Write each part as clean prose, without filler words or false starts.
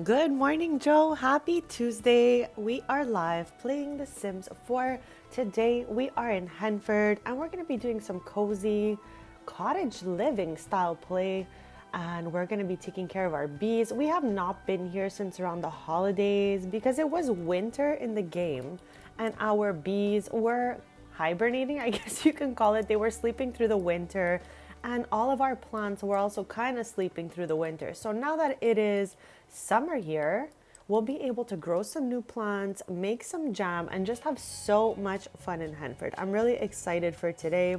Good morning, Joe. Happy Tuesday. We are live playing The Sims 4. Today we are in Henford and we're going to be doing some cozy cottage living style play, and we're going to be taking care of our bees. We have not been here since around the holidays because it was winter in the game and our bees were hibernating, I guess you can call it. They were sleeping through the winter, and all of our plants were also kind of sleeping through the winter. So now that it is summer here, we'll be able to grow some new plants, make some jam, and just have so much fun in Henford. I'm really excited for today.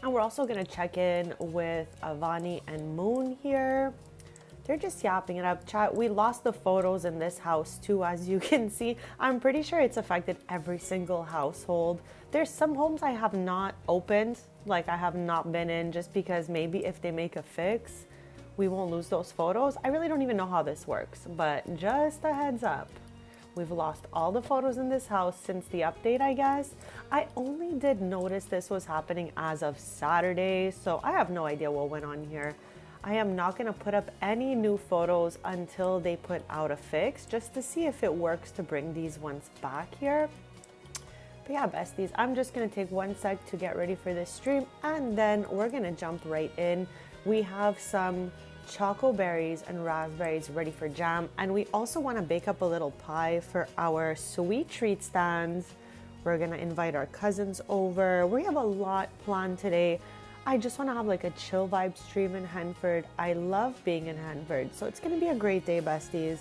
And we're also going to check in with Avani and Moon here. They're just yapping it up, chat. We lost the photos in this house too, as you can see. I'm pretty sure it's affected every single household. There's some homes I have not opened, like I have not been in, just because maybe if they make a fix, we won't lose those photos. I really don't even know how this works, but just a heads up. We've lost all the photos in this house since the update, I guess. I only did notice this was happening as of Saturday, so I have no idea what went on here. I am not going to put up any new photos until they put out a fix, just to see if it works to bring these ones back here. But yeah, besties, I'm just going to take 1 sec to get ready for this stream, and then we're going to jump right in. We have some choco berries and raspberries ready for jam, and we also want to bake up a little pie for our sweet treat stands. We're going to invite our cousins over. We have a lot planned today. I just want to have like a chill vibe stream in Henford. I love being in Henford, so it's going to be a great day, besties.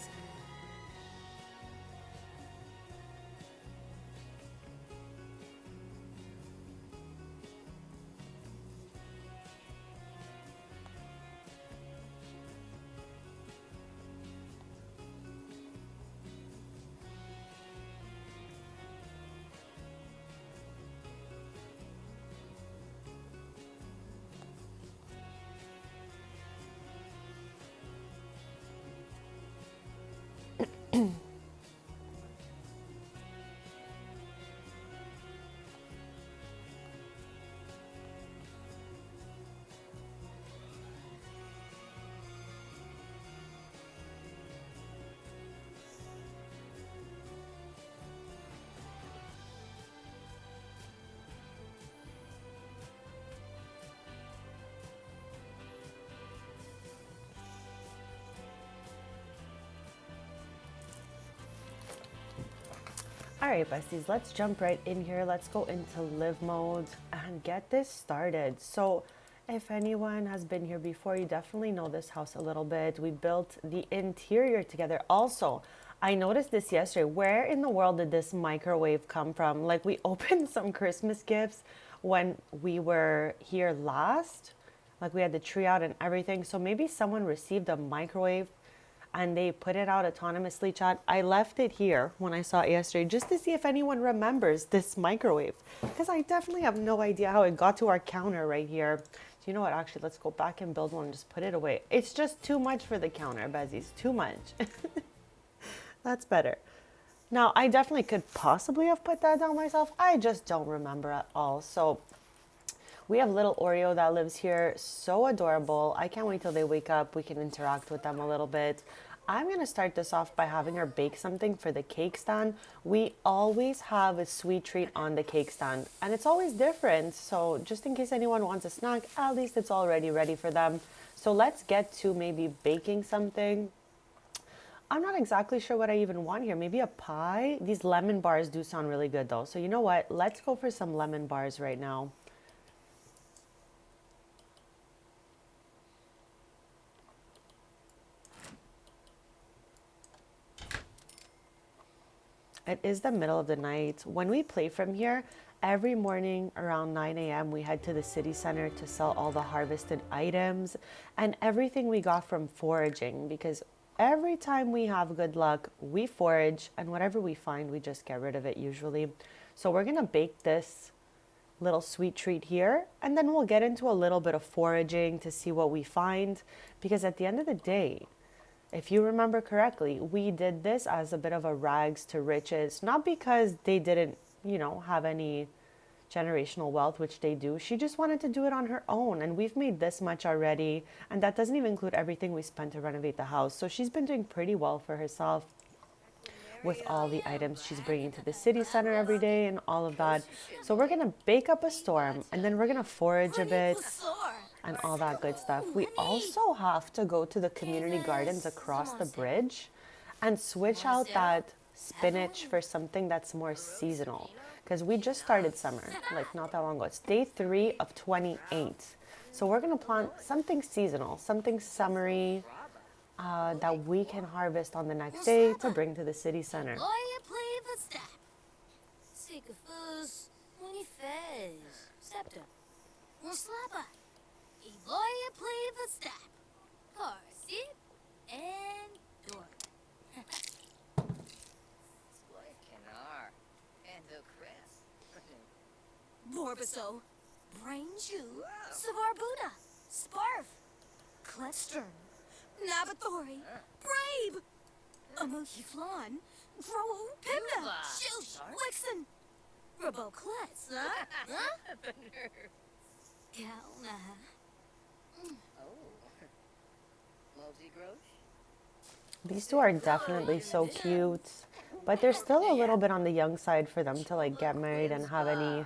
All right, besties, let's jump right in here. Let's go into live mode and get this started. So if anyone has been here before, you definitely know this house a little bit. We built the interior together. Also, I noticed this yesterday. Where in the world did this microwave come from? Like, we opened some Christmas gifts when we were here last. Like, we had the tree out and everything. So maybe someone received a microwave and they put it out autonomously, chat. I left it here when I saw it yesterday just to see if anyone remembers this microwave, because I definitely have no idea how it got to our counter right here. So you know what, actually, let's go back and build one and just put it away. It's just too much for the counter, Bezzies, too much. That's better. Now, I definitely could possibly have put that down myself. I just don't remember at all. So we have little Oreo that lives here. So adorable. I can't wait till they wake up. We can interact with them a little bit. I'm going to start this off by having her bake something for the cake stand. We always have a sweet treat on the cake stand, and it's always different. So just in case anyone wants a snack, at least it's already ready for them. So let's get to maybe baking something. I'm not exactly sure what I even want here. Maybe a pie? These lemon bars do sound really good though. So you know what? Let's go for some lemon bars right now. It is the middle of the night. When we play from here, every morning around 9 a.m., we head to the city center to sell all the harvested items and everything we got from foraging, because every time we have good luck, we forage, and whatever we find, we just get rid of it usually. So we're going to bake this little sweet treat here, and then we'll get into a little bit of foraging to see what we find, because at the end of the day, if you remember correctly, we did this as a bit of a rags to riches, not because they didn't, have any generational wealth, which they do. She just wanted to do it on her own, and we've made this much already, and that doesn't even include everything we spent to renovate the house. So she's been doing pretty well for herself with all the items she's bringing to the city center every day and all of that. So we're gonna bake up a storm, and then we're gonna forage a bit and all that good stuff. We also have to go to the community gardens across the bridge and switch out that spinach for something that's more seasonal, because we just started summer, like not that long ago. It's day 3 of 28. So we're gonna plant something seasonal, something summery, that we can harvest on the next day to bring to the city center. Borbaso, Brainju, Savarbuda, Sparf, Clestern, Nabathori, Brave, Amoki Flan, Grow, Pimna, Shoosh, Wixen, Rabo Klets, Galna. These two are definitely so cute, but they're still a little bit on the young side for them to like get married and have any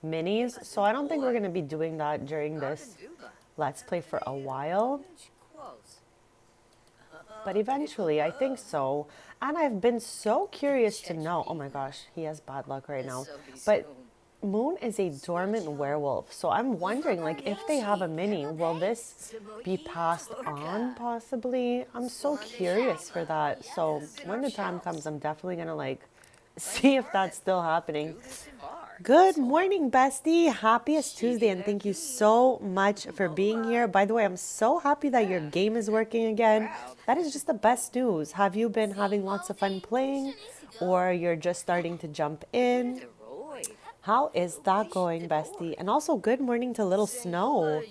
minis. So I don't think we're going to be doing that during this Let's Play for a while. But eventually, I think so. And I've been so curious to know. Oh my gosh, he has bad luck right now. But Moon is a dormant werewolf. So I'm wondering, like, if they have a mini, will this be passed on possibly? I'm so curious for that. So when the time comes, I'm definitely going to, like, see if that's still happening. Good morning, bestie. Happiest Tuesday, and thank you so much for being here. By the way, I'm so happy that your game is working again. That is just the best news. Have you been having lots of fun playing, or you're just starting to jump in? How is that going, bestie? And also, good morning to little Snow.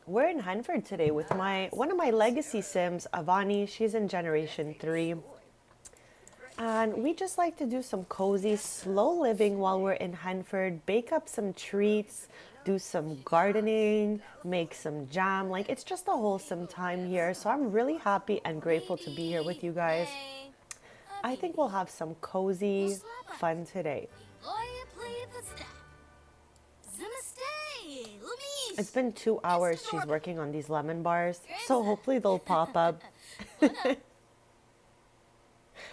We're in Henford today with one of my legacy sims, Avani. She's in Generation 3. And we just like to do some cozy, slow living while we're in Henford, bake up some treats, do some gardening, make some jam. Like, it's just a wholesome time here. So I'm really happy and grateful to be here with you guys. I think we'll have some cozy fun today. It's been 2 hours she's working on these lemon bars, so hopefully they'll pop up.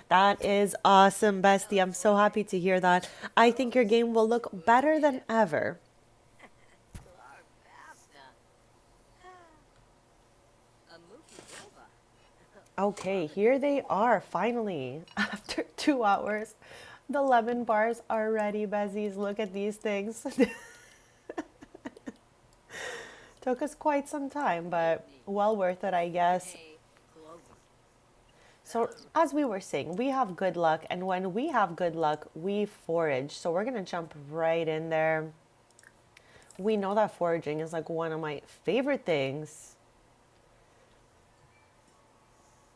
That is awesome, bestie. I'm so happy to hear that. I think your game will look better than ever. Okay, here they are, finally. After 2 hours, the lemon bars are ready, bezies. Look at these things. Took us quite some time, but well worth it, I guess. So as we were saying, we have good luck, and when we have good luck, we forage. So we're going to jump right in there. We know that foraging is like one of my favorite things.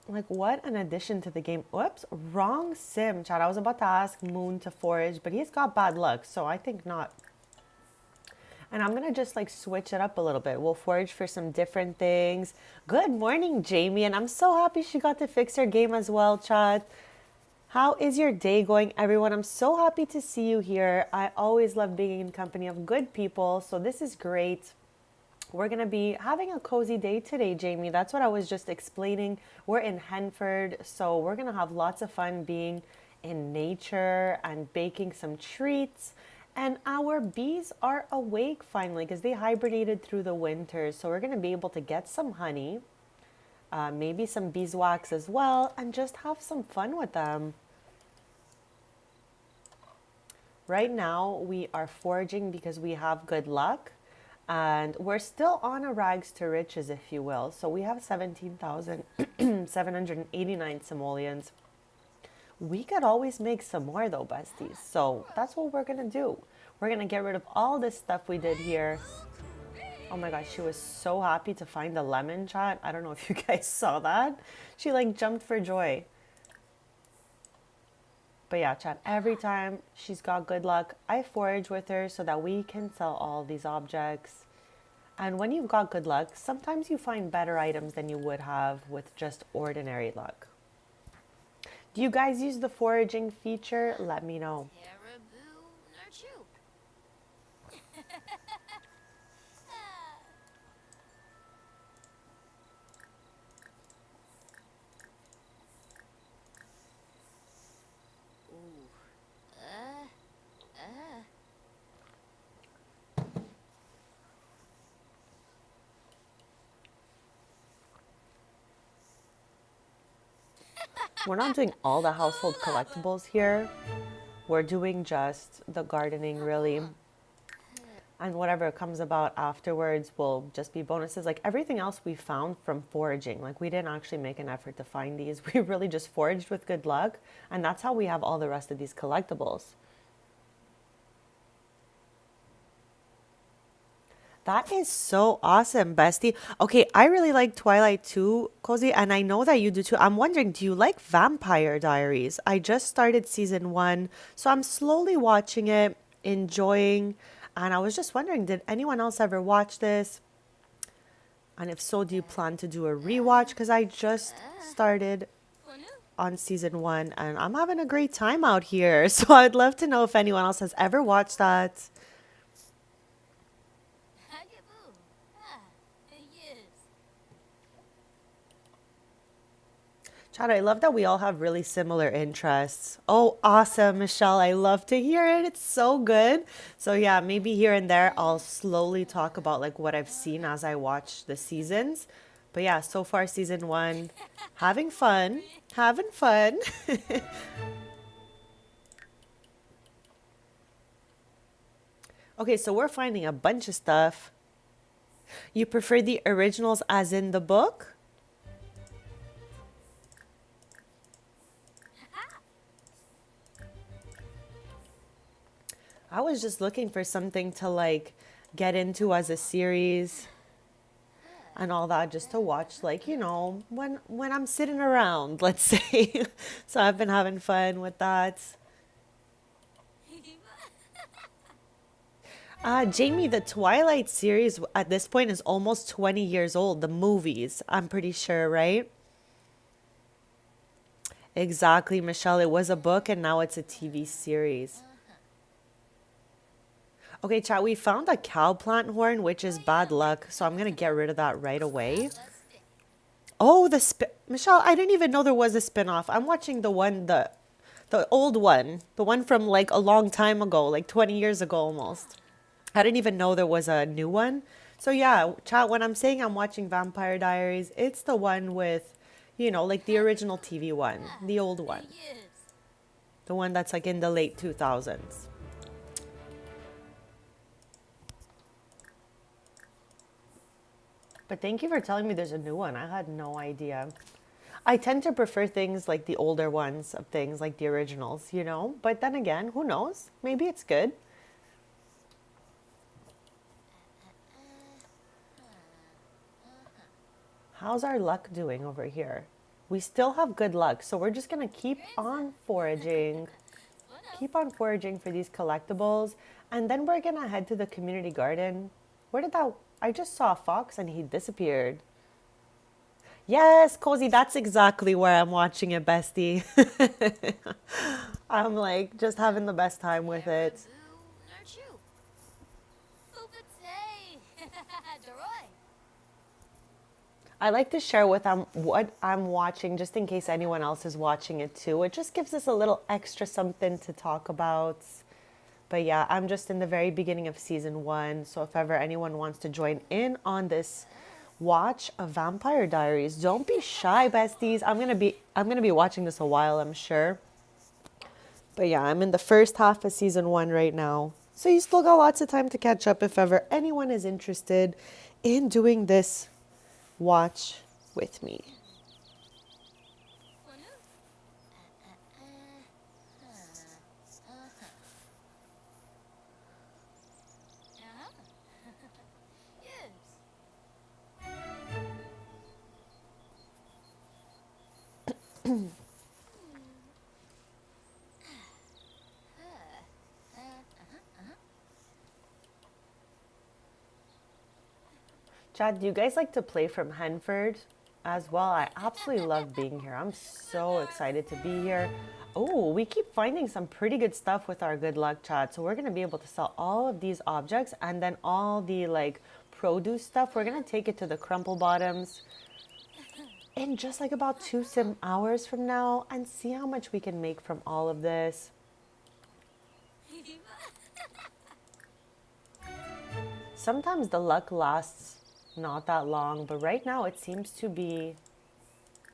Like, what an addition to the game. Whoops, wrong sim, chat. I was about to ask Moon to forage, but he's got bad luck, so I think not. And I'm going to just like switch it up a little bit. We'll forage for some different things. Good morning, Jamie. And I'm so happy she got to fix her game as well, chat. How is your day going, everyone? I'm so happy to see you here. I always love being in company of good people. So this is great. We're going to be having a cozy day today, Jamie. That's what I was just explaining. We're in Henford. So we're going to have lots of fun being in nature and baking some treats. And our bees are awake finally because they hibernated through the winter. So we're going to be able to get some honey, maybe some beeswax as well, and just have some fun with them. Right now, we are foraging because we have good luck. And we're still on a rags to riches, if you will. So we have 17,789 simoleons. We could always make some more though, besties. So that's what we're gonna do. We're gonna get rid of all this stuff we did here. Oh my gosh, she was so happy to find the lemon, chat. I don't know if you guys saw that. She like jumped for joy. But yeah, chat, every time she's got good luck, I forage with her so that we can sell all these objects. And when you've got good luck, sometimes you find better items than you would have with just ordinary luck. Do you guys use the foraging feature? Let me know. Caribou nurture. We're not doing all the household collectibles here. We're doing just the gardening, really. And whatever comes about afterwards will just be bonuses. Like everything else we found from foraging. Like we didn't actually make an effort to find these. We really just foraged with good luck. And that's how we have all the rest of these collectibles. That is so awesome, bestie. Okay, I really like Twilight too, Cozy, and I know that you do too. I'm wondering, do you like Vampire Diaries? I just started season 1, so I'm slowly watching it, enjoying, and I was just wondering, did anyone else ever watch this? And if so, do you plan to do a rewatch? Because I just started on season 1, and I'm having a great time out here. So I'd love to know if anyone else has ever watched that. Chad, I love that we all have really similar interests. Oh, awesome, Michelle. I love to hear it. It's so good. So yeah, maybe here and there I'll slowly talk about like what I've seen as I watch the seasons. But yeah, so far season 1, having fun, having fun. Okay, so we're finding a bunch of stuff. You prefer the originals as in the book? I was just looking for something to like get into as a series and all that, just to watch, like, you know, when I'm sitting around, let's say. So I've been having fun with that. Jamie, the Twilight series at this point is almost 20 years old. The movies, I'm pretty sure, right? Exactly, Michelle. It was a book and now it's a TV series. Okay, chat, we found a cow plant horn, which is bad luck, so I'm gonna get rid of that right away. Oh, Michelle, I didn't even know there was a spin-off. I'm watching the old one, the one from like a long time ago, like 20 years ago almost. I didn't even know there was a new one. So yeah, chat, when I'm saying I'm watching Vampire Diaries, it's the one with, you know, like the original TV one, the old one. The one that's like in the late 2000s. But thank you for telling me there's a new one. I had no idea. I tend to prefer things like the older ones of things, like the originals, you know? But then again, who knows? Maybe it's good. How's our luck doing over here? We still have good luck, so we're just gonna keep on foraging. Keep on foraging for these collectibles, and then we're gonna head to the community garden. Where did that... I just saw a fox and he disappeared. Yes, Cozy, that's exactly where I'm watching it, bestie. I'm like just having the best time with it. I like to share with them what I'm watching just in case anyone else is watching it too. It just gives us a little extra something to talk about. But yeah, I'm just in the very beginning of season 1. So if ever anyone wants to join in on this watch of Vampire Diaries, don't be shy, besties. I'm gonna be watching this a while, I'm sure. But yeah, I'm in the first half of season 1 right now. So you still got lots of time to catch up if ever anyone is interested in doing this watch with me. Chad, do you guys like to play from Henford as well? I absolutely love being here. I'm so excited to be here. Oh, we keep finding some pretty good stuff with our good luck, Chad. So we're going to be able to sell all of these objects, and then all the like produce stuff, we're going to take it to the crumple bottoms in just like about 2 hours from now and see how much we can make from all of this. Sometimes the luck lasts not that long, but right now it seems to be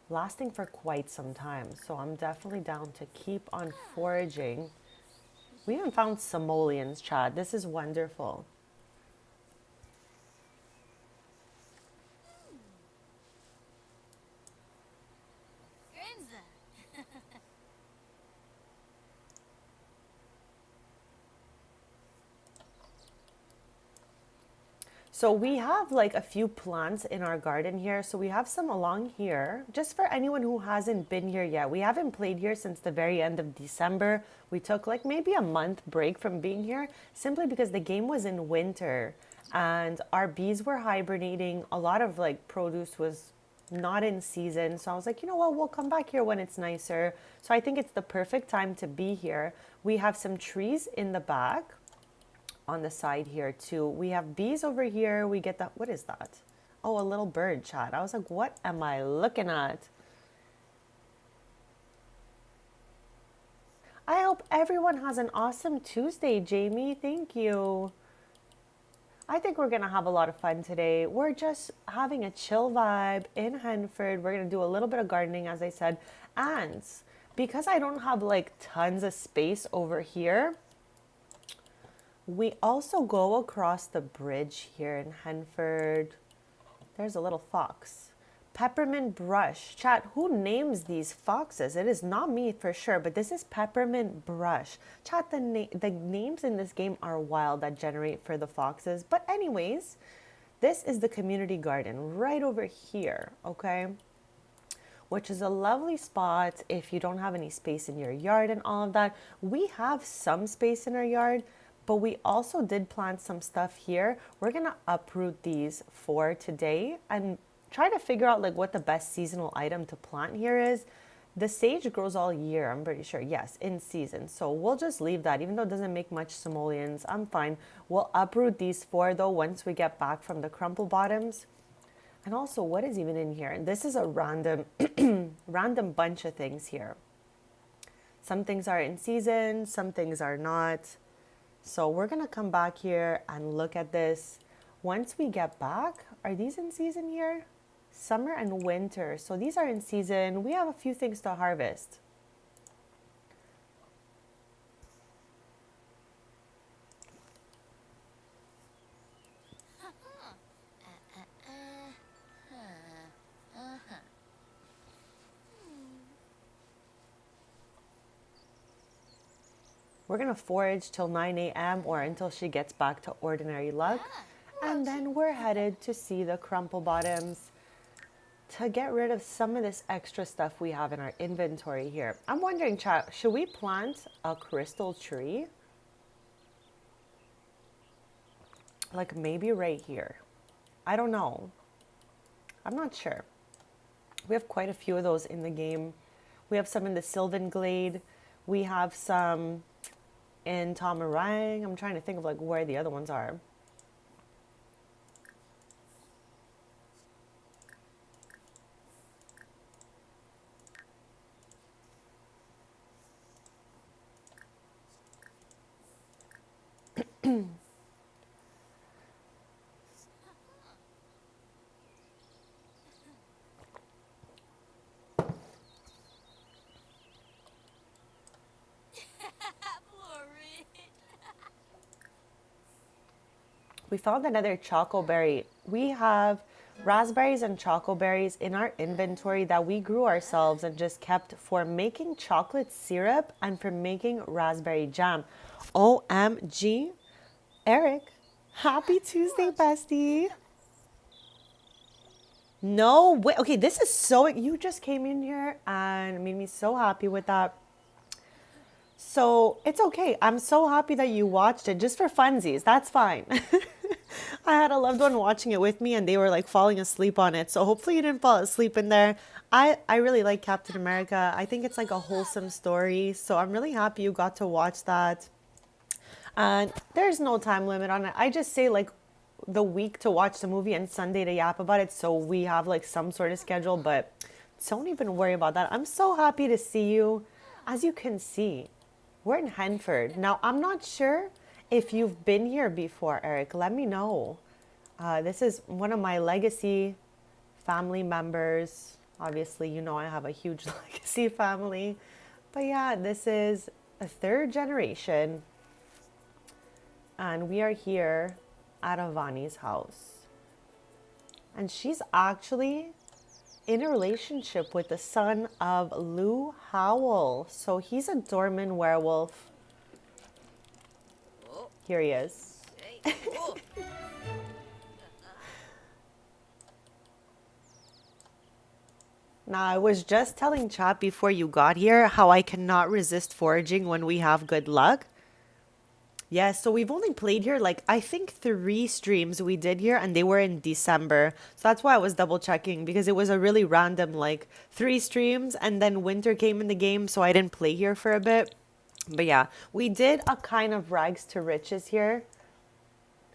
lasting for quite some time. So I'm definitely down to keep on foraging. We even found simoleons, Chad. This is wonderful. Grinza. So we have like a few plants in our garden here. So we have some along here. Just for anyone who hasn't been here yet, we haven't played here since the very end of December. We took like maybe a month break from being here simply because the game was in winter and our bees were hibernating. A lot of like produce was not in season. So I was like, you know what, we'll come back here when it's nicer. So I think it's the perfect time to be here. We have some trees in the back on the side here too. We have bees over here. We get that. What is that? Oh, a little bird, Chat. I was like, what am I looking at? I hope everyone has an awesome Tuesday, Jamie. Thank you. I think we're going to have a lot of fun today. We're just having a chill vibe in Henford. We're going to do a little bit of gardening, as I said. And because I don't have like tons of space over here, we also go across the bridge here in Henford. There's a little fox. Peppermint brush. Chat, who names these foxes? It is not me for sure, but this is peppermint brush. Chat, the names in this game are wild that generate for the foxes. But anyways, this is the community garden right over here, okay? Which is a lovely spot if you don't have any space in your yard and all of that. We have some space in our yard, but we also did plant some stuff here. We're gonna uproot these for today and try to figure out like what the best seasonal item to plant here is. The sage grows all year, I'm pretty sure. Yes, in season. So we'll just leave that. Even though it doesn't make much simoleons, I'm fine. We'll uproot these four though once we get back from the crumple bottoms. And also, what is even in here? And this is a random, random bunch of things here. Some things are in season, some things are not. So we're gonna come back here and look at this. Once we get back, are these in season here? Summer and winter. So these are in season. We have a few things to harvest. We're gonna forage till 9 a.m. or until she gets back to ordinary luck. And then we're headed to see the crumple bottoms to get rid of some of this extra stuff we have in our inventory here. I'm wondering, chat, should we plant a crystal tree? Like maybe right here. I don't know. I'm not sure. We have quite a few of those in the game. We have some in the Sylvan Glade. We have some in Tamarang. I'm trying to think of like where the other ones are. We found another choco berry. We have raspberries and choco berries in our inventory that we grew ourselves and just kept for making chocolate syrup and for making raspberry jam. OMG. Eric, happy Tuesday, bestie. No way. Okay, this is so. You just came in here and made me so happy with that. So it's okay. I'm so happy that you watched it just for funsies. That's fine. I had a loved one watching it with me and they were like falling asleep on it. So hopefully you didn't fall asleep in there. I really like Captain America. I think it's like a wholesome story. So I'm really happy you got to watch that. And there's no time limit on it. I just say like the week to watch the movie and Sunday to yap about it. So we have like some sort of schedule, but don't even worry about that. I'm so happy to see you. As you can see, we're in Henford. Now, I'm not sure if you've been here before, Eric. Let me know. This is one of my legacy family members. Obviously, you know I have a huge legacy family. But yeah, this is a third generation. And we are here at Avani's house. And she's actually in a relationship with the son of Lou Howell. So he's a dormant werewolf. Here he is. Now, I was just telling chat before you got here how I cannot resist foraging when we have good luck. Yes, so we've only played here like I think 3 streams we did here and they were in December. So that's why I was double checking because it was a really random like 3 streams and then winter came in the game so I didn't play here for a bit. But yeah, we did a kind of rags to riches here.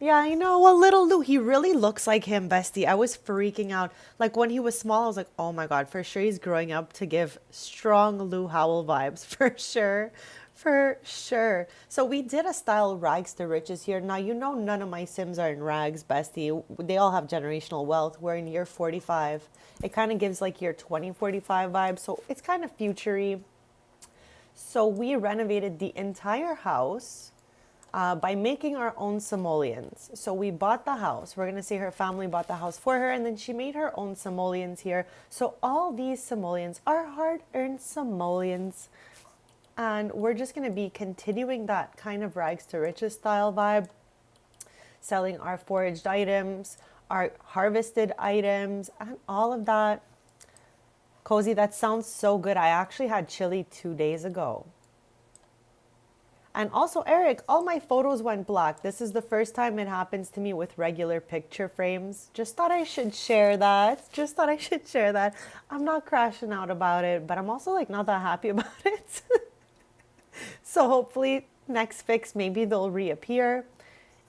Yeah, I know. Well, little Lou, he really looks like him, bestie. I was freaking out. Like when he was small, I was like, oh my God, for sure he's growing up to give strong Lou Howell vibes. For sure. For sure. So we did a style rags to riches here. Now, you know, none of my Sims are in rags, bestie. They all have generational wealth. We're in year 45. It kind of gives like year 2045 vibes. So it's kind of futury. So we renovated the entire house by making our own simoleons. So we bought the house. We're going to say her family bought the house for her, and then she made her own simoleons here. So all these simoleons are hard-earned simoleons. And we're just going to be continuing that kind of rags to riches style vibe, selling our foraged items, our harvested items, and all of that. Cozy, that sounds so good. I actually had chili 2 days ago. And also, Eric, all my photos went black. This is the first time it happens to me with regular picture frames. Just thought I should share that. Just thought I should share that. I'm not crashing out about it, but I'm also like not that happy about it. So hopefully next fix, maybe they'll reappear.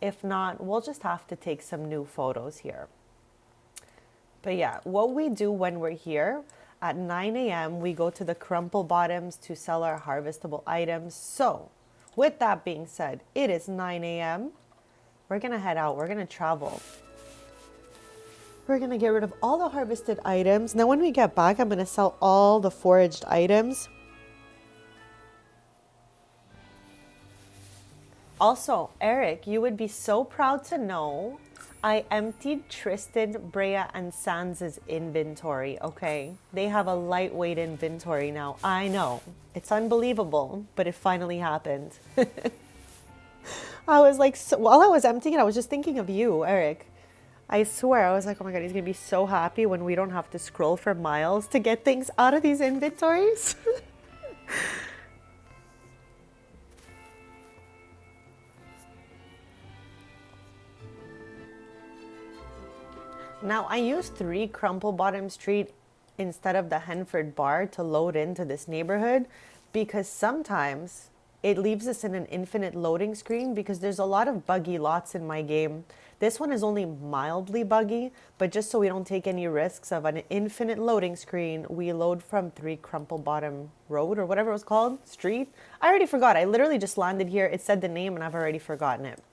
If not, we'll just have to take some new photos here. But yeah, what we do when we're here, at 9 a.m., we go to the crumple bottoms to sell our harvestable items. So with that being said, it is 9 a.m. We're going to head out. We're going to travel. We're going to get rid of all the harvested items. Now, when we get back, I'm going to sell all the foraged items. Also, Eric, you would be so proud to know I emptied Tristan, Brea, and Sans' inventory, okay? They have a lightweight inventory now. I know. It's unbelievable, but it finally happened. I was like, so, while I was emptying it, I was just thinking of you, Eric. I swear, I was like, oh my God, he's going to be so happy when we don't have to scroll for miles to get things out of these inventories. Now, I used 3 Crumple Bottom Street instead of the Henford bar to load into this neighborhood because sometimes it leaves us in an infinite loading screen because there's a lot of buggy lots in my game. This one is only mildly buggy, but just so we don't take any risks of an infinite loading screen, we load from 3 Crumple Bottom Road or whatever it was called, street. I already forgot. I literally just landed here. It said the name and I've already forgotten it.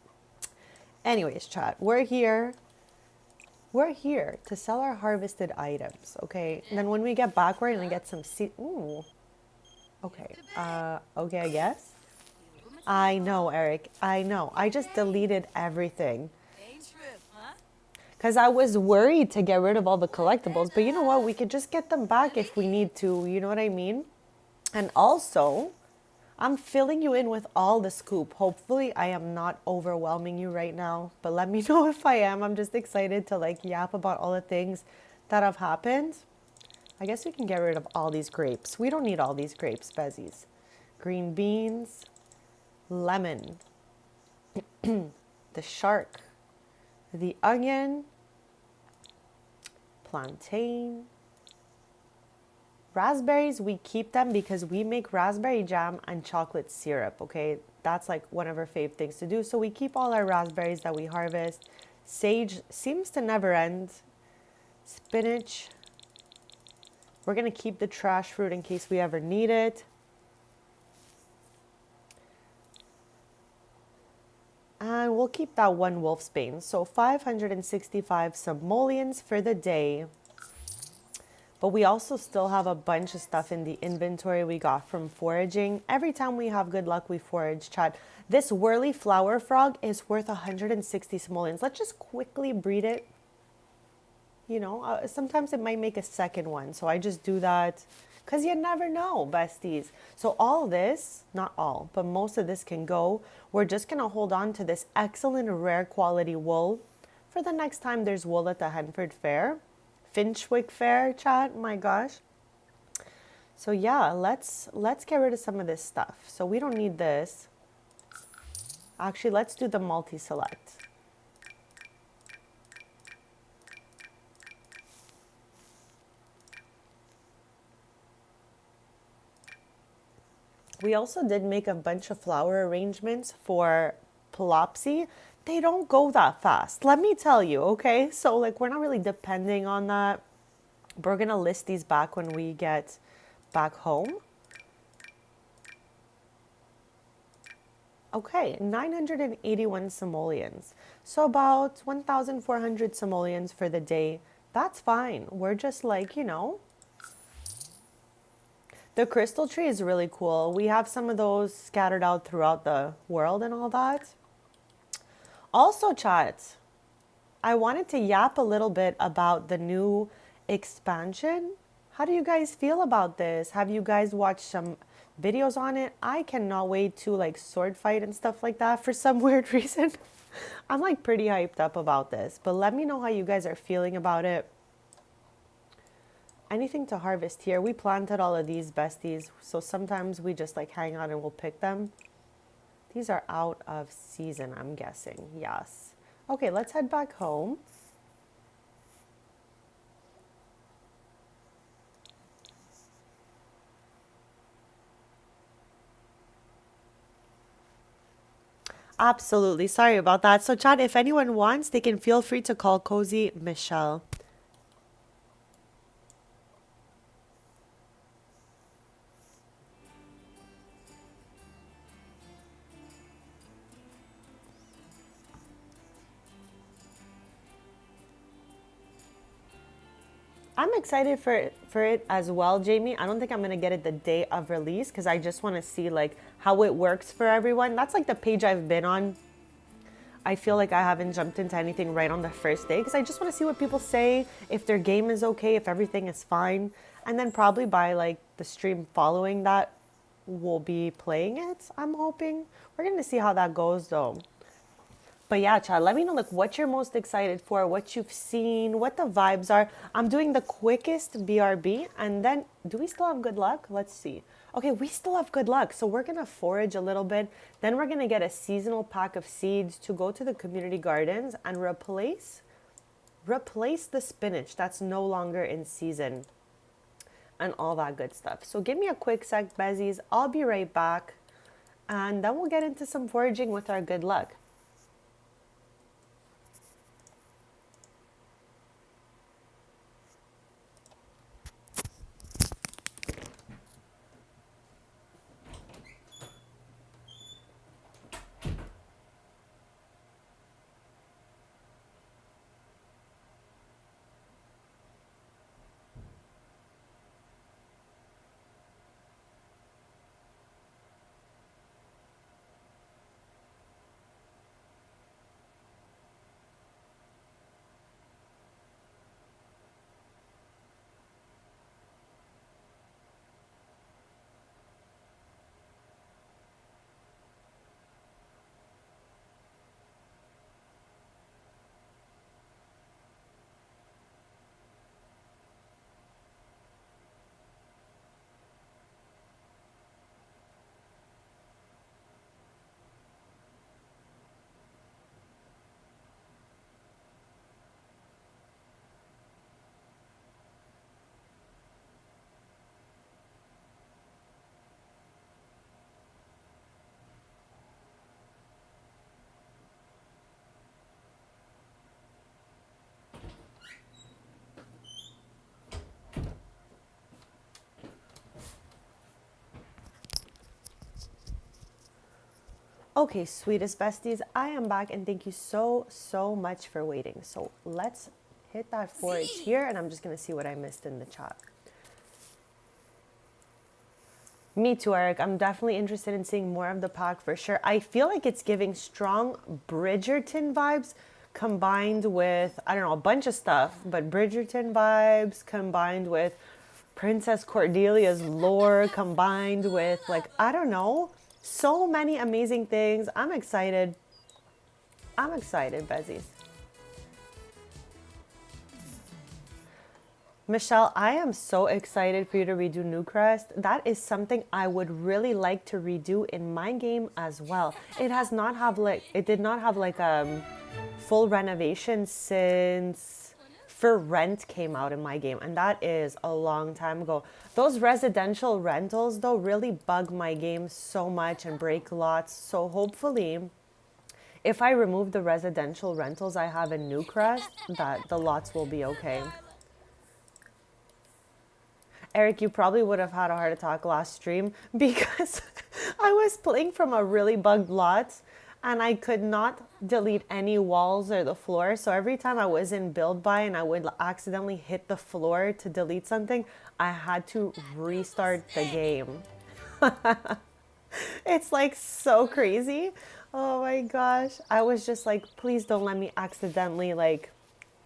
Anyways, chat, we're here. We're here to sell our harvested items, okay? And then when we get back, we're gonna get some ooh. Okay, okay, I guess. I know, Eric, I know. I just deleted everything. Because I was worried to get rid of all the collectibles, but you know what? We could just get them back if we need to, you know what I mean? And also, I'm filling you in with all the scoop. Hopefully I am not overwhelming you right now, but let me know if I am. I'm just excited to like yap about all the things that have happened. I guess we can get rid of all these grapes. We don't need all these grapes, Bezies. Green beans, lemon, the shark, the onion, plantain, raspberries. We keep them because we make raspberry jam and chocolate syrup, okay? That's like one of our fave things to do. So we keep all our raspberries that we harvest. Sage seems to never end. Spinach. We're going to keep the trash fruit in case we ever need it. And we'll keep that one wolfsbane. So 565 simoleons for the day. But we also still have a bunch of stuff in the inventory we got from foraging. Every time we have good luck, we forage, chat. This whirly flower frog is worth 160 simoleons. Let's just quickly breed it. You know, sometimes it might make a second one. So I just do that because you never know, besties. So all this, not all, but most of this can go. We're just going to hold on to this excellent rare quality wool for the next time there's wool at the Henford Fair. Finchwick Fair, chat, my gosh. So yeah, let's get rid of some of this stuff. So we don't need this. Actually, let's do the multi-select. We also did make a bunch of flower arrangements for Palopsy. They don't go that fast, let me tell you, okay? So like we're not really depending on that. We're gonna list these back when we get back home. Okay, 981 simoleons. So about 1,400 simoleons for the day. That's fine. We're just like, you know. The crystal tree is really cool. We have some of those scattered out throughout the world and all that. Also, chat, I wanted to yap a little bit about the new expansion. How do you guys feel about this? Have you guys watched some videos on it? I cannot wait to like sword fight and stuff like that for some weird reason. I'm like pretty hyped up about this, but let me know how you guys are feeling about it. Anything to harvest here. We planted all of these, besties, so sometimes we just like hang out and we'll pick them. These are out of season, I'm guessing. Yes. Okay, let's head back home. Absolutely. Sorry about that. So, chat, if anyone wants, they can feel free to call Cozy Michelle. I'm excited for it as well, Jamie. I don't think I'm gonna get it the day of release because I just want to see like how it works for everyone. That's like the page I've been on. I feel like I haven't jumped into anything right on the first day because I just want to see what people say, if their game is okay, if everything is fine, and then probably by like the stream following that, we'll be playing it. I'm hoping we're gonna see how that goes though. But yeah, Chad, let me know like what you're most excited for, what you've seen, what the vibes are. I'm doing the quickest BRB, and then do we still have good luck? Let's see. Okay, we still have good luck. So we're gonna forage a little bit. Then we're gonna get a seasonal pack of seeds to go to the community gardens and replace the spinach that's no longer in season and all that good stuff. So give me a quick sec, Bezies. I'll be right back. And then we'll get into some foraging with our good luck. Okay, sweetest besties, I am back and thank you so much for waiting. So let's hit that forage See. here and I'm just gonna see what I missed in the chat. Me too, Eric. I'm definitely interested in seeing more of the pack for sure. I feel like it's giving strong Bridgerton vibes combined with, I don't know, a bunch of stuff, but Bridgerton vibes combined with Princess Cordelia's lore combined with, like, I don't know, so many amazing things. I'm excited. I'm excited, Bezies. Michelle, I am so excited for you to redo Newcrest. That is something I would really like to redo in my game as well. It did not have like full renovation since For Rent came out in my game, and that is a long time ago. Those residential rentals though really bug my game so much and break lots. So hopefully if I remove the residential rentals I have in Newcrest, that the lots will be okay. Eric, you probably would have had a heart attack last stream because I was playing from a really bugged lot and I could not delete any walls or the floor. So every time I was in build by and I would accidentally hit the floor to delete something, I had to restart the game. It's like so crazy. Oh my gosh. I was just like, please don't let me accidentally like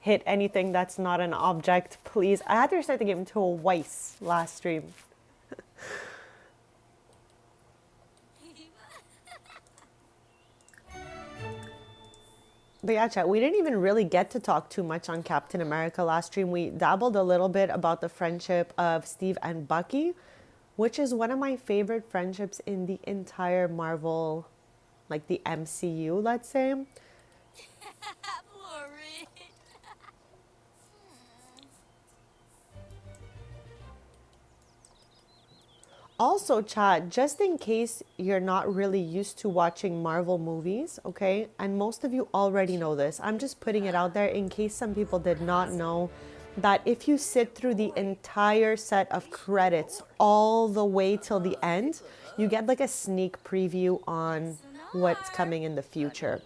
hit anything that's not an object, please. I had to restart the game twice last stream. But yeah, chat, we didn't even really get to talk too much on Captain America last stream. We dabbled a little bit about the friendship of Steve and Bucky, which is one of my favorite friendships in the entire Marvel, like the MCU, let's say. Boring. Also, chat, just in case you're not really used to watching Marvel movies, okay? And most of you already know this. I'm just putting it out there in case some people did not know that if you sit through the entire set of credits all the way till the end, you get like a sneak preview on what's coming in the future.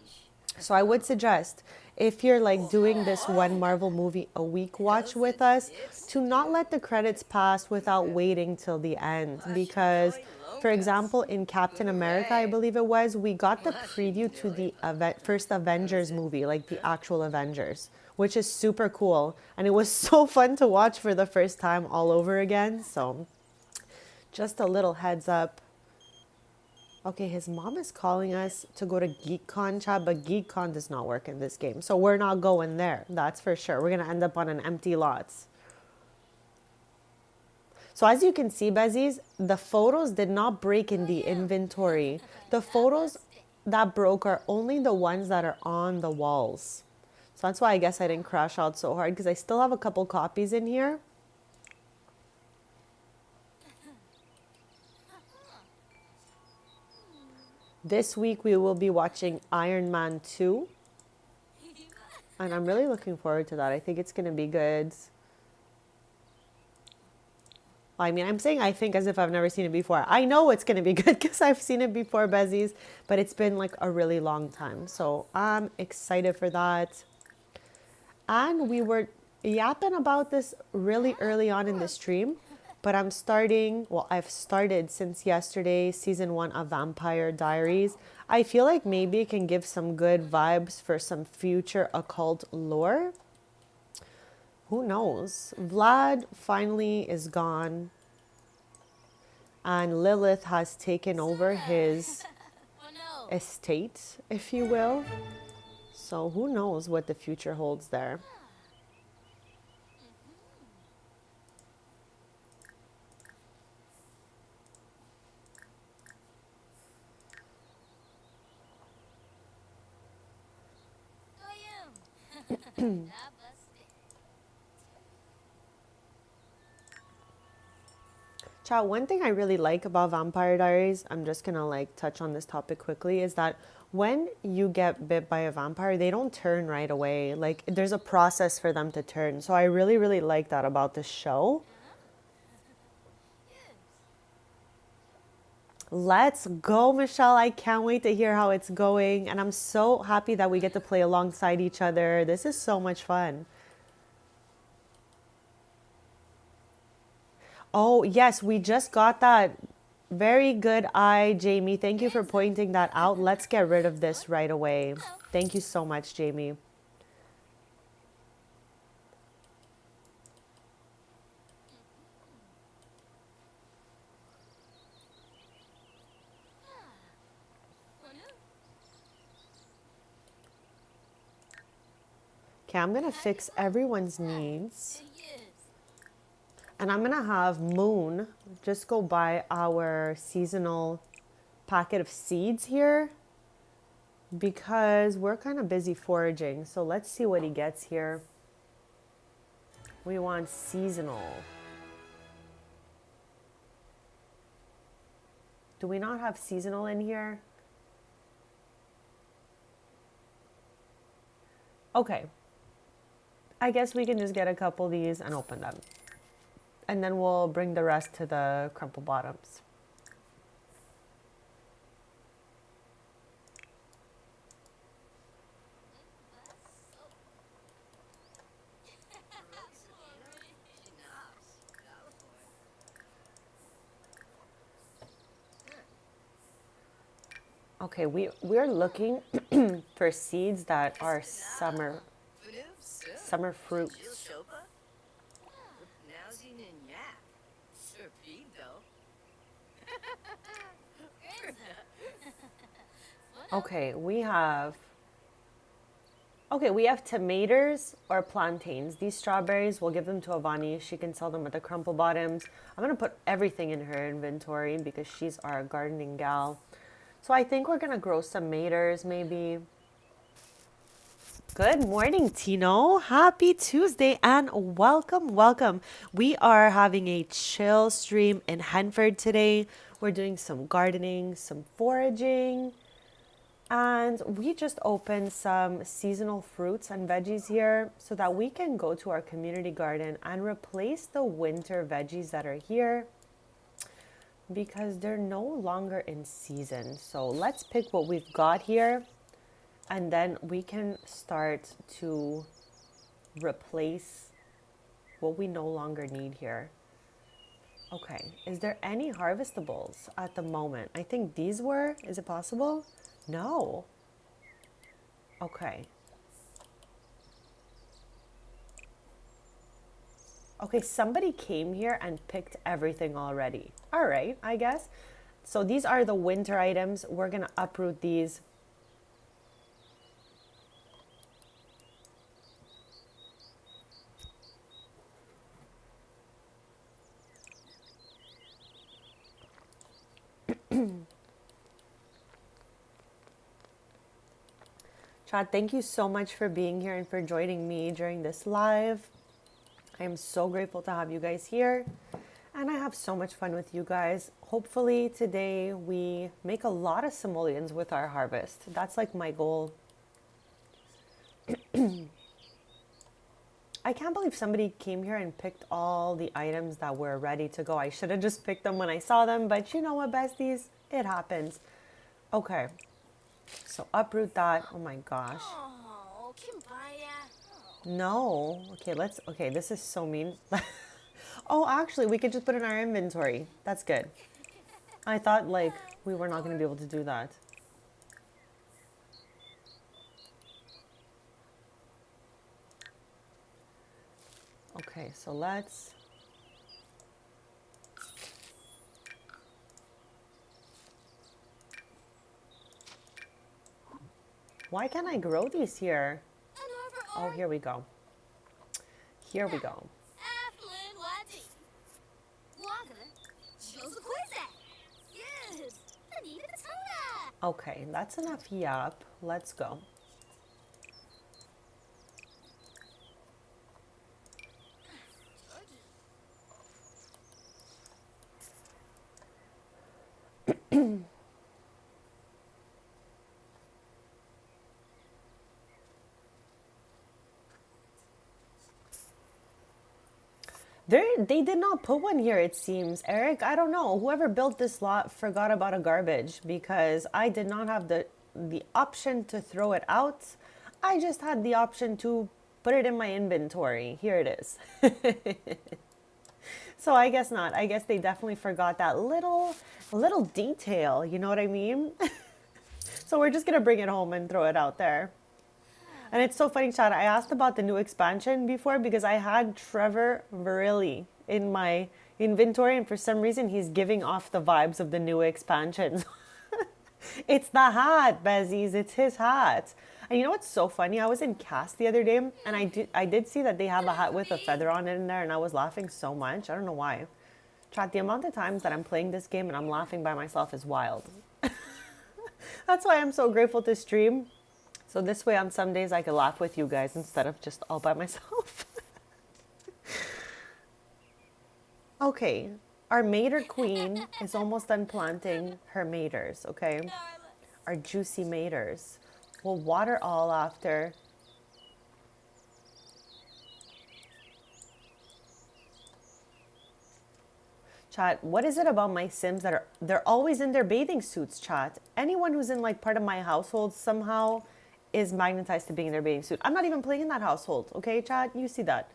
So I would suggest if you're like doing this one Marvel movie a week watch with us, to not let the credits pass without waiting till the end. Because, for example, in Captain America, I believe it was, we got the preview to the first Avengers movie, like the actual Avengers, which is super cool. And it was so fun to watch for the first time all over again. So just a little heads up. Okay, his mom is calling us to go to GeekCon, chat, but GeekCon does not work in this game. So we're not going there, that's for sure. We're going to end up on an empty lots. So as you can see, Bezies, the photos did not break in the inventory. The photos that broke are only the ones that are on the walls. So that's why I guess I didn't crash out so hard, because I still have a couple copies in here. This week we will be watching Iron Man 2. And I'm really looking forward to that. I think it's going to be good. I mean, I'm saying I think as if I've never seen it before. I know it's going to be good because I've seen it before, Bezies. But it's been like a really long time. So I'm excited for that. And we were yapping about this really early on in the stream. But I've started since yesterday, season 1 of Vampire Diaries. I feel like maybe it can give some good vibes for some future occult lore. Who knows? Vlad finally is gone. And Lilith has taken over his estate, if you will. So who knows what the future holds there. Chat, one thing I really like about Vampire Diaries, I'm just gonna like touch on this topic quickly, is that when you get bit by a vampire, they don't turn right away. Like there's a process for them to turn. So I really like that about this show. Let's go, Michelle. I can't wait to hear how it's going. And I'm so happy that we get to play alongside each other. This is so much fun. Oh, yes, we just got that. Very good eye, Jamie. Thank you for pointing that out. Let's get rid of this right away. Thank you so much, Jamie. Okay, I'm going to fix everyone's needs. And I'm going to have Moon just go buy our seasonal packet of seeds here because we're kind of busy foraging. So let's see what he gets here. We want seasonal. Do we not have seasonal in here? Okay. I guess we can just get a couple of these and open them. And then we'll bring the rest to the crumple bottoms. Okay, we're looking for seeds that are summer fruits. Okay, we have tomatoes or plantains. These strawberries, we'll give them to Avani. She can sell them at the crumple bottoms. I'm gonna put everything in her inventory because she's our gardening gal. So I think we're gonna grow some tomatoes maybe. Good morning, Tino. Happy Tuesday and welcome. We are having a chill stream in Henford today. We're doing some gardening, some foraging, and we just opened some seasonal fruits and veggies here so that we can go to our community garden and replace the winter veggies that are here because they're no longer in season. So let's pick what we've got here and then we can start to replace what we no longer need here. Okay, is there any harvestables at the moment? I think these were. Is it possible? No. Okay. Okay, somebody came here and picked everything already. All right, I guess. So these are the winter items. We're gonna uproot these. Chad, thank you so much for being here and for joining me during this live. I am so grateful to have you guys here. And I have so much fun with you guys. Hopefully today we make a lot of simoleons with our harvest. That's like my goal. I can't believe somebody came here and picked all the items that were ready to go. I should have just picked them when I saw them, but you know what, besties? It happens. Okay, so uproot that. Oh my gosh. No. Okay, this is so mean. Oh, actually, we could just put it in our inventory. That's good. I thought like we were not going to be able to do that. Okay, so let's... Why can't I grow these here? Oh, here we go. Here we go. Okay, that's enough YAP. Let's go. They did not put one here, it seems. Eric, I don't know. Whoever built this lot forgot about a garbage because I did not have the option to throw it out. I just had the option to put it in my inventory. Here it is. So I guess not. I guess they definitely forgot that little detail, you know what I mean? So we're just gonna bring it home and throw it out there. And it's so funny, Chad. I asked about the new expansion before because I had Trevor Virilli in my inventory, and for some reason, he's giving off the vibes of the new expansion. It's the hat, Bezies. It's his hat. And you know what's so funny? I was in cast the other day, and I did see that they have a hat with a feather on it in there, and I was laughing so much. I don't know why. Chat, the amount of times that I'm playing this game and I'm laughing by myself is wild. That's why I'm so grateful to stream. So this way on some days I can laugh with you guys instead of just all by myself. Okay, our mater queen is almost done planting her maters, okay? Our juicy maters. We'll water all after. Chat, what is it about my Sims that they're always in their bathing suits, chat? Anyone who's in like part of my household somehow is magnetized to being in their bathing suit. I'm not even playing in that household, okay, chat? You see that.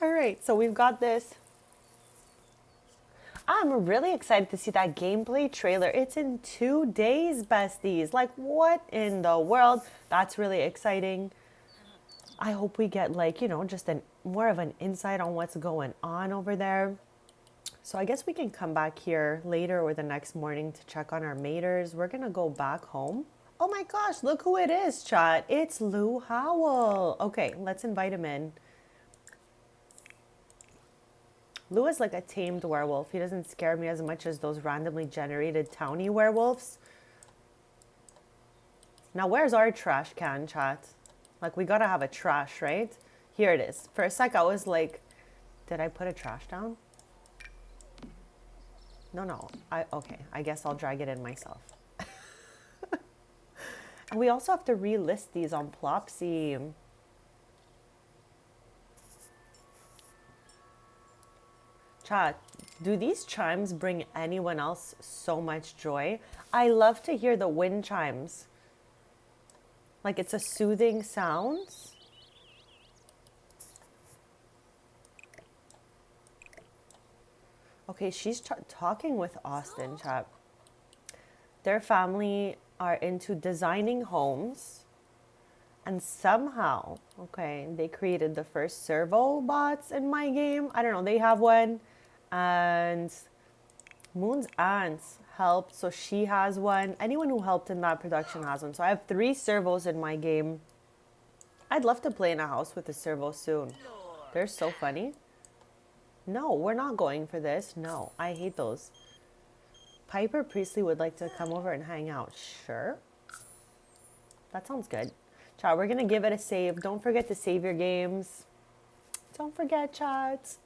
All right, so we've got this. I'm really excited to see that gameplay trailer. It's in 2 days, besties. Like, what in the world? That's really exciting. I hope we get like, just more of an insight on what's going on over there. So I guess we can come back here later or the next morning to check on our maters. We're going to go back home. Oh my gosh, look who it is, chat. It's Lou Howell. Okay, let's invite him in. Lou is like a tamed werewolf. He doesn't scare me as much as those randomly generated townie werewolves. Now, where's our trash can, chat? Like, we gotta have a trash, right? Here it is. For a sec, I was like, did I put a trash down? No. Okay, I guess I'll drag it in myself. And we also have to relist these on Plopsy. Chat, do these chimes bring anyone else so much joy? I love to hear the wind chimes. Like it's a soothing sound. Okay, she's talking with Austin, chat. Their family are into designing homes. And somehow, okay, they created the first servo bots in my game. I don't know, they have one. And Moon's aunt helped, so she has one. Anyone who helped in that production has one. So I have 3 servos in my game. I'd love to play in a house with a servo soon. They're so funny. No, we're not going for this. No, I hate those. Piper Priestley would like to come over and hang out. Sure. That sounds good. Chat, we're going to give it a save. Don't forget to save your games. Don't forget, chat.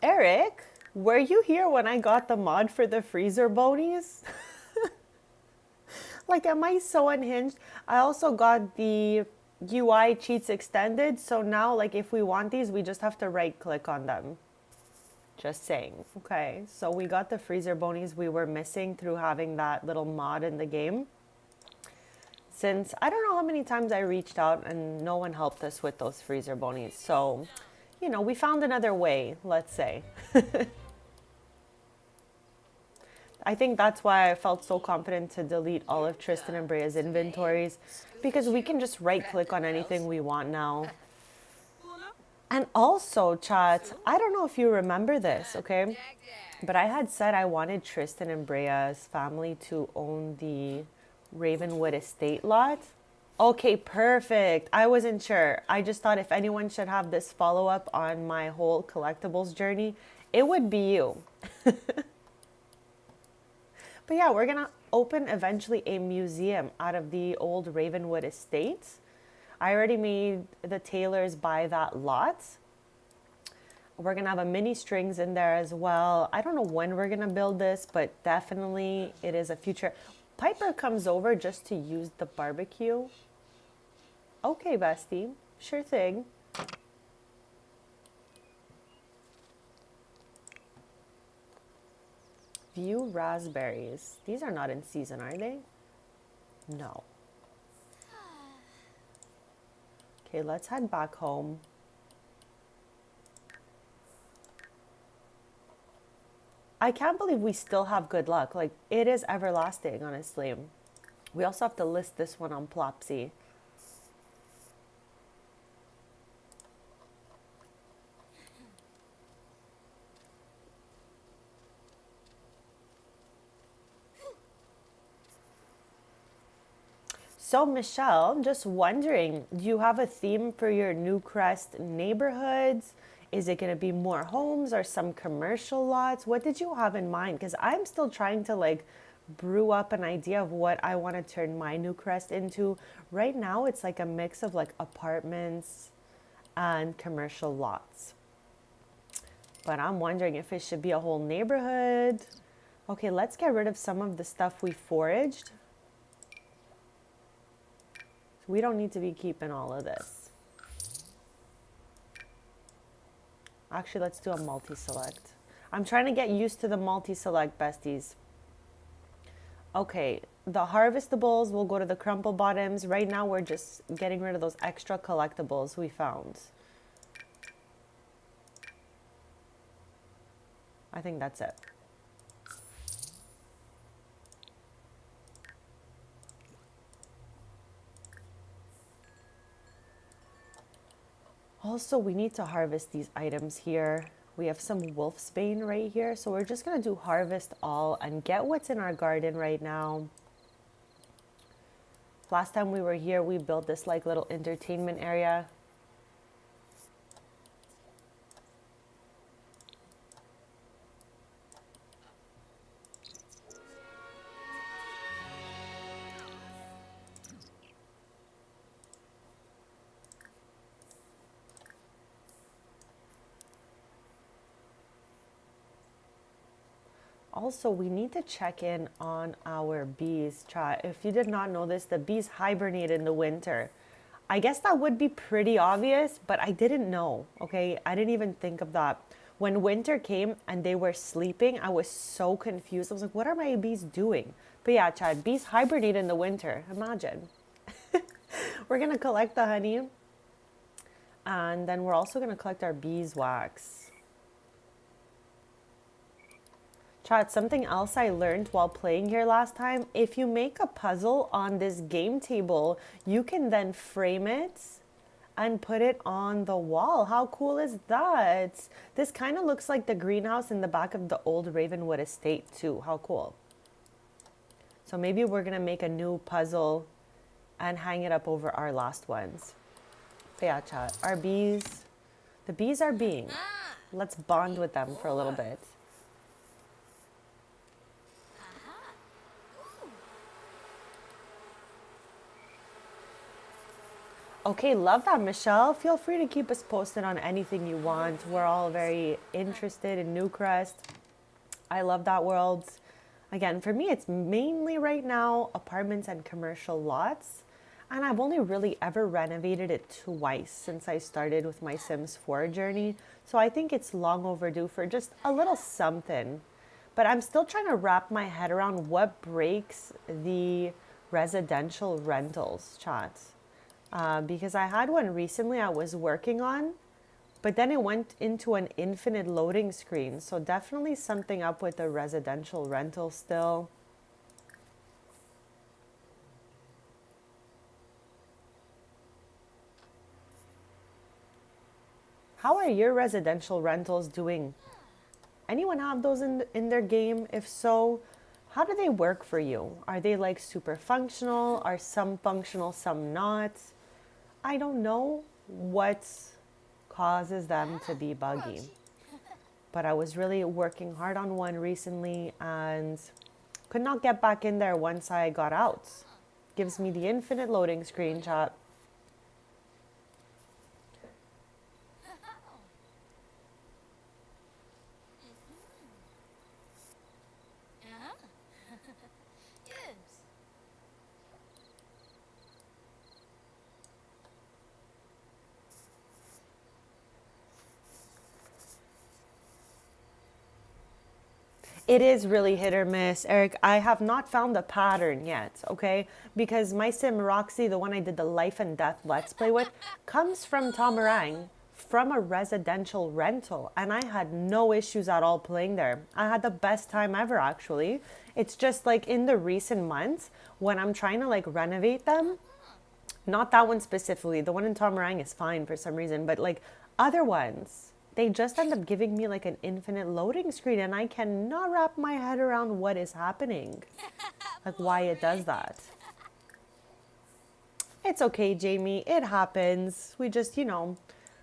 Eric, were you here when I got the mod for the freezer bonies? Like, am I so unhinged? I also got the UI cheats extended, so now, like, if we want these, we just have to right-click on them. Just saying. Okay, so we got the freezer bonies we were missing through having that little mod in the game. Since, I don't know how many times I reached out and no one helped us with those freezer bonies, so... we found another way, let's say. I think that's why I felt so confident to delete all of Tristan and Brea's inventories, because we can just right-click on anything we want now. And also, chat, I don't know if you remember this, okay? But I had said I wanted Tristan and Brea's family to own the Ravenwood estate lot. Okay, perfect. I wasn't sure. I just thought if anyone should have this follow-up on my whole collectibles journey, it would be you. But yeah, we're going to open eventually a museum out of the old Ravenwood estate. I already made the tailors buy that lot. We're gonna have a mini strings in there as well. I don't know when we're gonna build this, but definitely it is a future. Piper comes over just to use the barbecue. Okay, bestie, sure thing. View raspberries. These are not in season, are they? No. Okay, let's head back home. I can't believe we still have good luck. Like, it is everlasting, honestly. We also have to list this one on Plopsy. So, Michelle, I'm just wondering, do you have a theme for your Newcrest neighborhoods? Is it going to be more homes or some commercial lots? What did you have in mind? Because I'm still trying to like brew up an idea of what I want to turn my Newcrest into. Right now, it's like a mix of like apartments and commercial lots. But I'm wondering if it should be a whole neighborhood. Okay, let's get rid of some of the stuff we foraged. We don't need to be keeping all of this. Actually, let's do a multi-select. I'm trying to get used to the multi-select, besties. Okay, the harvestables will go to the crumple bottoms. Right now, we're just getting rid of those extra collectibles we found. I think that's it. Also, we need to harvest these items here. We have some wolfsbane right here, so we're just gonna do harvest all and get what's in our garden right now. Last time we were here, we built this like little entertainment area. Also, we need to check in on our bees, chat. If you did not know this, the bees hibernate in the winter. I guess that would be pretty obvious, but I didn't know, okay? I didn't even think of that. When winter came and they were sleeping, I was so confused. I was like, what are my bees doing? But yeah, Chad, bees hibernate in the winter. Imagine. We're going to collect the honey. And then we're also going to collect our beeswax. Chat, something else I learned while playing here last time, if you make a puzzle on this game table, you can then frame it and put it on the wall. How cool is that? This kind of looks like the greenhouse in the back of the old Ravenwood estate too. How cool. So maybe we're going to make a new puzzle and hang it up over our last ones. But yeah, chat, our bees, the bees are being. Let's bond with them for a little bit. Okay, love that, Michelle. Feel free to keep us posted on anything you want. We're all very interested in Newcrest. I love that world. Again, for me, it's mainly right now apartments and commercial lots. And I've only really ever renovated it twice since I started with my Sims 4 journey. So I think it's long overdue for just a little something. But I'm still trying to wrap my head around what breaks the residential rentals, chat. Because I had one recently I was working on, but then it went into an infinite loading screen. So definitely something up with the residential rental still. How are your residential rentals doing? Anyone have those in their game? If so, how do they work for you? Are they like super functional? Are some functional, some not? I don't know what causes them to be buggy. But I was really working hard on one recently and could not get back in there once I got out. Gives me the infinite loading screen, chat. It is really hit or miss, Eric. I have not found the pattern yet, okay? Because my sim Roxy, the one I did the life and death let's play with, comes from Tamarang, from a residential rental, and I had no issues at all playing there. I had the best time ever, actually. It's just like in the recent months when I'm trying to like renovate them, not that one specifically. The one in Tamarang is fine for some reason, but like other ones, they just end up giving me like an infinite loading screen, and I cannot wrap my head around what is happening. Like why it does that. It's okay, Jamie. It happens. We just,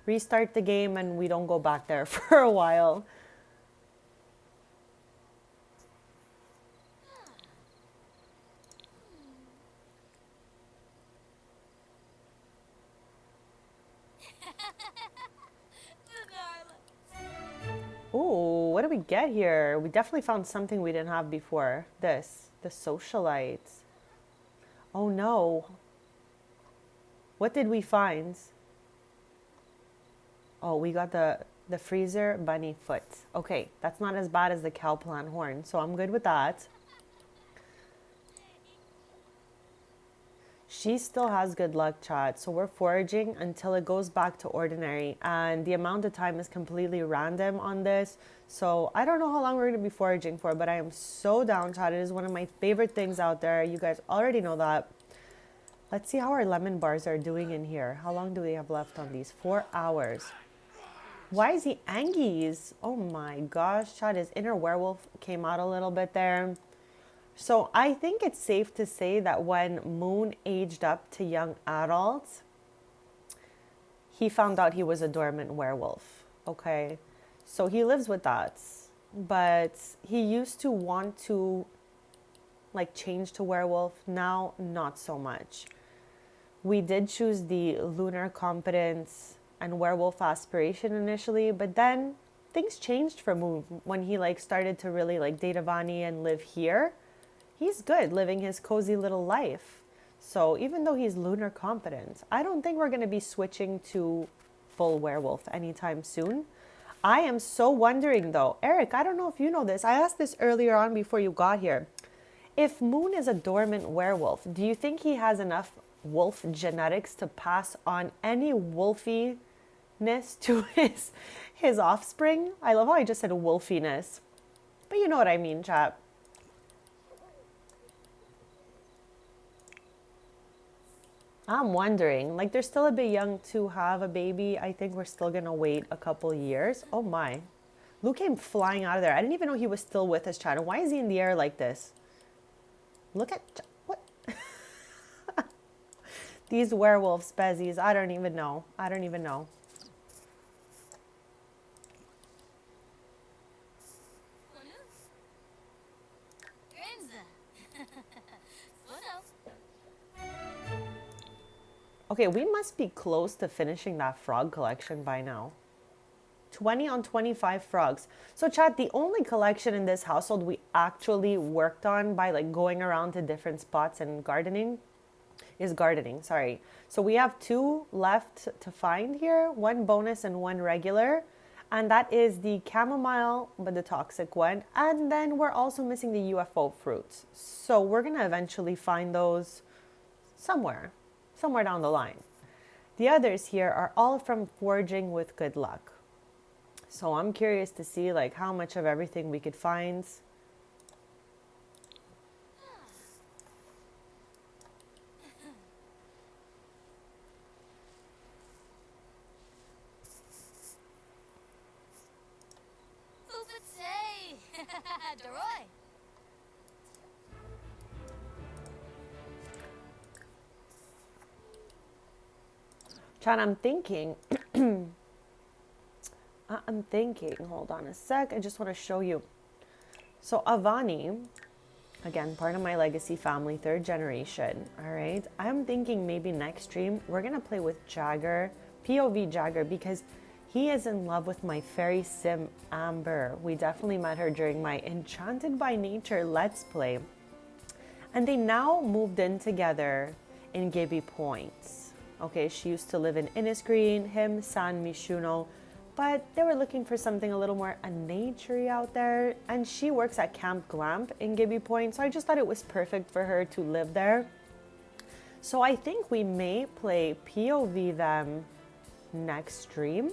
restart the game and we don't go back there for a while. Ooh, what do we get here? We definitely found something we didn't have before. The socialites. Oh no. What did we find? Oh, we got the freezer bunny foot. Okay, that's not as bad as the cowplant horn, so I'm good with that. She still has good luck, chat. So we're foraging until it goes back to ordinary. And the amount of time is completely random on this. So I don't know how long we're going to be foraging for, but I am so down, chat. It is one of my favorite things out there. You guys already know that. Let's see how our lemon bars are doing in here. How long do we have left on these? 4 hours. Why is he Angies? Oh my gosh, chat. His inner werewolf came out a little bit there. So I think it's safe to say that when Moon aged up to young adult, he found out he was a dormant werewolf. Okay, so he lives with that. But he used to want to like change to werewolf. Now, not so much. We did choose the lunar competence and werewolf aspiration initially, but then things changed for Moon when he like started to really like date Avani and live here. He's good living his cozy little life. So even though he's lunar competent, I don't think we're going to be switching to full werewolf anytime soon. I am so wondering though, Eric, I don't know if you know this. I asked this earlier on before you got here. If Moon is a dormant werewolf, do you think he has enough wolf genetics to pass on any wolfiness to his offspring? I love how I just said wolfiness. But you know what I mean, chap. I'm wondering, like they're still a bit young to have a baby. I think we're still gonna wait a couple years. Oh my. Luke came flying out of there. I didn't even know he was still with us, chat. And why is he in the air like this? Look at, what? These werewolves, Besties, I don't even know. I don't even know. Okay, we must be close to finishing that frog collection by now. 20 on 25 frogs. So chat, the only collection in this household we actually worked on by like going around to different spots and gardening is gardening, sorry. So we have 2 left to find here, 1 bonus and 1 regular. And that is the chamomile, but the toxic one. And then we're also missing the UFO fruits. So we're gonna eventually find those somewhere down the line. The others here are all from foraging with good luck. So I'm curious to see like how much of everything we could find. Chan, I'm thinking, hold on a sec. I just want to show you. So Avani, again, part of my legacy family, 3rd generation. All right. I'm thinking maybe next stream, we're going to play with Jagger, POV Jagger, because he is in love with my fairy sim, Amber. We definitely met her during my Enchanted by Nature Let's Play. And they now moved in together in Gibby Point. Okay, she used to live in Innisgreen, him, San Mishuno. but they were looking for something a little more naturey out there. And she works at Camp Glamp in Gibby Point, so I just thought it was perfect for her to live there. So I think we may play POV them next stream,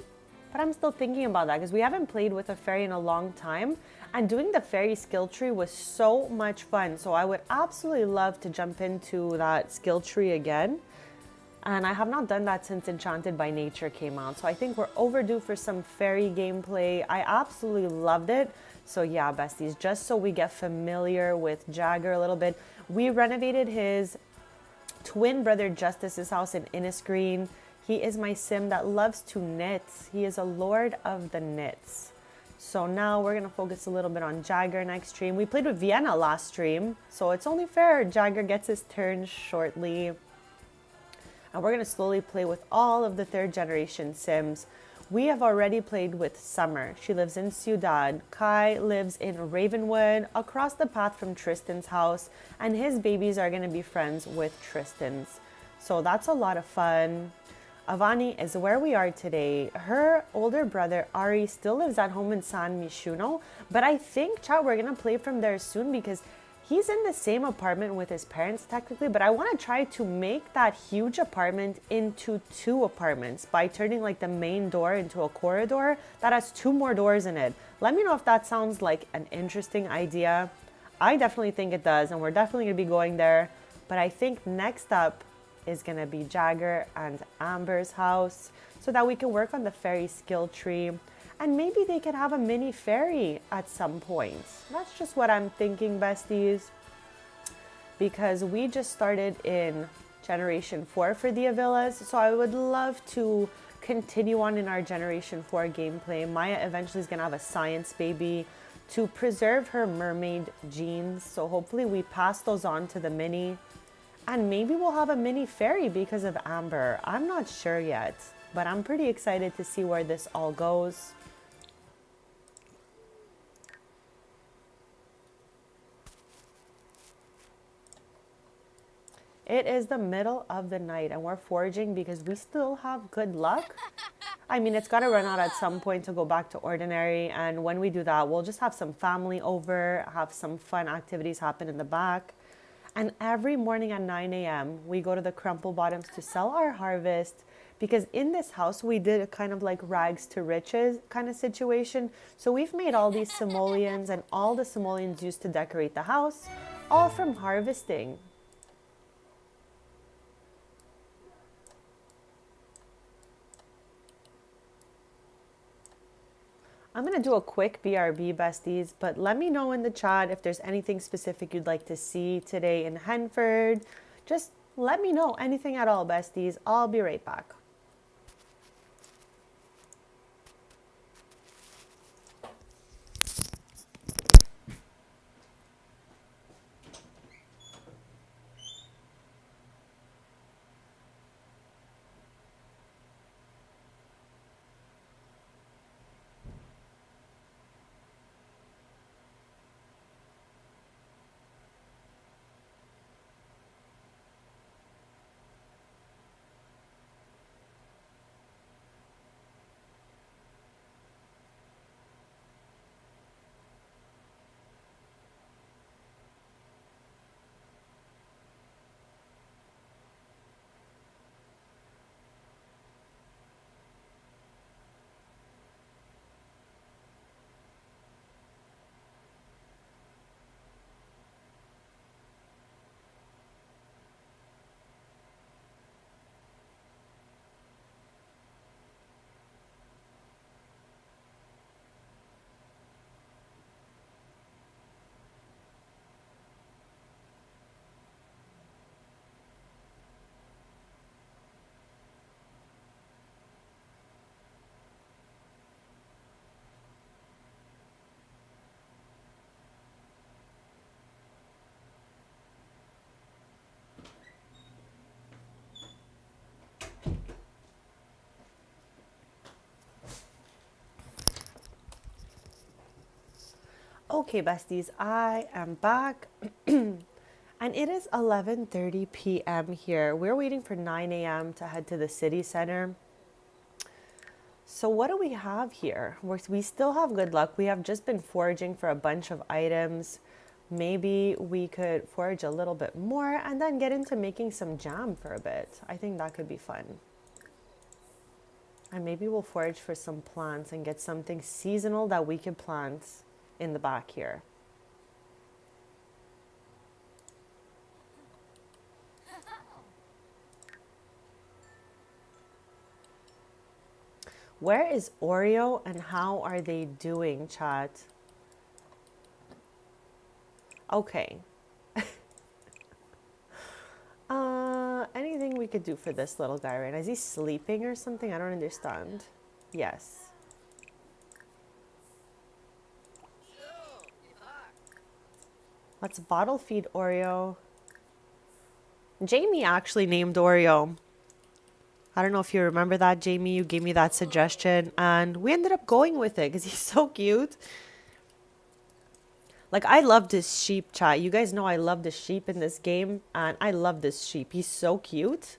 but I'm still thinking about that because we haven't played with a fairy in a long time, and doing the fairy skill tree was so much fun. So I would absolutely love to jump into that skill tree again, and I have not done that since Enchanted by Nature came out. So I think we're overdue for some fairy gameplay. I absolutely loved it. So yeah, besties, just so we get familiar with Jagger a little bit, we renovated his twin brother Justice's house in Innisgreen. He is my sim that loves to knit. He is a lord of the knits. So now we're gonna focus a little bit on Jagger next stream. We played with Vienna last stream, so it's only fair Jagger gets his turn shortly. And we're gonna slowly play with all of the third generation sims. We have already played with Summer. She lives in Ciudad. Kai lives in Ravenwood, across the path from Tristan's house, and his babies are gonna be friends with Tristan's. So that's a lot of fun. Avani is where we are today. Her older brother Ari still lives at home in San Mishuno, but I think, chat, we're gonna play from there soon because he's in the same apartment with his parents technically, but I want to try to make that huge apartment into 2 apartments by turning like the main door into a corridor that has 2 more doors in it. Let me know if that sounds like an interesting idea. I definitely think it does, and we're definitely gonna be going there. But I think next up is gonna be Jagger and Amber's house so that we can work on the fairy skill tree. And maybe they could have a mini fairy at some point. That's just what I'm thinking, besties. Because we just started in Generation 4 for the Avilas. So I would love to continue on in our Generation 4 gameplay. Maya eventually is going to have a science baby to preserve her mermaid genes. So hopefully we pass those on to the mini. And maybe we'll have a mini fairy because of Amber. I'm not sure yet. But I'm pretty excited to see where this all goes. It is the middle of the night and we're foraging because we still have good luck. I mean, it's got to run out at some point to go back to ordinary. And when we do that, we'll just have some family over, have some fun activities happen in the back. And every morning at 9 a.m., we go to the Crumple Bottoms to sell our harvest because in this house, we did a kind of like rags to riches kind of situation. So we've made all these simoleons and all the simoleons used to decorate the house, all from harvesting. I'm going to do a quick BRB, besties, but let me know in the chat if there's anything specific you'd like to see today in Henford. Just let me know anything at all, besties. I'll be right back. Okay, besties, I am back. And it is 11:30 p.m. here. We're waiting for 9 a.m. to head to the city center. So what do we have here? We still have good luck. We have just been foraging for a bunch of items. Maybe we could forage a little bit more and then get into making some jam for a bit. I think that could be fun. And maybe we'll forage for some plants and get something seasonal that we could plant in the back here. Where is Oreo and how are they doing, chat? Okay. Anything we could do for this little guy right now? Is he sleeping or something? I don't understand. Yes. Let's bottle feed Oreo. Jamie actually named Oreo. I don't know if you remember that, Jamie. You gave me that suggestion and we ended up going with it because he's so cute. Like, I love this sheep, chat. You guys know I love the sheep in this game and I love this sheep. He's so cute.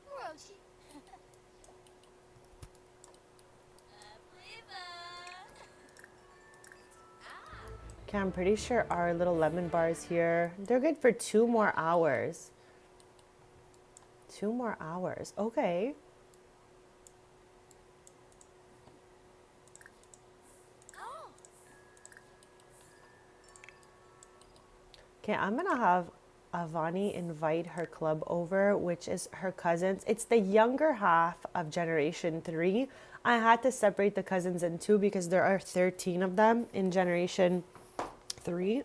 Roshi. Okay, I'm pretty sure our little lemon bars here, they're good for 2 more hours. 2 more hours. Okay. Okay, I'm gonna have Avani invite her club over, which is her cousins. It's the younger half of Generation 3. I had to separate the cousins in two because there are 13 of them in Generation 3.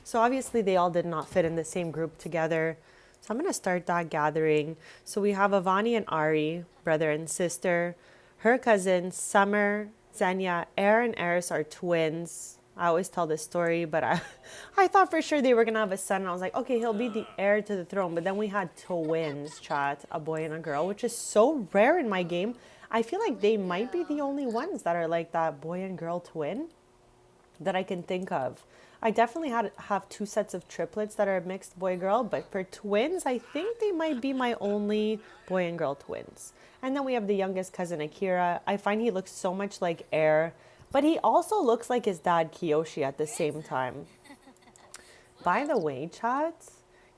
So obviously they all did not fit in the same group together. So I'm gonna start that gathering. So we have Avani and Ari, brother and sister. Her cousins, Summer, Zenya, Air and Eris are twins. I always tell this story, but I thought for sure they were gonna have a son. And I was like, okay, he'll be the heir to the throne. But then we had twins, chat, a boy and a girl, which is so rare in my game. I feel like they might be the only ones that are like that boy and girl twin that I can think of. I definitely have 2 sets of triplets that are mixed boy girl, but for twins, I think they might be my only boy and girl twins. And then we have the youngest cousin Akira. I find he looks so much like Air, but he also looks like his dad Kiyoshi at the same time. By the way, chat,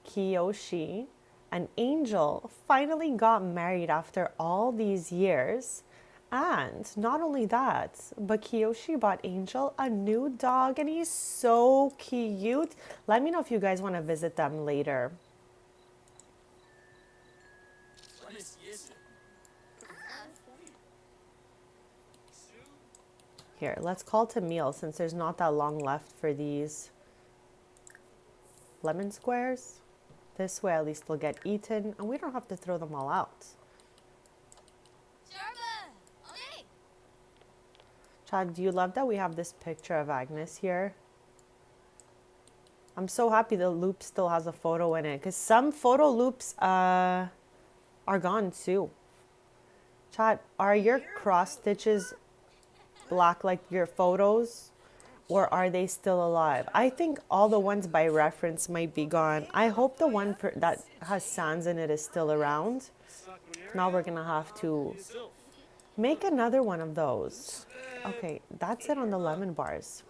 Kiyoshi and Angel finally got married after all these years. And not only that, but Kiyoshi bought Angel a new dog and he's so cute. Let me know if you guys want to visit them later. Here, let's call to meal since there's not that long left for these lemon squares. This way at least they'll get eaten and we don't have to throw them all out. Chad, do you love that we have this picture of Agnes here? I'm so happy the loop still has a photo in it because some photo loops are gone too. Chad, are your cross stitches black like your photos or are they still alive? I think all the ones by reference might be gone. I hope the one that has sands in it is still around. Now we're gonna have to make another one of those. Okay, that's it on the lemon bars.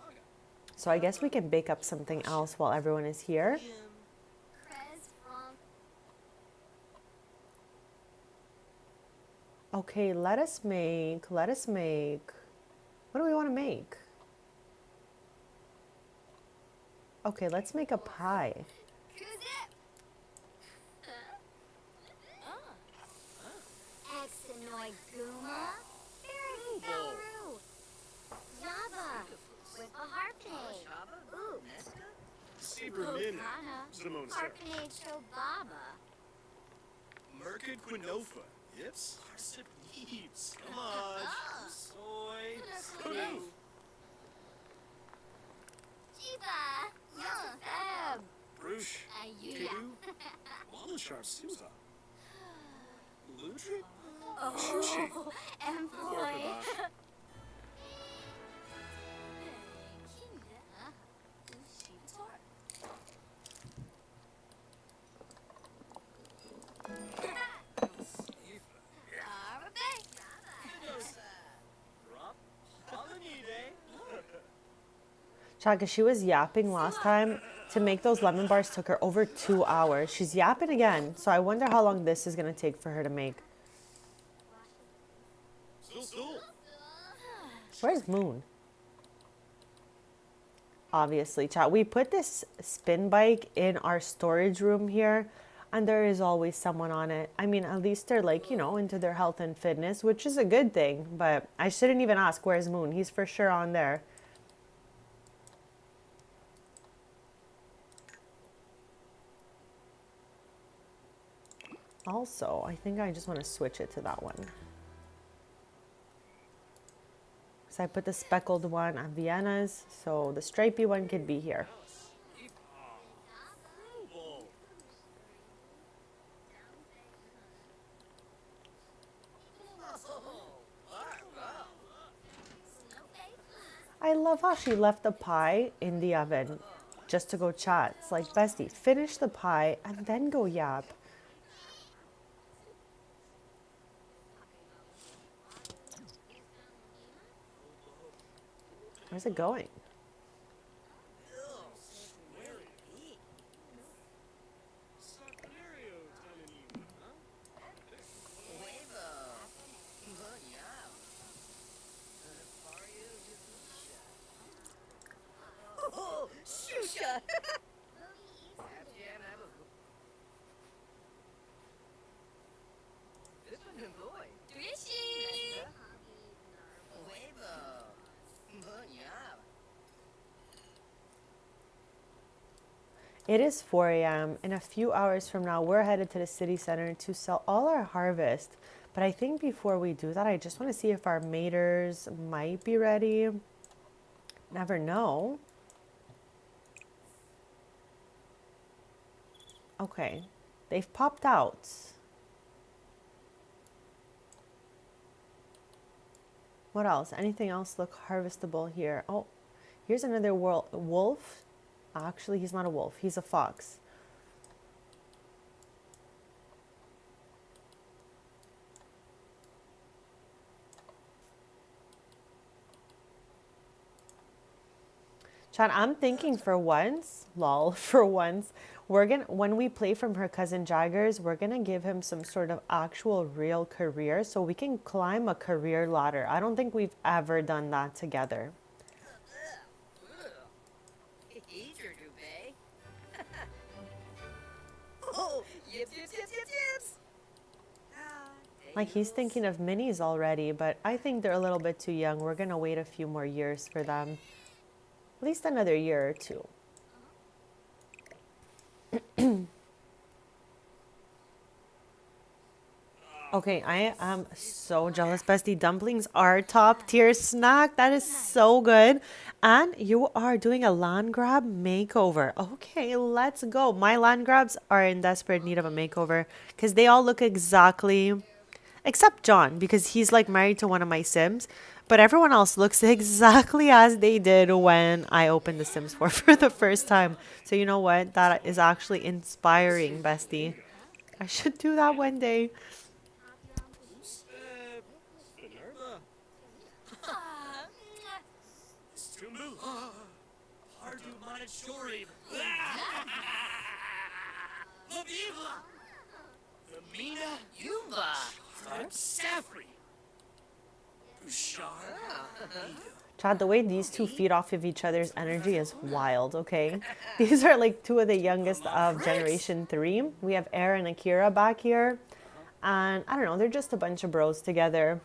So I guess we can bake up something else while everyone is here. Okay, let us make, what do we want to make? Okay, let's make a pie. Merkid Quinofa. Yips. Arsip Yeeps. Come on. Soy. Kudu. Bruce. Kudu. Wallen Sharp Susa. Ludwig? Oh, and boy. Porkabosh. Drop. Holiday. Chad, 'cause she was yapping last time. To make those lemon bars took her over 2 hours. She's yapping again, so I wonder how long this is gonna take for her to make. Stool. Where's Moon? Obviously, chat. We put this spin bike in our storage room here, and there is always someone on it. I mean, at least they're like, into their health and fitness, which is a good thing, but I shouldn't even ask where's Moon. He's for sure on there. Also, I think I just want to switch it to that one. So I put the speckled one on Vienna's, so the stripy one could be here. I love how she left the pie in the oven just to go chat. It's like, bestie, finish the pie and then go yap. Where's it going? It is 4 a.m. In a few hours from now, we're headed to the city center to sell all our harvest. But I think before we do that, I just want to see if our maters might be ready. Never know. Okay, they've popped out. What else? Anything else look harvestable here? Oh, here's another wolf. Actually, he's not a wolf. He's a fox. Chad, I'm thinking for once, lol, for once, when we play from her cousin Jaggers, we're gonna give him some sort of actual real career so we can climb a career ladder. I don't think we've ever done that together. Like he's thinking of minis already, but I think they're a little bit too young. We're gonna wait a few more years for them. At least another year or two. Okay, I am so jealous, bestie. Dumplings are top tier snack. That is so good. And you are doing a land grab makeover. Okay, let's go. My land grabs are in desperate need of a makeover because they all look exactly, except John, because he's like married to one of my Sims. But everyone else looks exactly as they did when I opened the Sims 4 for the first time. So you know what? That is actually inspiring, bestie. I should do that one day. Chad, the way these two feed off of each other's energy is wild, okay? These are like two of the youngest of Generation 3. We have Air and Akira back here. And I don't know, they're just a bunch of bros together.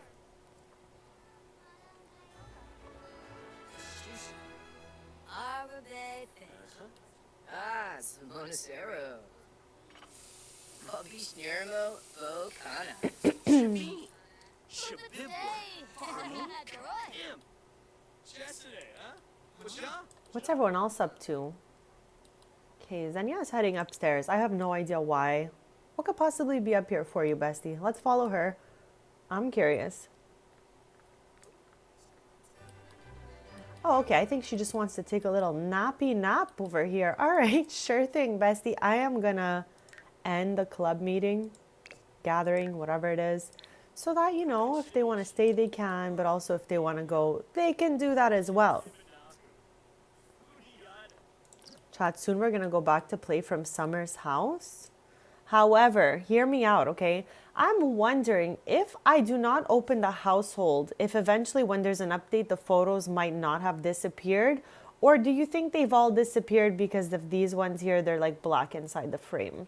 What's everyone else up to? Okay, Xenia's heading upstairs. I have no idea why. What could possibly be up here for you, bestie? Let's follow her. I'm curious. Oh, okay. I think she just wants to take a little nappy nap over here. All right, sure thing, bestie. I am gonna end the club meeting, gathering, whatever it is, so that, you know, if they want to stay, they can, but also if they want to go, they can do that as well. Chat, soon we're gonna go back to play from Summer's house. However, hear me out, okay? I'm wondering if I do not open the household, if eventually when there's an update, the photos might not have disappeared. Or do you think they've all disappeared because of these ones here, they're like black inside the frame?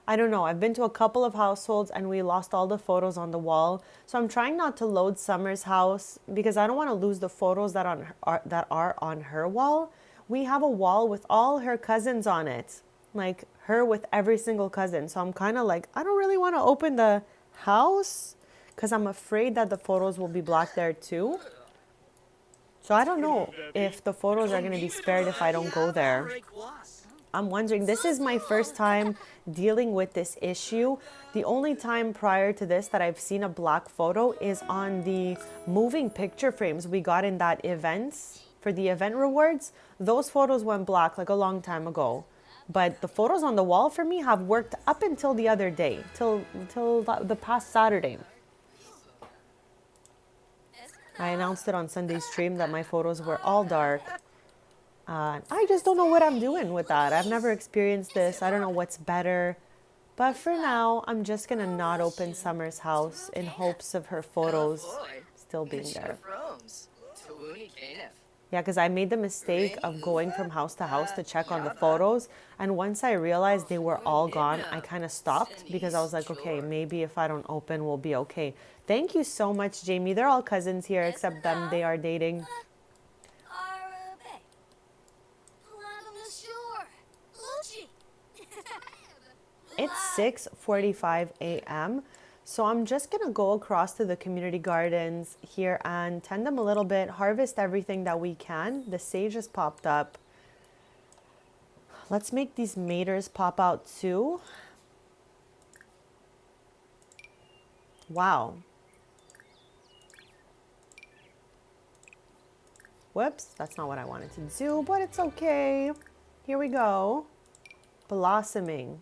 I don't know. I've been to a couple of households and we lost all the photos on the wall. So I'm trying not to load Summer's house because I don't want to lose the photos that are on her wall. We have a wall with all her cousins on it. Like her with every single cousin. So I'm kind of like, I don't really want to open the house because I'm afraid that the photos will be black there too. So I don't know if the photos are going to be spared if I don't go there. I'm wondering, this is my first time dealing with this issue. The only time prior to this that I've seen a black photo is on the moving picture frames we got in that event for the event rewards. Those photos went black like a long time ago. But the photos on the wall for me have worked up until the other day, till the past Saturday. I announced it on Sunday's stream that my photos were all dark. I just don't know what I'm doing with that. I've never experienced this. I don't know what's better. But for now, I'm just going to not open Summer's house in hopes of her photos still being there. Yeah, because I made the mistake of going from house to house to check on the photos. And once I realized they were all gone, I kind of stopped because I was like, okay, maybe if I don't open, we'll be okay. Thank you so much, Jamie. They're all cousins here, except them. They are dating. It's 6:45 a.m. So I'm just going to go across to the community gardens here and tend them a little bit, harvest everything that we can. The sage has popped up. Let's make these maters pop out too. Wow. Whoops, that's not what I wanted to do, but it's okay. Here we go. Blossoming.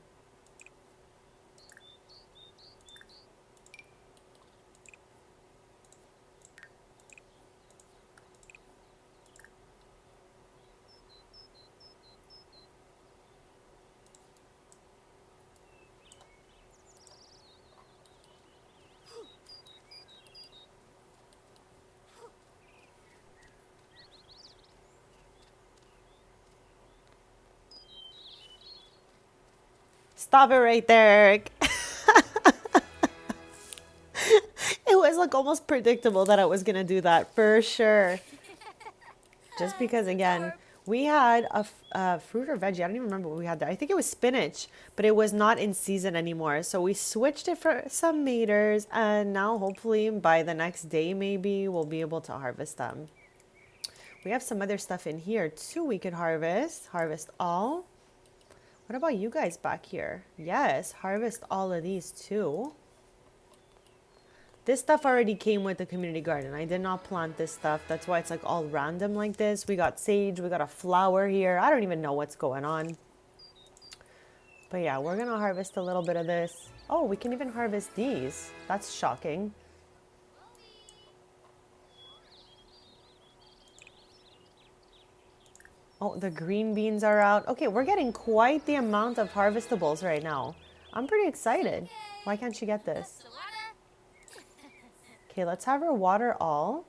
Stop it right there, Eric. It was like almost predictable that I was going to do that for sure. Just because, again, we had a fruit or veggie. I don't even remember what we had there. I think it was spinach, but it was not in season anymore. So we switched it for some maters. And now hopefully by the next day, maybe we'll be able to harvest them. We have some other stuff in here too we could harvest. Harvest all. What about you guys back here? Yes, harvest all of these too. This stuff already came with the community garden. I did not plant this stuff. That's why it's like all random like this. We got sage, we got a flower here. I don't even know what's going on. But yeah, we're gonna harvest a little bit of this. Oh, we can even harvest these. That's shocking. Oh, the green beans are out. Okay, we're getting quite the amount of harvestables right now. I'm pretty excited. Why can't she get this? Okay, let's have her water all.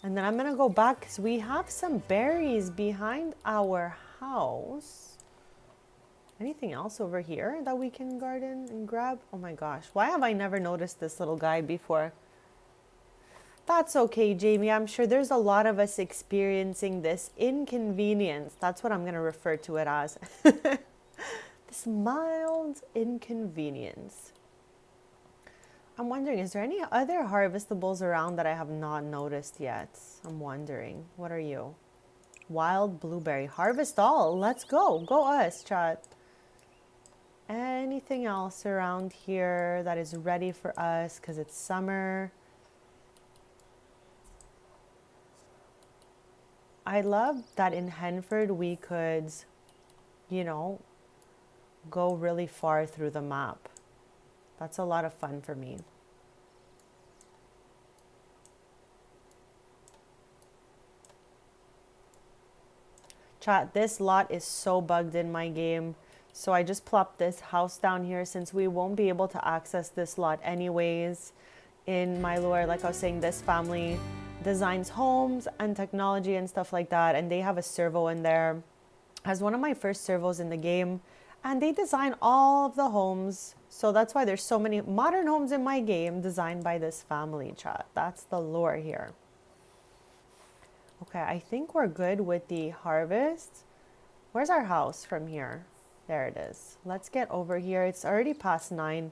And then I'm gonna go back because we have some berries behind our house. Anything else over here that we can garden and grab? Oh my gosh, why have I never noticed this little guy before? That's okay, Jamie. I'm sure there's a lot of us experiencing this inconvenience. That's what I'm going to refer to it as. This mild inconvenience. I'm wondering, is there any other harvestables around that I have not noticed yet? I'm wondering. What are you? Wild blueberry. Harvest all. Let's go. Go us, chat. Anything else around here that is ready for us because it's summer? I love that in Henford we could, you know, go really far through the map. That's a lot of fun for me. Chat, this lot is so bugged in my game. So I just plopped this house down here since we won't be able to access this lot anyways. In my lore, like I was saying, this family designs homes and technology and stuff like that. And they have a servo in there as one of my first servos in the game. And they design all of the homes. So that's why there's so many modern homes in my game designed by this family, chat. That's the lore here. Okay, I think we're good with the harvest. Where's our house from here? There it is. Let's get over here. It's already past 9,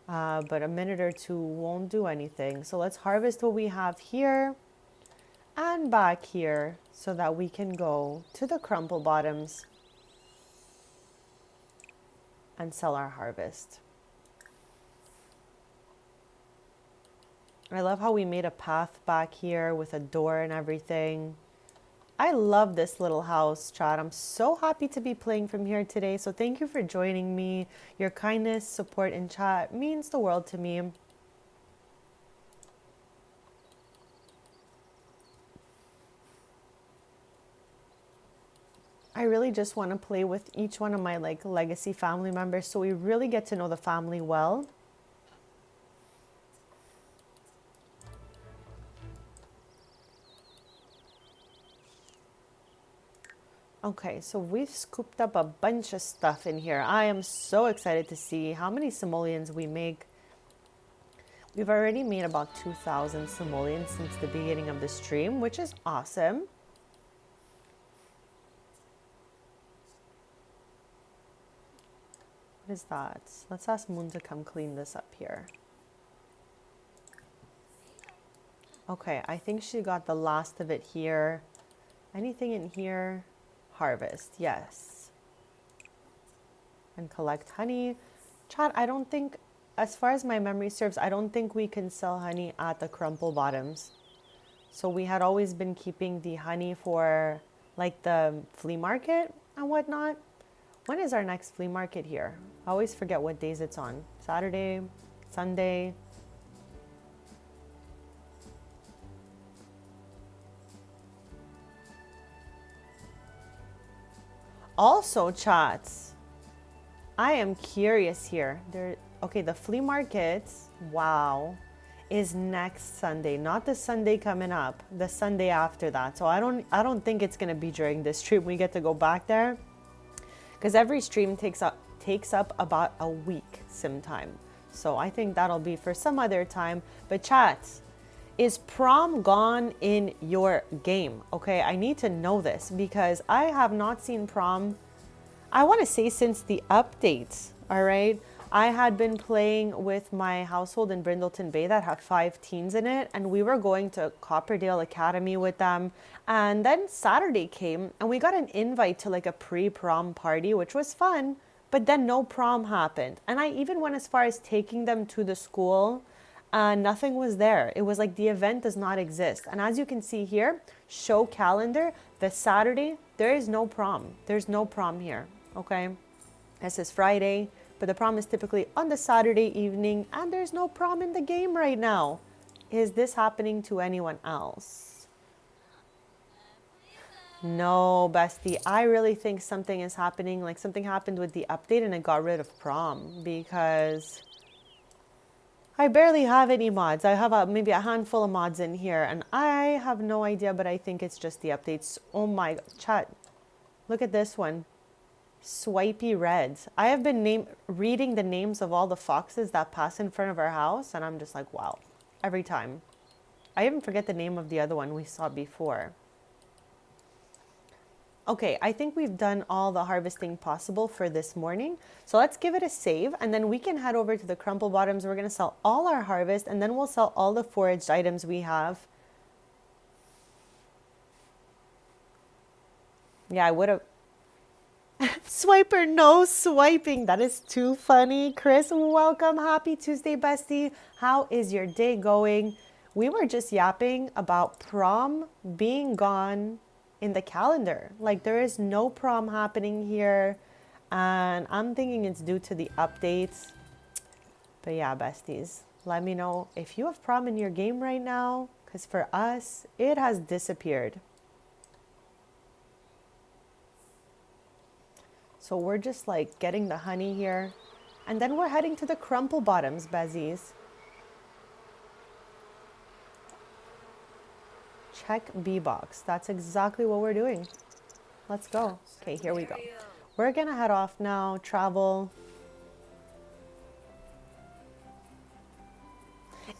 but a minute or two won't do anything. So let's harvest what we have here and back here so that we can go to the crumple bottoms and sell our harvest. I love how we made a path back here with a door and everything. I love this little house, chat. I'm so happy to be playing from here today. So thank you for joining me. Your kindness, support in chat means the world to me. I really just want to play with each one of my legacy family members so we really get to know the family well. Okay, so we've scooped up a bunch of stuff in here. I am so excited to see how many simoleons we make. We've already made about 2,000 simoleons since the beginning of the stream, which is awesome. What is that? Let's ask Moon to come clean this up here. Okay, I think she got the last of it here. Anything in here? Harvest, yes. And collect honey. Chat, I don't think, as far as my memory serves, I don't think we can sell honey at the crumple bottoms. So we had always been keeping the honey for like the flea market and whatnot. When is our next flea market here? I always forget what days it's on. Saturday, Sunday. Also, chats, I am curious here. Okay, the flea market, wow, is next Sunday, not the Sunday coming up, the Sunday after that. So I don't think it's gonna be during this stream. We get to go back there because every stream takes up about a week sim time. So I think that'll be for some other time. But chats, is prom gone in your game? Okay, I need to know this because I have not seen prom, I want to say since the updates, all right? I had been playing with my household in Brindleton Bay that have 5 teens in it, and we were going to Copperdale Academy with them. And then Saturday came and we got an invite to like a pre-prom party, which was fun, but then no prom happened. And I even went as far as taking them to the school. Nothing was there. It was like the event does not exist. And as you can see here, show calendar, the Saturday, there is no prom. There's no prom here, okay? This is Friday, but the prom is typically on the Saturday evening, and there's no prom in the game right now. Is this happening to anyone else? No, bestie. I really think something is happening, like something happened with the update and it got rid of prom because I barely have any mods. I have maybe a handful of mods in here and I have no idea, but I think it's just the updates. Oh my chat. Look at this one. Swipey Reds. I have been reading the names of all the foxes that pass in front of our house and I'm just like, wow, every time. I even forget the name of the other one we saw before. Okay, I think we've done all the harvesting possible for this morning. So let's give it a save and then we can head over to the crumple bottoms. We're going to sell all our harvest and then we'll sell all the foraged items we have. Yeah, I would have. Swiper, no swiping. That is too funny. Chris, welcome. Happy Tuesday, bestie. How is your day going? We were just yapping about prom being gone in the calendar. Like, there is no prom happening here. And I'm thinking it's due to the updates. But yeah, besties, let me know if you have prom in your game right now. Because for us, it has disappeared. So we're just like getting the honey here. And then we're heading to the crumple bottoms, bezies. Check B box. That's exactly what we're doing. Let's go. Okay, here we go. We're gonna head off now, travel.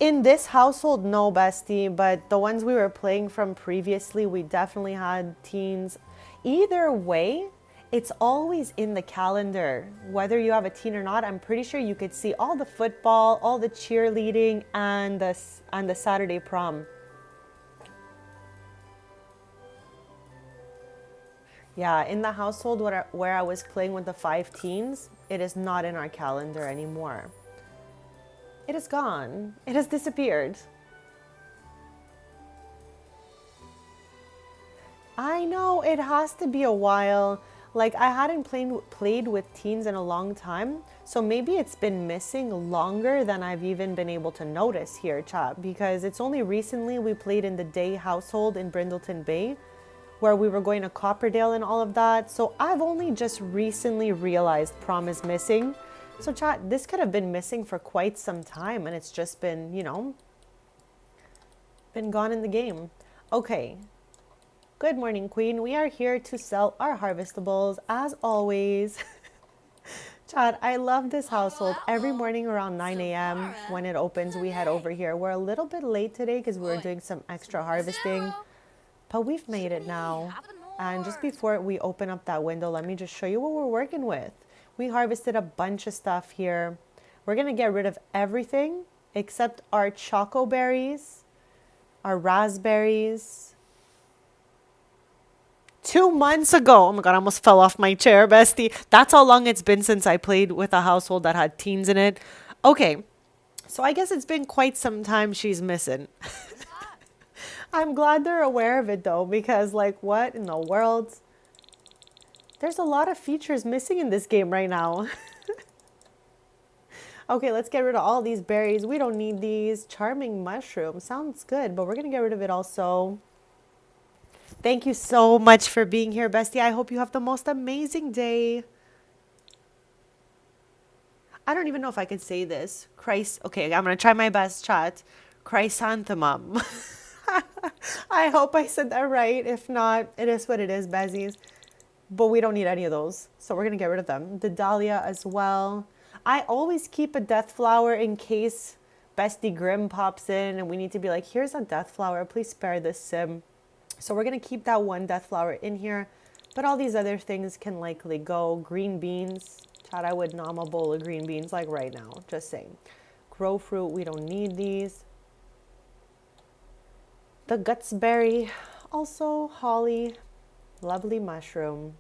In this household, no, bestie, but the ones we were playing from previously, we definitely had teens. Either way, it's always in the calendar. Whether you have a teen or not, I'm pretty sure you could see all the football, all the cheerleading, and the Saturday prom. Yeah, in the household where I was playing with the 5 teens, it is not in our calendar anymore. It is gone. It has disappeared. I know, it has to be a while. Like, I hadn't played with teens in a long time, so maybe it's been missing longer than I've even been able to notice here, chat, because it's only recently we played in the day household in Brindleton Bay, where we were going to Copperdale and all of that. So I've only just recently realized prom is missing. So chat, this could have been missing for quite some time, and it's just been, you know, been gone in the game. Okay. Good morning, Queen. We are here to sell our harvestables as always. Chad, I love this household. Every morning around 9 a.m. when it opens, we head over here. We're a little bit late today because we were doing some extra harvesting, but we've made it now. And just before we open up that window, let me just show you what we're working with. We harvested a bunch of stuff here. We're going to get rid of everything except our choco berries, our raspberries. 2 months ago. Oh my God, I almost fell off my chair, bestie. That's how long it's been since I played with a household that had teens in it. Okay, so I guess it's been quite some time she's missing. I'm glad they're aware of it though, because like, what in the world? There's a lot of features missing in this game right now. Okay, let's get rid of all these berries. We don't need these. Charming mushroom. Sounds good, but we're going to get rid of it also. Thank you so much for being here, bestie. I hope you have the most amazing day. I don't even know if I could say this. Christ. Okay, I'm going to try my best, chat. Chrysanthemum. I hope I said that right. If not, it is what it is, bezies. But we don't need any of those. So we're going to get rid of them. The dahlia as well. I always keep a death flower in case Bestie Grim pops in and we need to be like, here's a death flower. Please spare this sim. So we're going to keep that one death flower in here. But all these other things can likely go. Green beans. Chad, I would nom a bowl of green beans like right now. Just saying. Grow fruit. We don't need these. The gutsberry. Also holly. Lovely mushroom.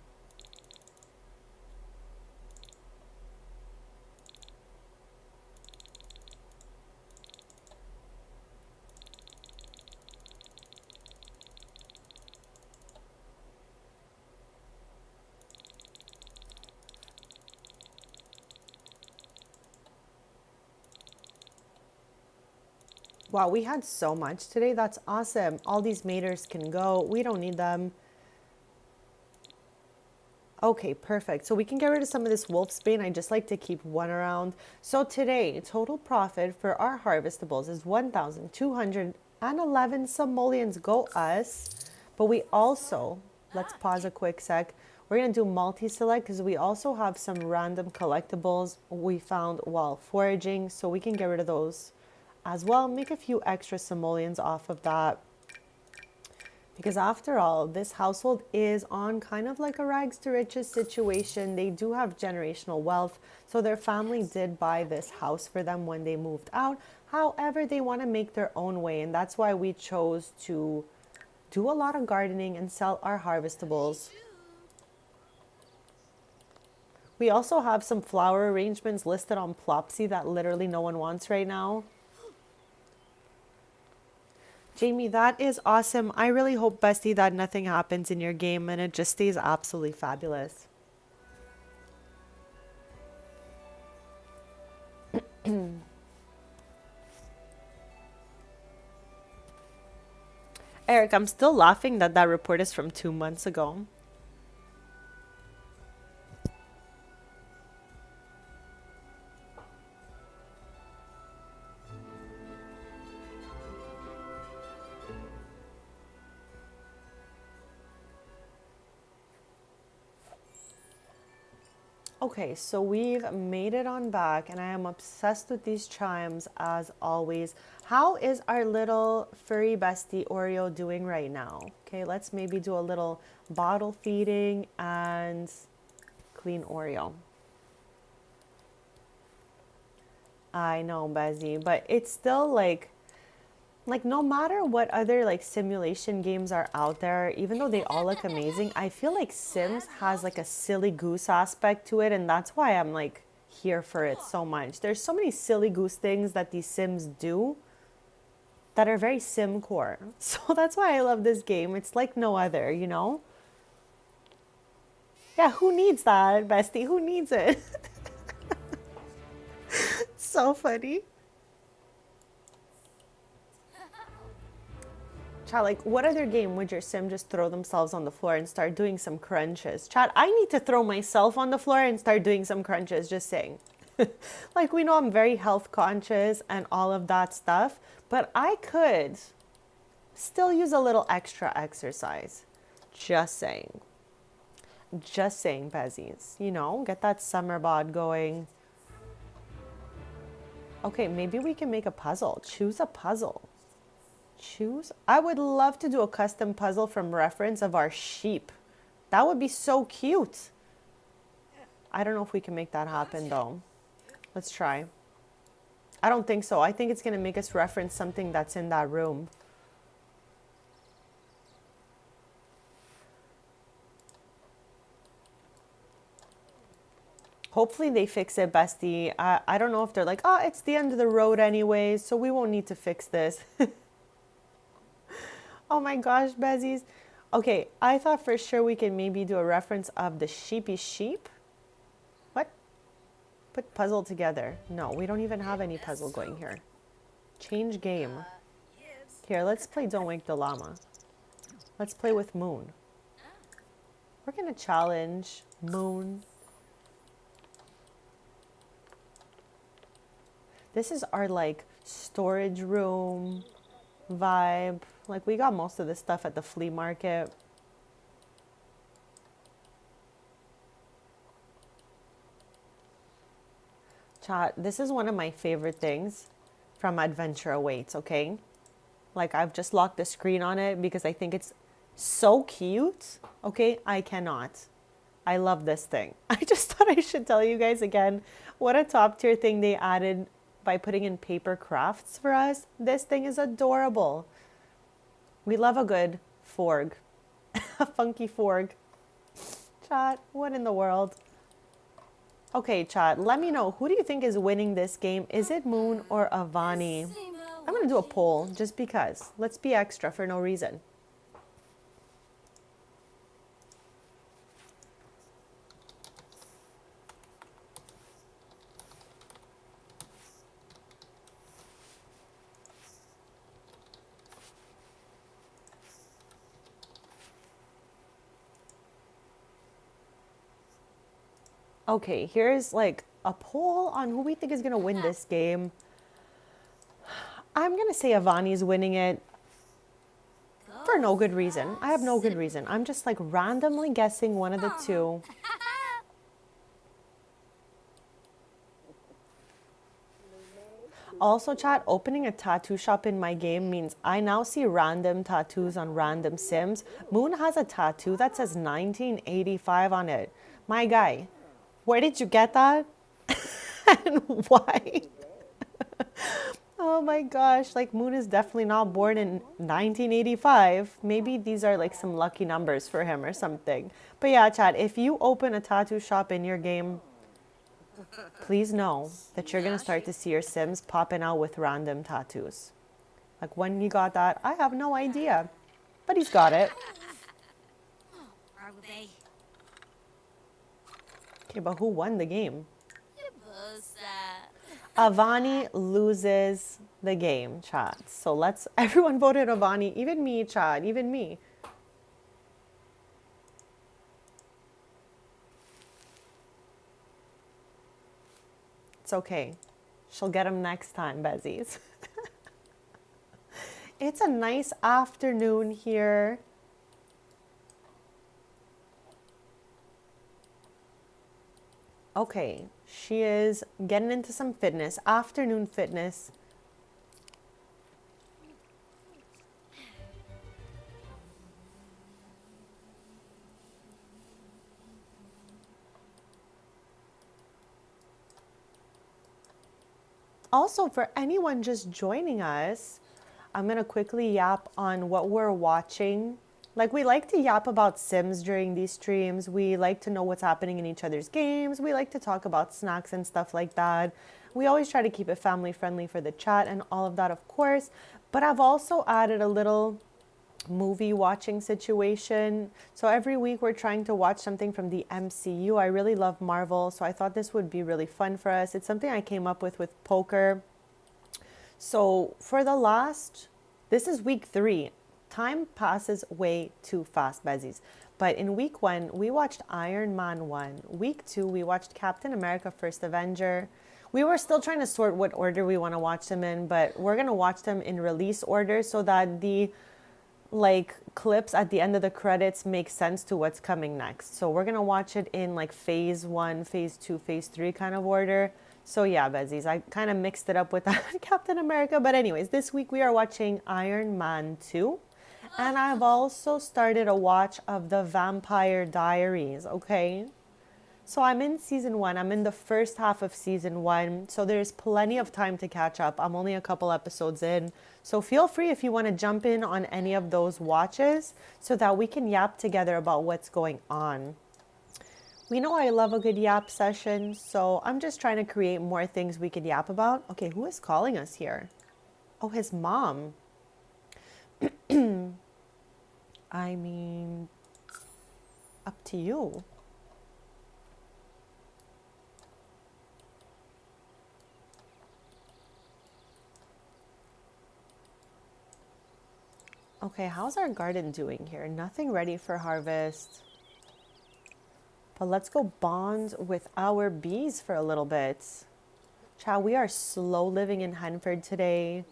Wow, we had so much today. That's awesome. All these maters can go. We don't need them. Okay, perfect. So we can get rid of some of this wolfsbane. I just like to keep one around. So today, total profit for our harvestables is 1,211 simoleons. Go us. But we also, let's pause a quick sec. We're going to do multi-select because we also have some random collectibles we found while foraging. So we can get rid of those as well. Make a few extra simoleons off of that. Because after all, this household is on kind of like a rags to riches situation. They do have generational wealth. So their family did buy this house for them when they moved out. However, they want to make their own way. And that's why we chose to do a lot of gardening and sell our harvestables. We also have some flower arrangements listed on Plopsy that literally no one wants right now. Jamie, that is awesome. I really hope, Bestie, that nothing happens in your game and it just stays absolutely fabulous. Eric, I'm still laughing that that report is from 2 months ago. Okay, so we've made it on back, and I am obsessed with these chimes as always. How is our little furry bestie Oreo doing right now? Okay, let's maybe do a little bottle feeding and clean Oreo. I know, Bezzy, but it's still like no matter what other like simulation games are out there, even though they all look amazing, I feel like Sims has like a silly goose aspect to it, and that's why I'm like here for it so much. There's so many silly goose things that these Sims do that are very sim core. So that's why I love this game. It's like no other, you know? Yeah, who needs that, bestie? Who needs it? So funny. Chat, like, what other game would your sim just throw themselves on the floor and start doing some crunches? Chat, I need to throw myself on the floor and start doing some crunches, just saying. Like, we know I'm very health conscious and all of that stuff, but I could still use a little extra exercise. Just saying. Just saying, Bezzies. You know, get that summer bod going. Okay, maybe we can make a puzzle. Choose a puzzle. Choose. I would love to do a custom puzzle from reference of our sheep. That would be so cute. I don't know if we can make that happen though. Let's try. I don't think so. I think it's going to make us reference something that's in that room. Hopefully they fix it, bestie. I don't know if they're like, oh, it's the end of the road anyways, so we won't need to fix this. Oh my gosh, Bezzies. Okay, I thought for sure we could maybe do a reference of the sheepy sheep. What? Put puzzle together. No, we don't even have any puzzle going here. Change game. Here, let's play Don't Wake the Llama. Let's play with Moon. We're gonna challenge Moon. This is our like storage room vibe. Like we got most of this stuff at the flea market. Chat, this is one of my favorite things from Adventure Awaits, okay? Like I've just locked the screen on it because I think it's so cute. Okay, I cannot. I love this thing. I just thought I should tell you guys again what a top tier thing they added by putting in paper crafts for us. This thing is adorable. We love a good forg. A funky forg. Chat, what in the world? Okay, chat, let me know. Who do you think is winning this game? Is it Moon or Avani? I'm going to do a poll just because. Let's be extra for no reason. Okay, here's like a poll on who we think is going to win this game. I'm going to say Avani's winning it for no good reason. I have no good reason. I'm just like randomly guessing one of the two. Also, chat, opening a tattoo shop in my game means I now see random tattoos on random Sims. Moon has a tattoo that says 1985 on it. My guy. Where did you get that? And why? Oh my gosh, like Moon is definitely not born in 1985. Maybe these are like some lucky numbers for him or something. But yeah, chat, if you open a tattoo shop in your game, please know that you're going to start to see your Sims popping out with random tattoos. Like when he got that, I have no idea. But he's got it. Arbe. Okay, but who won the game? Busa. Avani loses the game, chat. So let's, everyone voted Avani, even me, chat, even me. It's okay. She'll get him next time, Bezies. It's a nice afternoon here. Okay, she is getting into some fitness, afternoon fitness. Also, for anyone just joining us, I'm going to quickly yap on what we're watching. Like, we like to yap about Sims during these streams. We like to know what's happening in each other's games. We like to talk about snacks and stuff like that. We always try to keep it family friendly for the chat and all of that, of course. But I've also added a little movie watching situation. So every week we're trying to watch something from the MCU. I really love Marvel, so I thought this would be really fun for us. It's something I came up with poker. So for the last, this is week 3. Time passes way too fast, Bezies. But in week 1, we watched Iron Man 1. Week 2, we watched Captain America First Avenger. We were still trying to sort what order we want to watch them in, but we're going to watch them in release order so that the like clips at the end of the credits make sense to what's coming next. So we're going to watch it in like phase 1, phase 2, phase 3 kind of order. So yeah, Bezies, I kind of mixed it up with Captain America. But anyways, this week we are watching Iron Man 2. And I've also started a watch of the Vampire Diaries, okay? So I'm in season 1. I'm in the first half of season 1. So there's plenty of time to catch up. I'm only a couple episodes in. So feel free if you want to jump in on any of those watches so that we can yap together about what's going on. We know I love a good yap session, so I'm just trying to create more things we could yap about. Okay, who is calling us here? Oh, his mom. I mean, up to you. Okay, how's our garden doing here? Nothing ready for harvest. But let's go bond with our bees for a little bit. Child, we are slow living in Henford today.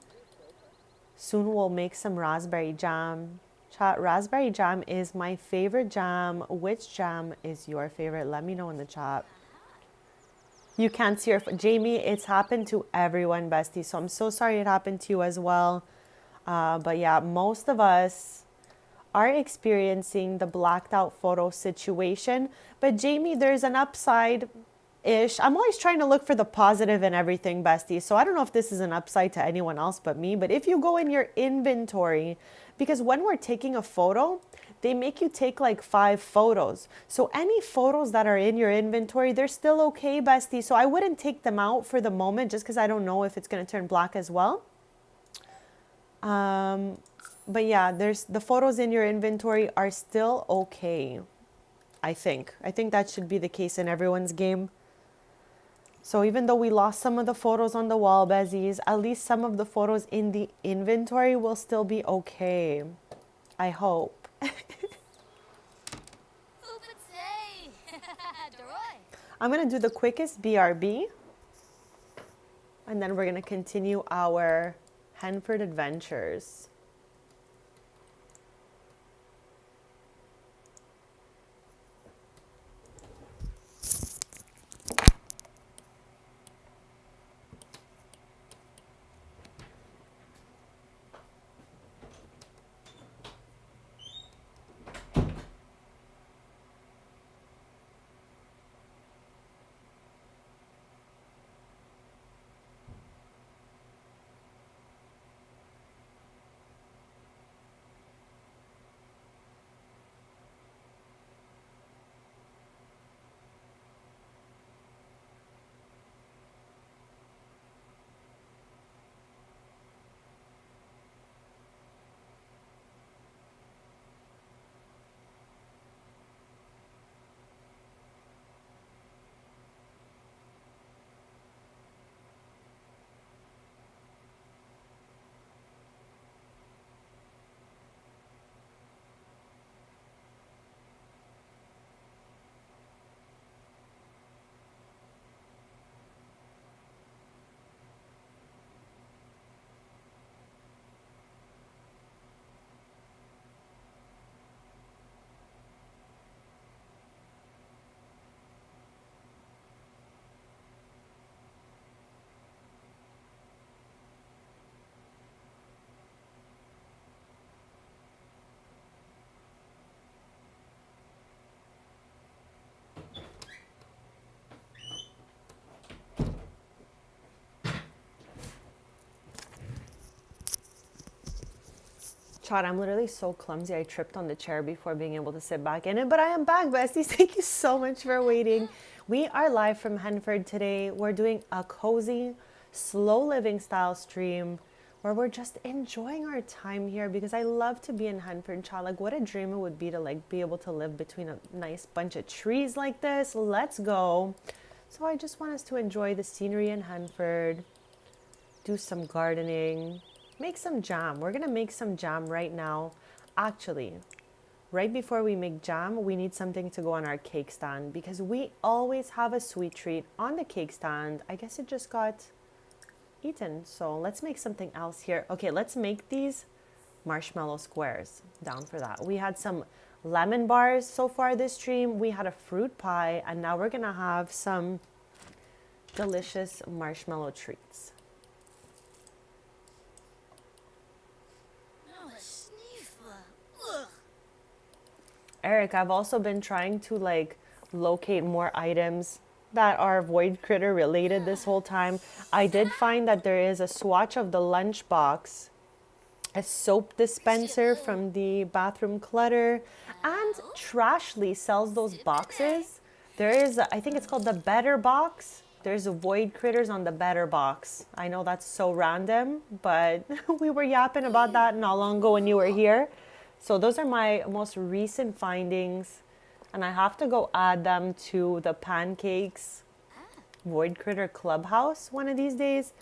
Soon we'll make some raspberry jam. Chat, raspberry jam is my favorite jam. Which jam is your favorite? Let me know in the chat. You can't see your... Jamie, it's happened to everyone, bestie. So I'm so sorry it happened to you as well. But yeah, most of us are experiencing the blacked out photo situation. But Jamie, there's an upside-ish. I'm always trying to look for the positive in everything, bestie. So I don't know if this is an upside to anyone else but me. But if you go in your inventory, because when we're taking a photo, they make you take like 5 photos. So any photos that are in your inventory, they're still okay, bestie. So I wouldn't take them out for the moment just because I don't know if it's going to turn black as well. But yeah, there's the photos in your inventory are still okay. I think that should be the case in everyone's game. So even though we lost some of the photos on the wall, Bezies, at least some of the photos in the inventory will still be okay. I hope. I'm going to do the quickest BRB. And then we're going to continue our Henford adventures. Chad, I'm literally so clumsy. I tripped on the chair before being able to sit back in it, but I am back, besties. Thank you so much for waiting. We are live from Henford today. We're doing a cozy, slow living style stream where we're just enjoying our time here because I love to be in Henford, Chad. Like, what a dream it would be to like be able to live between a nice bunch of trees like this. Let's go. So I just want us to enjoy the scenery in Henford, do some gardening, make some jam. We're gonna make some jam right now. Actually, right before we make jam, we need something to go on our cake stand because we always have a sweet treat on the cake stand. I guess it just got eaten. So let's make something else here. Okay, let's make these marshmallow squares. Down for that. We had some lemon bars so far this stream. We had a fruit pie, and now we're gonna have some delicious marshmallow treats. Eric, I've also been trying to like locate more items that are void critter related this whole time. I did find that there is a swatch of the lunchbox, a soap dispenser from the bathroom clutter, and Trashly sells those boxes. There is, I think it's called the Better Box. There's a void critters on the Better Box. I know that's so random, but we were yapping about that not long ago when you were here. So those are my most recent findings, and I have to go add them to the Pancakes Void Critter Clubhouse one of these days.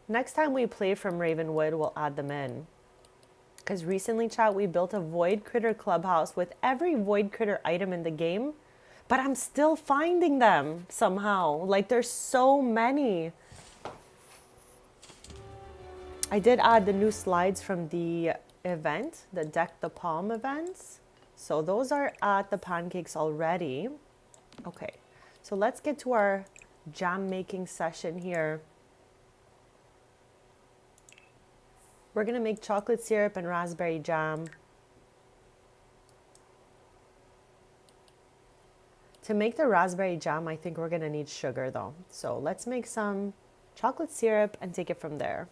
Next time we play from Ravenwood, we'll add them in. Because recently, chat, we built a Void Critter Clubhouse with every Void Critter item in the game, but I'm still finding them somehow. Like, there's so many. I did add the new slides from the event, the Deck the Palm events. So those are at the Pancakes already. Okay, so let's get to our jam making session here. We're gonna make chocolate syrup and raspberry jam. To make the raspberry jam, I think we're gonna need sugar though. So let's make some chocolate syrup and take it from there.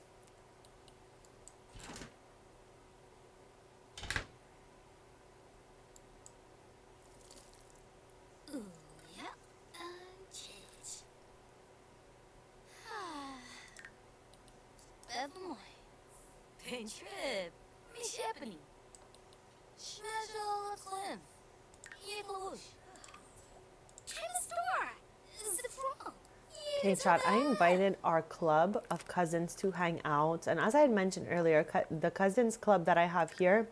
Trip, Miss Ebony. Schmezzel Clem. Yeelush. Check the store. Is it wrong? Okay, chat, I invited our club of cousins to hang out. And as I had mentioned earlier, the cousins club that I have here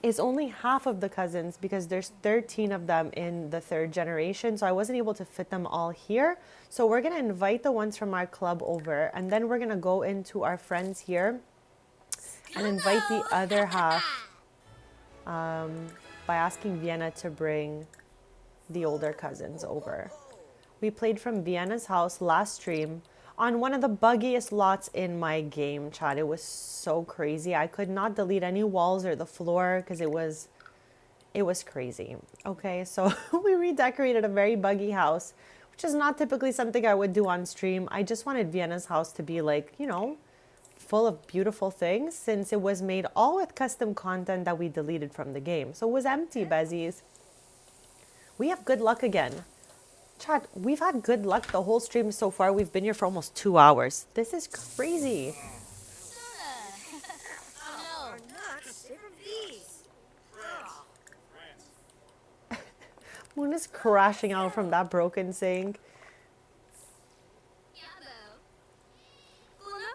is only half of the cousins because there's 13 of them in the third generation. So I wasn't able to fit them all here. So we're going to invite the ones from our club over, and then we're going to go into our friends here and invite the other half by asking Vienna to bring the older cousins over. We played from Vienna's house last stream on one of the buggiest lots in my game, chat. It was so crazy. I could not delete any walls or the floor because it was crazy. Okay, so we redecorated a very buggy house, which is not typically something I would do on stream. I just wanted Vienna's house to be like, you know, full of beautiful things since it was made all with custom content that we deleted from the game. So it was empty, bezies. We have good luck again. Chat, we've had good luck the whole stream so far. We've been here for almost 2 hours. This is crazy. Moon is crashing out from that broken sink.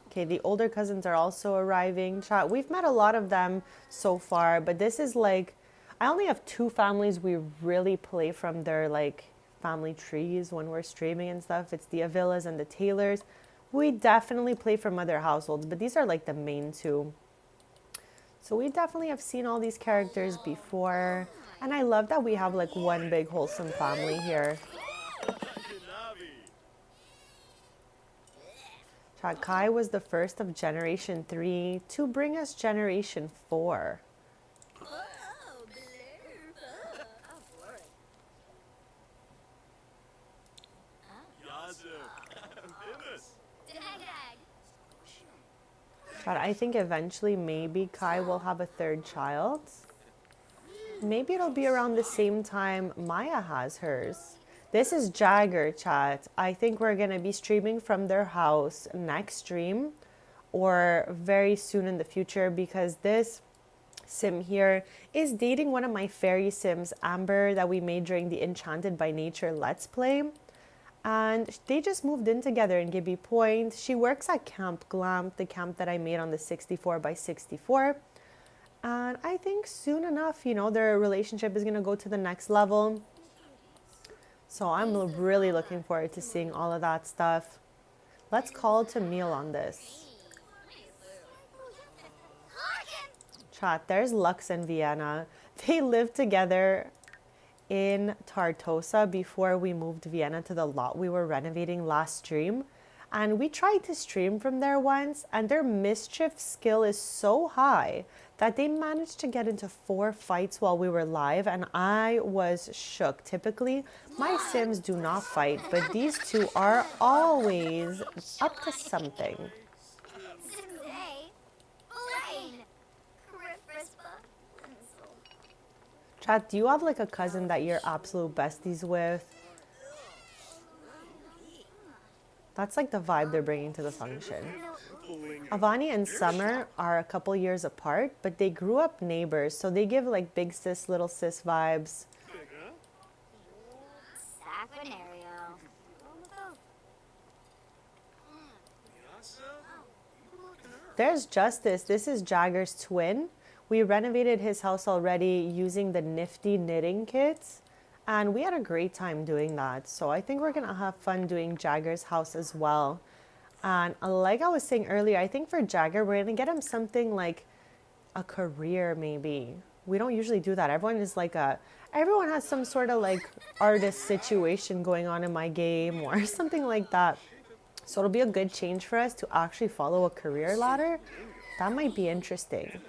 Okay, the older cousins are also arriving. Chat, we've met a lot of them so far, but this is like, I only have 2 families we really play from their like family trees when we're streaming and stuff. It's the Avillas and the Taylors. We definitely play from other households, but these are like the main 2. So we definitely have seen all these characters before, and I love that we have like one big wholesome family here. Chat, Kai was the first of Generation 3 to bring us Generation 4. But I think eventually maybe Kai will have a third child. Maybe it'll be around the same time Maya has hers. This is Jagger, chat. I think we're going to be streaming from their house next stream or very soon in the future, because this sim here is dating one of my fairy sims, Amber, that we made during the Enchanted by Nature Let's Play. And they just moved in together in Gibby Point. She works at Camp Glam, the camp that I made on the 64 by 64. And I think soon enough, you know, their relationship is going to go to the next level. So I'm really looking forward to seeing all of that stuff. Let's call to meal on this. Chat, there's Lux and Vienna. They lived together in Tartosa before we moved Vienna to the lot we were renovating last stream. And we tried to stream from there once, and their mischief skill is so high that they managed to get into 4 fights while we were live, and I was shook. Typically, my sims do not fight, but these two are always up to something. Chat, do you have like a cousin that you're absolute besties with? That's like the vibe they're bringing to the function. Avani and Summer are a couple years apart, but they grew up neighbors, so they give like big sis, little sis vibes. There's Justice. This is Jagger's twin. We renovated his house already using the nifty knitting kits, and we had a great time doing that. So I think we're gonna have fun doing Jagger's house as well. And like I was saying earlier, I think for Jagger, we're gonna get him something like a career maybe. We don't usually do that. Everyone has some sort of like artist situation going on in my game or something like that. So it'll be a good change for us to actually follow a career ladder. That might be interesting.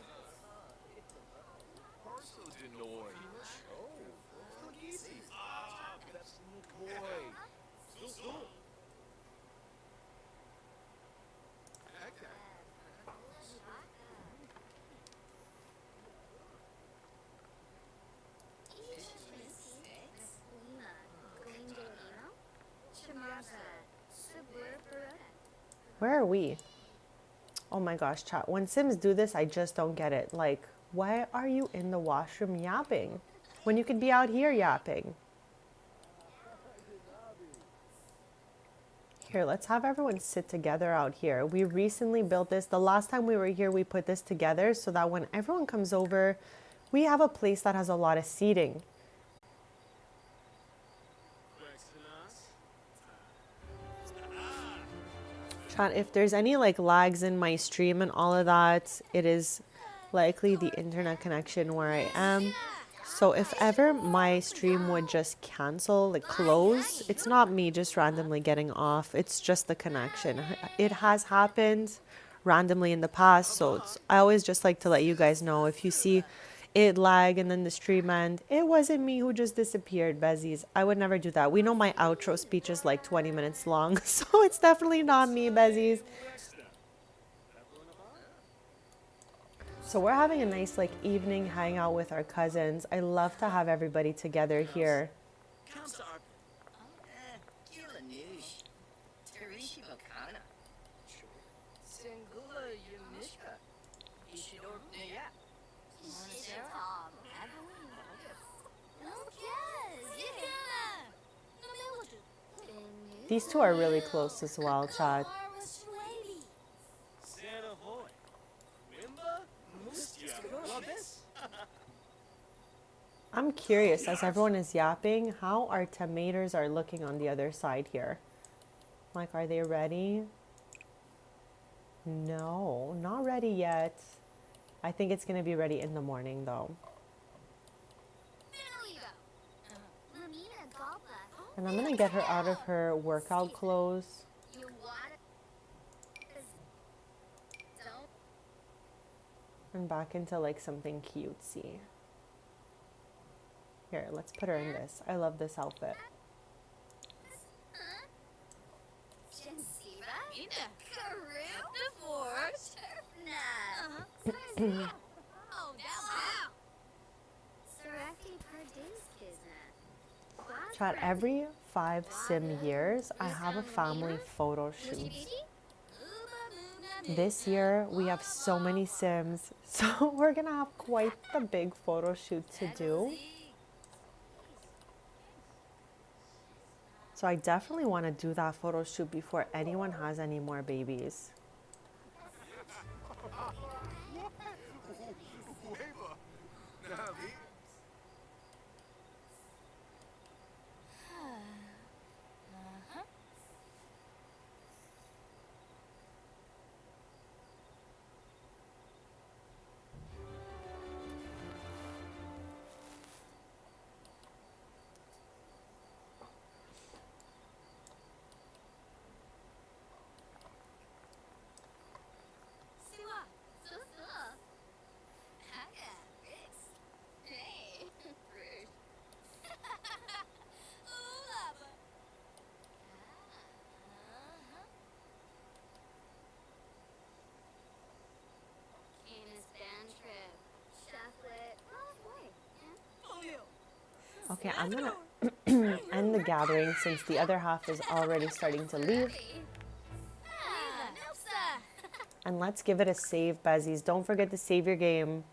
Where are we? Oh my gosh, chat. When Sims do this, I just don't get it. Like, why are you in the washroom yapping when you could be out here yapping? Here, let's have everyone sit together out here. We recently built this. The last time we were here, we put this together so that when everyone comes over, we have a place that has a lot of seating. Chat, if there's any like lags in my stream and all of that, it is likely the internet connection where I am. So if ever my stream would just cancel, like close, it's not me just randomly getting off. It's just the connection. It has happened randomly in the past. So I always just like to let you guys know, if you see it lag and then the stream end, it wasn't me who just disappeared, Besties. I would never do that. We know my outro speech is like 20 minutes long, so it's definitely not me, Besties. So we're having a nice like evening hangout with our cousins. I love to have everybody together here. These two are really close as well, chat. I'm curious, as everyone is yapping, how our tomatoes are looking on the other side here. Like, are they ready? No, not ready yet. I think it's going to be ready in the morning, though. And I'm going to get her out of her workout clothes. And back into like something cutesy. Here, let's put her in this. I love this outfit. Oh, wow. Saraki Pardes Kizna. Chat, every 5 sim years, I have a family photo shoot. This year, we have so many sims, so we're gonna have quite the big photo shoot to do. So I definitely want to do that photo shoot before anyone has any more babies. Okay, I'm gonna end the gathering since the other half is already starting to leave. And let's give it a save, Bezies. Don't forget to save your game.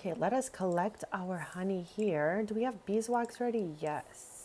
Okay, let us collect our honey here. Do we have beeswax ready? Yes.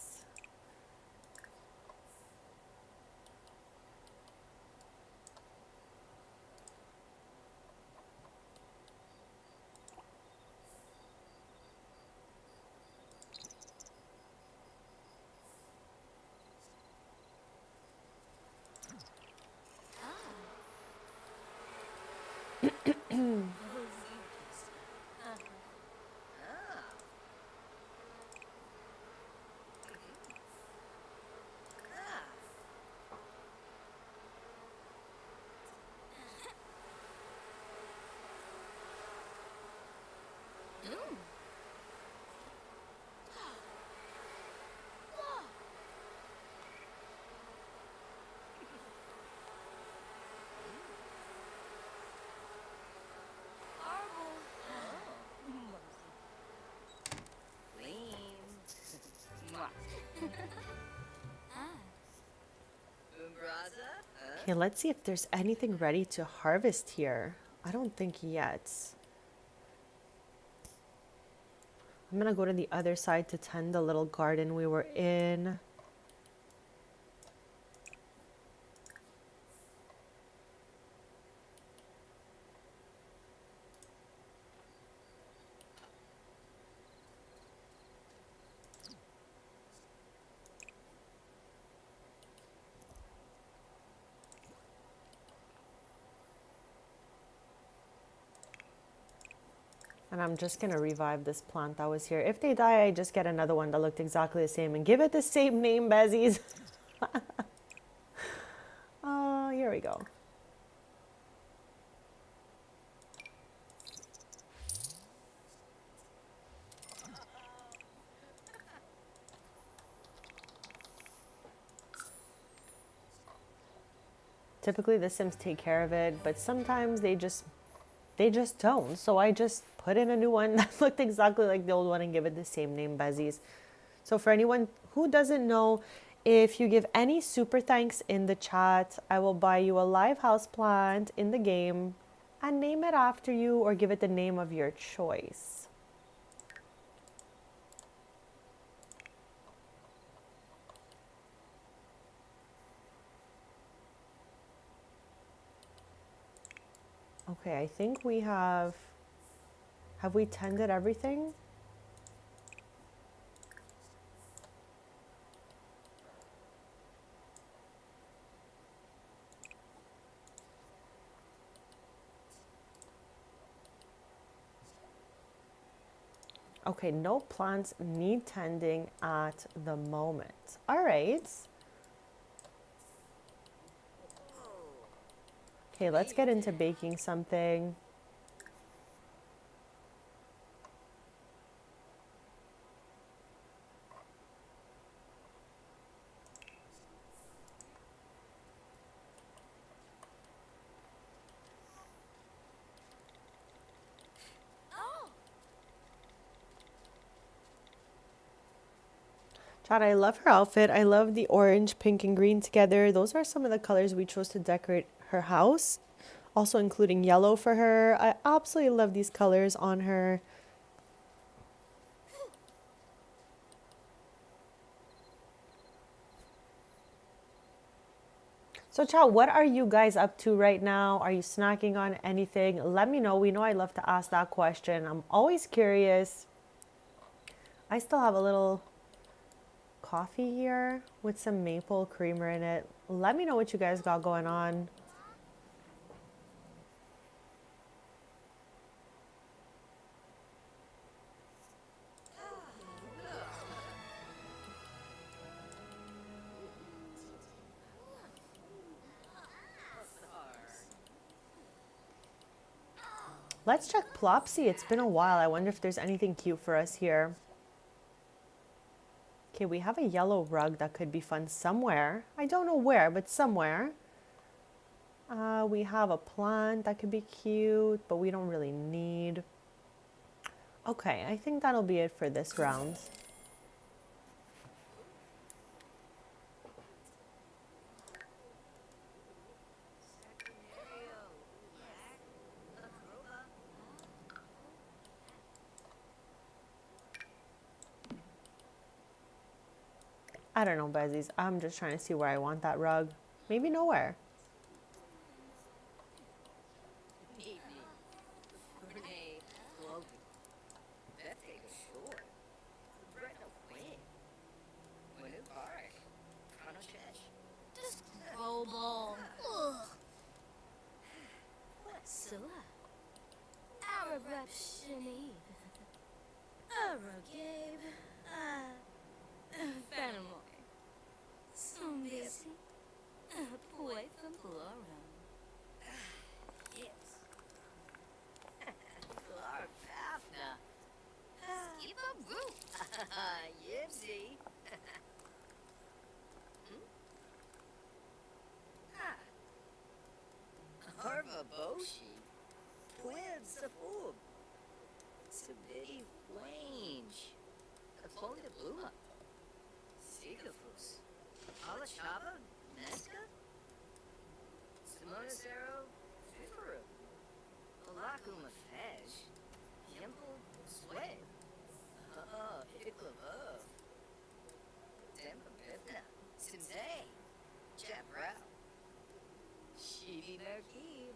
Okay, let's see if there's anything ready to harvest here. I don't think yet. I'm gonna go to the other side to tend the little garden we were in. And I'm just gonna revive this plant that was here. If they die, I just get another one that looked exactly the same and give it the same name, Bezies. Here we go. Typically the Sims take care of it, but sometimes they just don't. So I just put in a new one that looked exactly like the old one and give it the same name, Bezies. So for anyone who doesn't know, if you give any super thanks in the chat, I will buy you a live house plant in the game and name it after you or give it the name of your choice. Okay, I think we have we tended everything? Okay, no plants need tending at the moment. All right. Okay, let's get into baking something. Oh, Chad, I love her outfit. I love the orange, pink, and green together. Those are some of the colors we chose to decorate her house. Also including yellow for her. I absolutely love these colors on her. So, Chad, what are you guys up to right now? Are you snacking on anything? Let me know. We know I love to ask that question. I'm always curious. I still have a little coffee here with some maple creamer in it. Let me know what you guys got going on. Let's check Plopsy. It's been a while. I wonder if there's anything cute for us here. Okay, we have a yellow rug that could be fun somewhere. I don't know where, but somewhere. We have a plant that could be cute, but we don't really need. Okay, I think that'll be it for this round. I don't know, Besties. I'm just trying to see where I want that rug. Maybe nowhere. just global. Ugh. Sula. Arab rap shini. Arab gabe. Fanamoy. Sumbisi. Poi from Florum. Yes. Floor Pafna. Skip a root. Yipsy. Harva Boshi. Twib Sapub. Sabidi Flange. Katonda Bluma. Sigafus. Alachaba. Nesca. Simona Zero. Fifaru. Alakuma Fej. Yemple Sway. Hicklabov. Demba Bivna. Simzay. Jabrao. Shivi Merkib.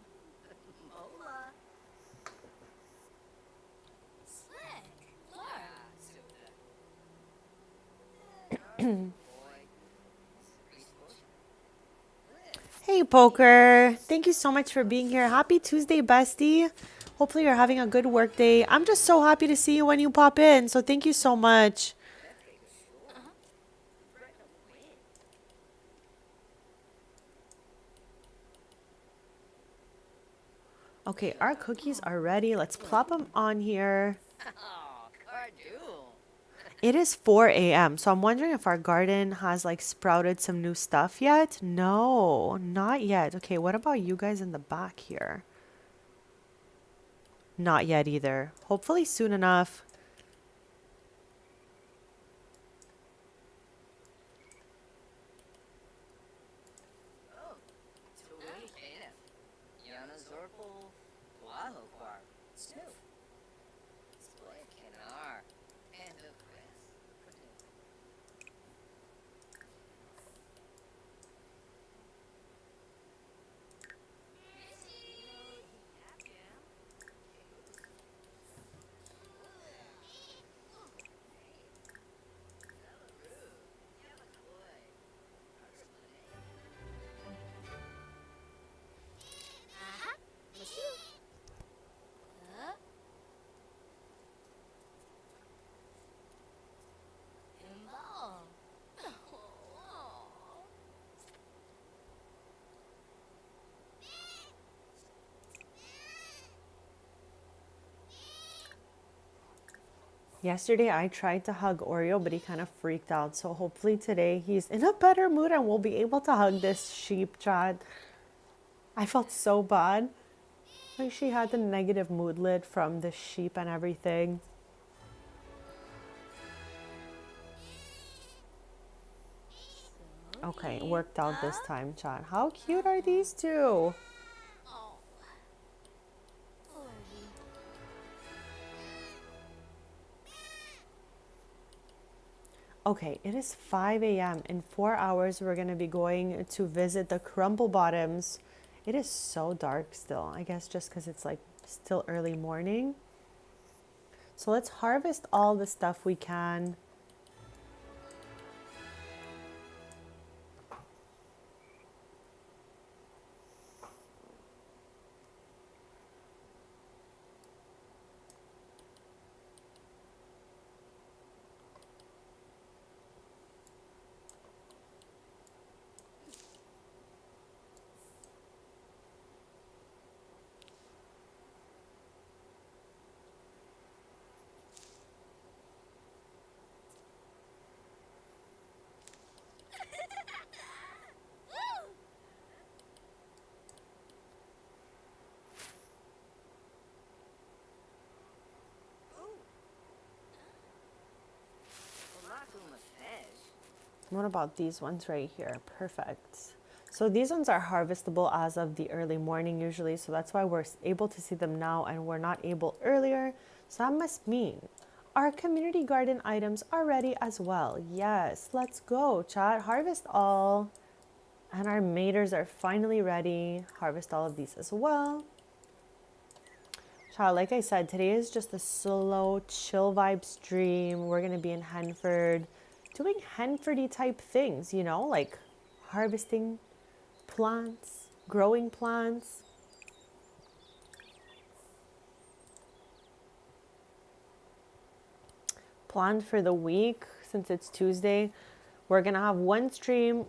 Mola. Slick. Laura. Hey, Poker. Thank you so much for being here. Happy Tuesday, bestie. Hopefully, you're having a good work day. I'm just so happy to see you when you pop in. So, thank you so much. Okay, our cookies are ready. Let's plop them on here. Oh, Cardul. It is 4 a.m. So I'm wondering if our garden has like sprouted some new stuff yet. No, not yet. Okay, what about you guys in the back here? Not yet either. Hopefully soon enough. Oh, Tui Kena. Yana Zorpal. Wahoo Quar. Snoop. Split Kenar. And the Chris. Yesterday I tried to hug Oreo, but he kind of freaked out. So hopefully today he's in a better mood and we'll be able to hug this sheep, Chad. I felt so bad. Like she had the negative mood lid from the sheep and everything. Okay, it worked out this time, Chad. How cute are these two? Oh. Orby. Okay, it is 5 a.m. In 4 hours, we're going to be going to visit the Crumble Bottoms. It is so dark still. I guess just because it's like still early morning. So let's harvest all the stuff we can. Woo! What about these ones right here? Perfect. So these ones are harvestable as of the early morning usually. So that's why we're able to see them now and we're not able earlier. So that must mean our community garden items are ready as well. Yes, let's go, chat. Harvest all. And our maters are finally ready. Harvest all of these as well. Child, like I said, today is just a slow, chill vibe stream. We're going to be in Henford doing Henfordy type things, you know, like harvesting plants, growing plants. Planned for the week, since it's Tuesday, we're going to have one stream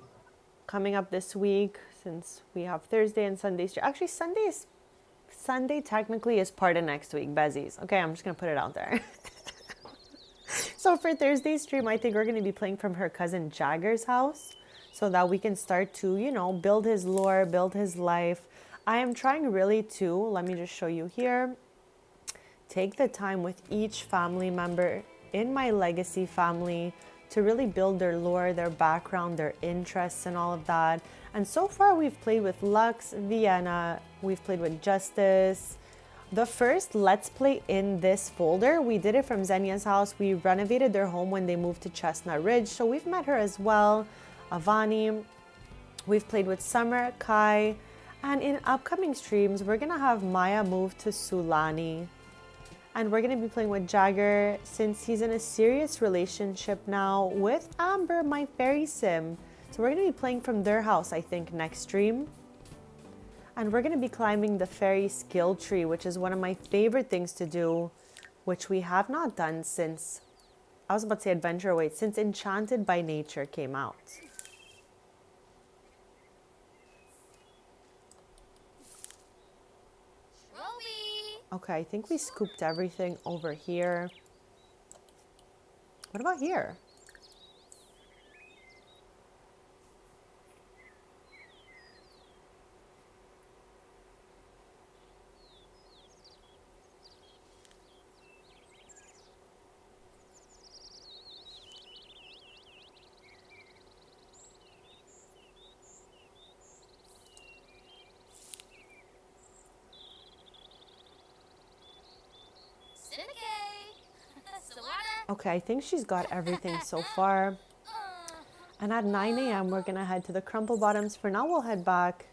coming up this week since we have Thursday and Sunday stream. Actually, Sunday technically is part of next week, Besties. Okay, I'm just going to put it out there. So for Thursday's stream, I think we're going to be playing from her cousin Jagger's house so that we can start to, you know, build his lore, build his life. I am trying really to, let me just show you here, take the time with each family member in my legacy family to really build their lore, their background, their interests and all of that. And so far we've played with Lux, Vienna, we've played with Justice. The first Let's Play in this folder, we did it from Xenia's house. We renovated their home when they moved to Chestnut Ridge. So we've met her as well, Avani. We've played with Summer, Kai. And in upcoming streams, we're going to have Maya move to Sulani. And we're going to be playing with Jagger since he's in a serious relationship now with Amber, my fairy sim. So we're going to be playing from their house, I think, next stream. And we're going to be climbing the fairy skill tree, which is one of my favorite things to do, which we have not done since, I was about to say Adventure Awaits, since Enchanted by Nature came out. Trophy! Okay, I think we scooped everything over here. What about here? Okay, I think she's got everything so far. And at 9 a.m., we're going to head to the Crumple Bottoms. For now, we'll head back.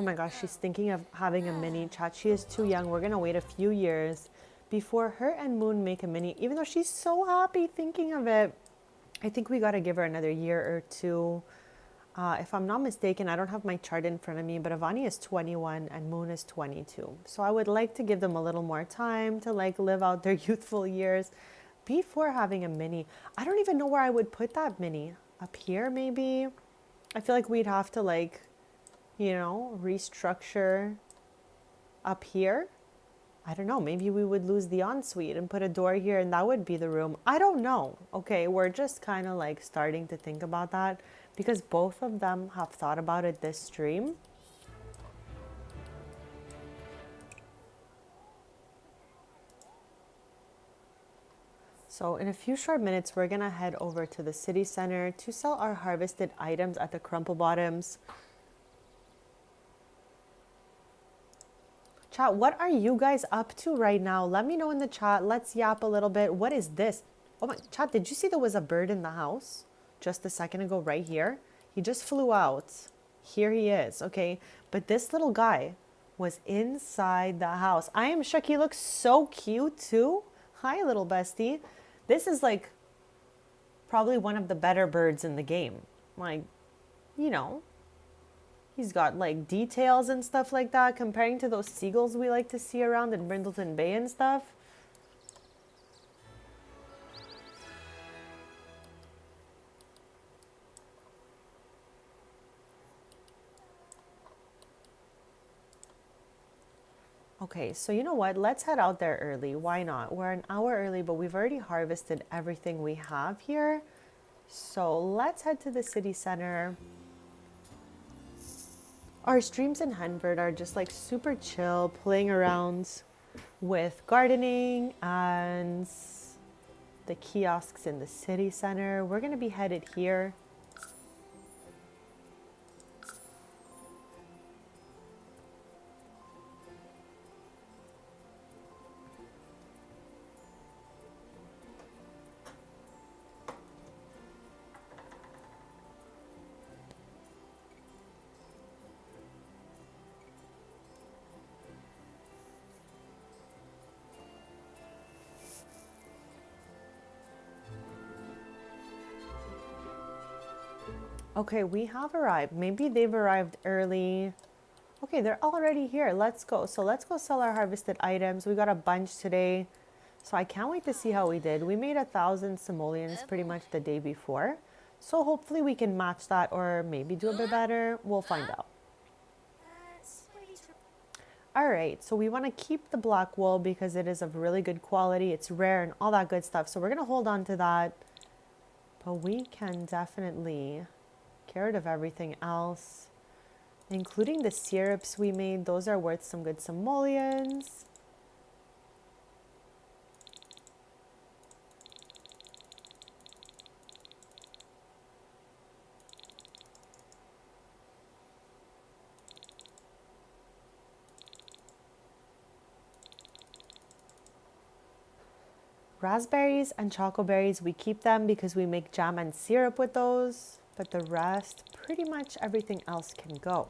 Oh my gosh, she's thinking of having a mini. Chat, she is too young. We're gonna wait a few years before her and Moon make a mini, even though she's so happy thinking of it. I think we gotta give her another year or two. If I'm not mistaken, I don't have my chart in front of me, but Avani is 21 and Moon is 22. So I would like to give them a little more time to like live out their youthful years before having a mini. I don't even know where I would put that mini. Up here, maybe? I feel like we'd have to like, you know, restructure up here. I don't know, maybe we would lose the ensuite and put a door here and that would be the room. I don't know. Okay, we're just kind of like starting to think about that because both of them have thought about it this stream. So in a few short minutes, we're gonna head over to the city center to sell our harvested items at the Crumple Bottoms. Chat, what are you guys up to right now? Let me know in the chat. Let's yap a little bit. What is this? Oh my, chat, did you see there was a bird in the house just a second ago right here? He just flew out. Here he is, okay? But this little guy was inside the house. I am shook. He looks so cute too. Hi, little bestie. This is like probably one of the better birds in the game. Like, you know, he's got like details and stuff like that comparing to those seagulls we like to see around in Brindleton Bay and stuff. Okay, so you know what? Let's head out there early. Why not? We're an hour early, but we've already harvested everything we have here. So let's head to the city center. Our streams in Henford are just like super chill, playing around with gardening and the kiosks in the city center. We're going to be headed here. Okay, we have arrived. Maybe they've arrived early. Okay, they're already here. Let's go. So let's go sell our harvested items. We got a bunch today. So I can't wait to see how we did. We made 1,000 simoleons pretty much the day before. So hopefully we can match that or maybe do a bit better. We'll find out. All right, so we want to keep the black wool because it is of really good quality. It's rare and all that good stuff. So we're going to hold on to that. But we can definitely get rid of everything else, including the syrups we made. Those are worth some good simoleons. Raspberries and chocoberries, we keep them because we make jam and syrup with those, but the rest, pretty much everything else can go.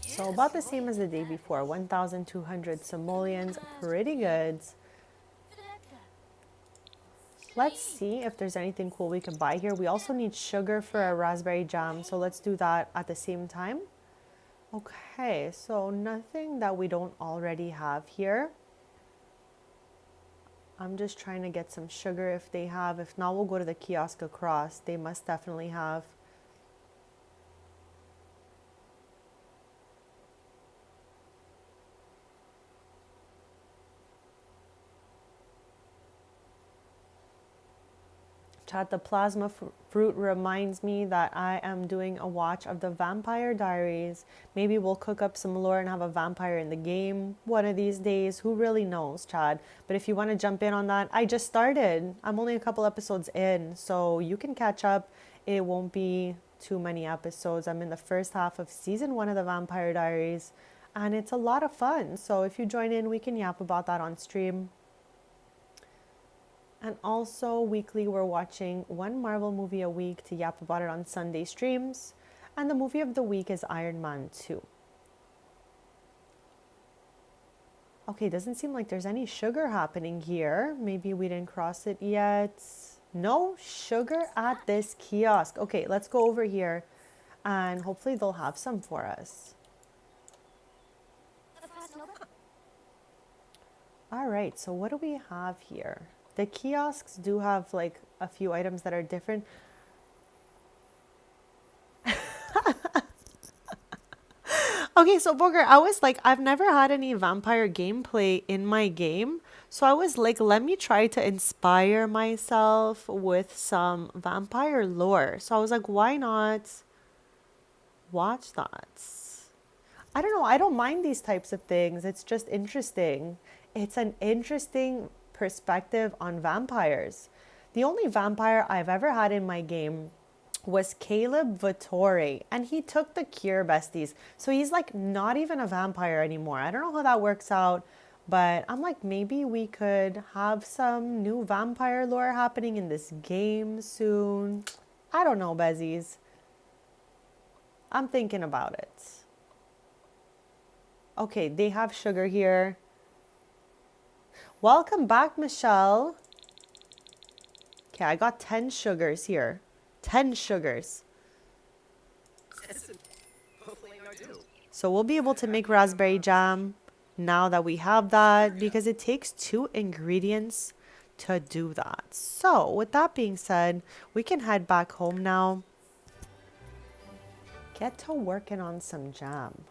So about the same as the day before, 1,200 simoleons, pretty good. Let's see if there's anything cool we can buy here. We also need sugar for our raspberry jam, so let's do that at the same time. Okay, so nothing that we don't already have here. I'm just trying to get some sugar if they have. If not, we'll go to the kiosk across. They must definitely have. Chat, the plasma fruit reminds me that I am doing a watch of the Vampire Diaries. Maybe we'll cook up some lore and have a vampire in the game one of these days. Who really knows, Chad? But if you want to jump in on that, I just started. I'm only a couple episodes in, so you can catch up it won't be too many episodes. I'm in the first half of season 1 of the Vampire Diaries, and it's a lot of fun. So if you join in, we can yap about that on stream. And also weekly, we're watching one Marvel movie a week to yap about it on Sunday streams. And the movie of the week is Iron Man 2. Okay, doesn't seem like there's any sugar happening here. Maybe we didn't cross it yet. No sugar at this kiosk. Okay, let's go over here and hopefully they'll have some for us. All right, so what do we have here? The kiosks do have like a few items that are different. Okay, so Booker, I was like, I've never had any vampire gameplay in my game. So I was like, let me try to inspire myself with some vampire lore. So I was like, why not watch that? I don't know. I don't mind these types of things. It's just interesting. It's an interesting perspective on vampires. The only vampire I've ever had in my game was Caleb Vittori, and he took the cure, besties. So he's like not even a vampire anymore. I don't know how that works out, but I'm like, maybe we could have some new vampire lore happening in this game soon. I don't know, Bezies. I'm thinking about it. Okay, they have sugar here. Welcome back, Michelle. Okay, I got 10 sugars here. 10 sugars. So we'll be able to make raspberry jam now that we have that, because it takes 2 ingredients to do that. So with that being said, we can head back home now. Get to working on some jam.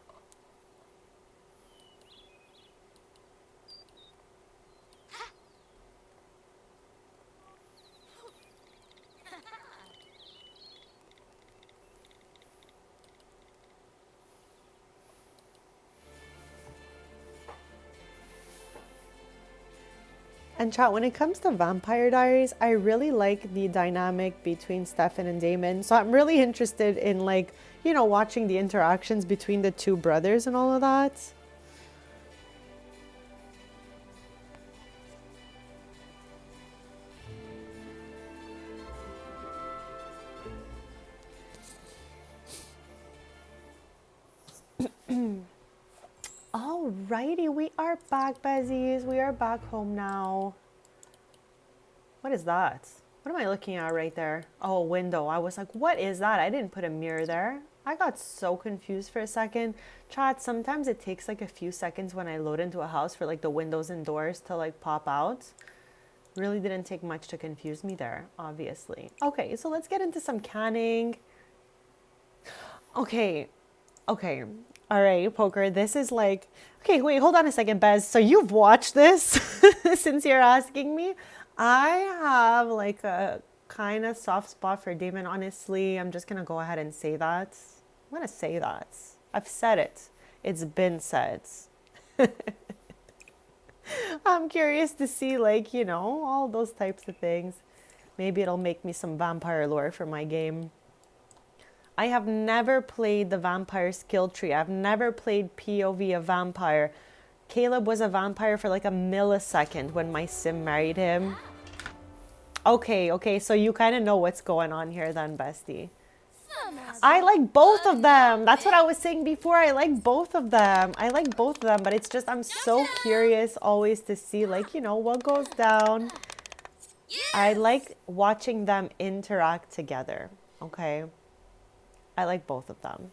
And chat, when it comes to Vampire Diaries, I really like the dynamic between Stefan and Damon. So I'm really interested in, like, you know, watching the interactions between the 2 brothers and all of that. Alrighty, we are back, Bezies. We are back home now. What is that? What am I looking at right there? Oh, window. I was like, what is that? I didn't put a mirror there. I got so confused for a second. Chat, sometimes it takes like a few seconds when I load into a house for like the windows and doors to like pop out. Really didn't take much to confuse me there, obviously. Okay, so let's get into some canning. Okay. All right, Poker, this is like... Okay, wait, hold on a second, Bez. So you've watched this since you're asking me? I have like a kind of soft spot for Damon, honestly. I'm just going to go ahead and say that. I'm going to say that. I've said it. It's been said. I'm curious to see, like, you know, all those types of things. Maybe it'll make me some vampire lore for my game. I have never played the vampire skill tree. I've never played POV a vampire. Caleb was a vampire for like a millisecond when my sim married him. Okay, so you kind of know what's going on here then, bestie. I like both of them. That's what I was saying before. I like both of them. But it's just I'm so curious always to see, like, you know, what goes down. I like watching them interact together. Okay. I like both of them.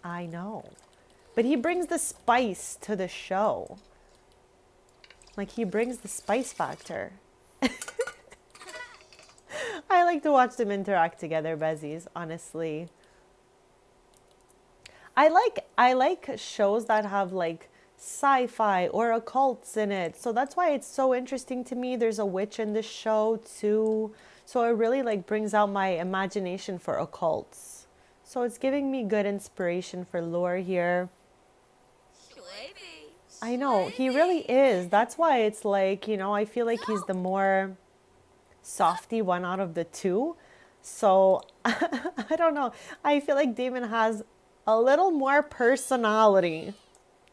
I know. But he brings the spice to the show. Like, he brings the spice factor. I like to watch them interact together, Bezies, honestly. I like shows that have like sci-fi or occults in it. So that's why it's so interesting to me. There's a witch in this show too. So it really like brings out my imagination for occults. So it's giving me good inspiration for lore here. I know, he really is. That's why it's like, you know, I feel like he's the more softy one out of the two. So I don't know. I feel like Damon has a little more personality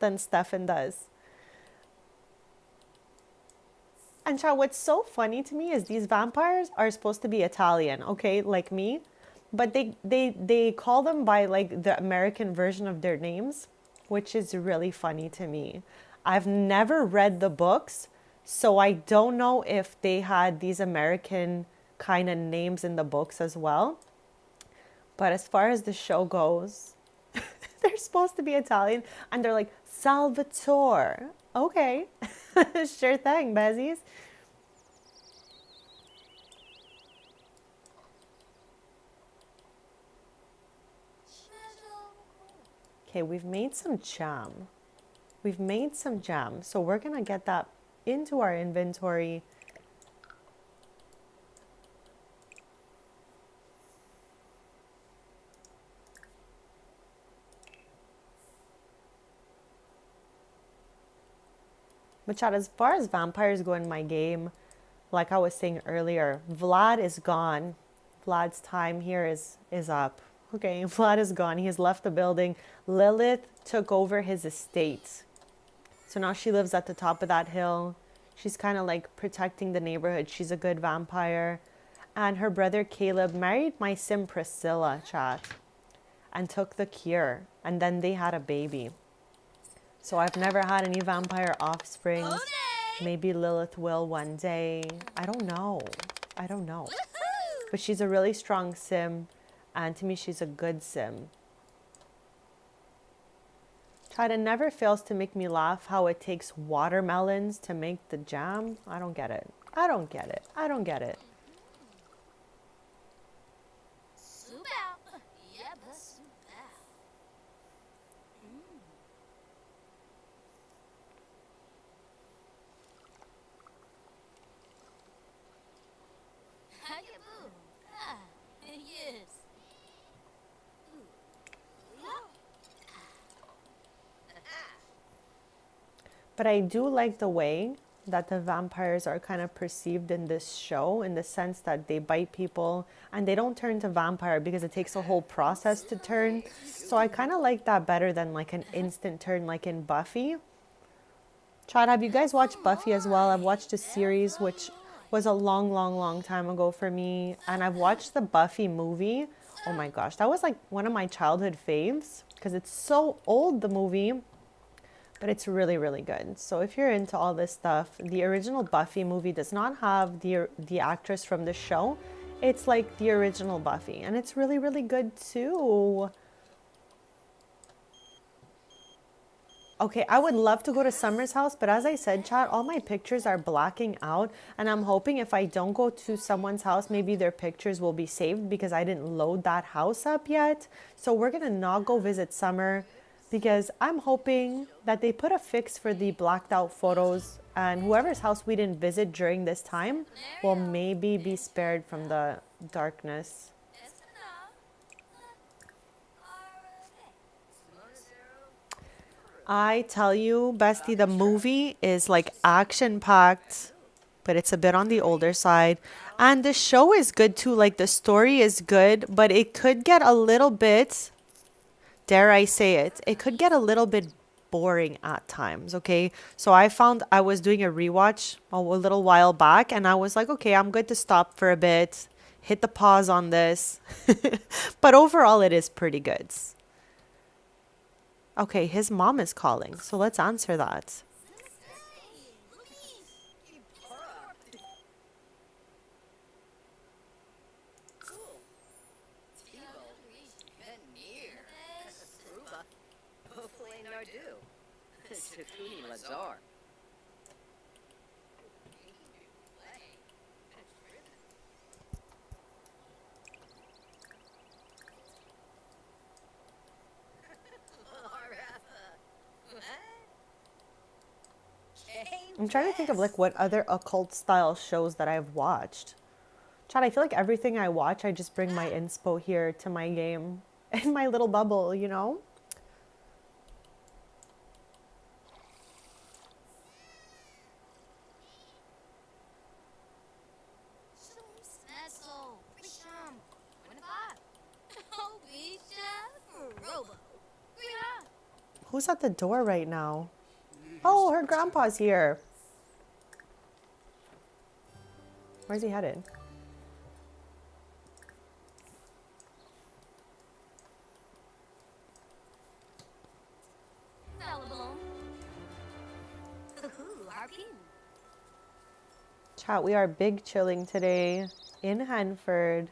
than Stefan does. And Cha, what's so funny to me is these vampires are supposed to be Italian, okay, like me, but they call them by like the American version of their names, which is really funny to me. I've never read the books, so I don't know if they had these American kind of names in the books as well. But as far as the show goes, they're supposed to be Italian and they're like Salvatore. Okay. Sure thing, Besties. Okay, we've made some jam. We've made some jam. So we're going to get that into our inventory. But chat, as far as vampires go in my game, like I was saying earlier, Vlad is gone. Vlad's time here is up. Okay, Vlad is gone. He has left the building. Lilith took over his estate. So now she lives at the top of that hill. She's kind of like protecting the neighborhood. She's a good vampire. And her brother Caleb married my sim Priscilla, chat, and took the cure. And then they had a baby. So I've never had any vampire offsprings. Maybe Lilith will one day. I don't know. I don't know. But she's a really strong sim. And to me, she's a good sim. Chad, it never fails to make me laugh how it takes watermelons to make the jam. I don't get it. I don't get it. I don't get it. Soup out. Yep, soup out. Hayaboo. Ah, yes. But I do like the way that the vampires are kind of perceived in this show, in the sense that they bite people and they don't turn to vampire because it takes a whole process to turn. So I kind of like that better than like an instant turn like in Buffy. Chad, have you guys watched Buffy as well? I've watched a series which was a long time ago for me. And I've watched the Buffy movie. Oh my gosh, that was like one of my childhood faves because it's so old, the movie. But it's really good. So if you're into all this stuff, the original Buffy movie does not have the actress from the show. It's like the original Buffy, and it's really good too. Okay, I would love to go to Summer's house, but as I said, chat, all my pictures are blacking out, and I'm hoping if I don't go to someone's house, maybe their pictures will be saved because I didn't load that house up yet. So we're gonna not go visit Summer, because I'm hoping that they put a fix for the blacked out photos and whoever's house we didn't visit during this time will maybe be spared from the darkness. I tell you, Bestie, the movie is like action packed, but it's a bit on the older side. And the show is good too. Like the story is good, but it could get a little bit, dare I say it, it could get a little bit boring at times, okay? So I found I was doing a rewatch a little while back and I was like, okay, I'm good to stop for a bit, hit the pause on this. But overall, it is pretty good. Okay, his mom is calling, so let's answer that. Lazar. I'm trying to think of like what other occult style shows that I've watched. Chad, I feel like everything I watch, I just bring my inspo here to my game in my little bubble, you know? Who's at the door right now? Oh, her grandpa's here. Where's he headed? Fallible. Harpy. Chat, we are big chilling today in Henford.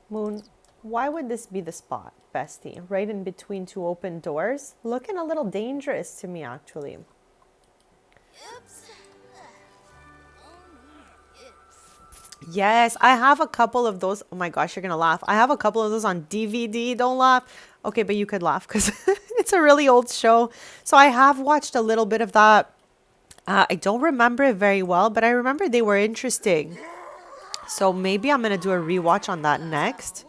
Moon, why would this be the spot, bestie? Right in between two open doors? Looking a little dangerous to me, actually. Oops. Oops. Yes, I have a couple of those. Oh my gosh, you're gonna laugh. I have a couple of those on DVD. Don't laugh. Okay, but you could laugh because it's a really old show. So I have watched a little bit of that. I don't remember it very well, but I remember they were interesting. So maybe I'm gonna do a rewatch on that next.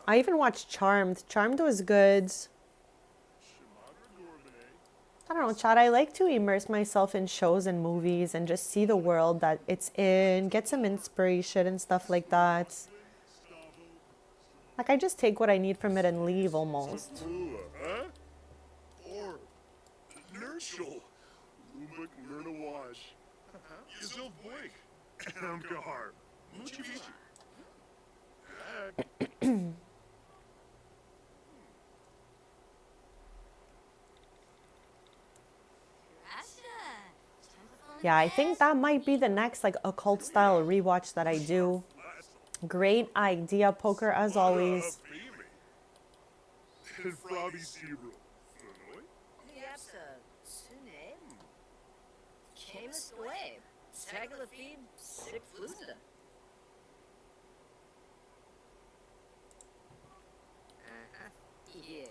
I even watched Charmed. Charmed was good. I don't know, Chad. I like to immerse myself in shows and movies and just see the world that it's in, get some inspiration and stuff like that. Like, I just take what I need from it and leave almost. Huh? Or Nurshel. Lumak Murnawash. Yizil Boik. Amgahar. Muchivichi. Yeah, I think that might be the next like occult style rewatch that I do. Great idea, Poker, as always. And Frobby Zero. Yapsa, Sunem. Camus Wave. Sagalathebe, Sick Flusa. Yes.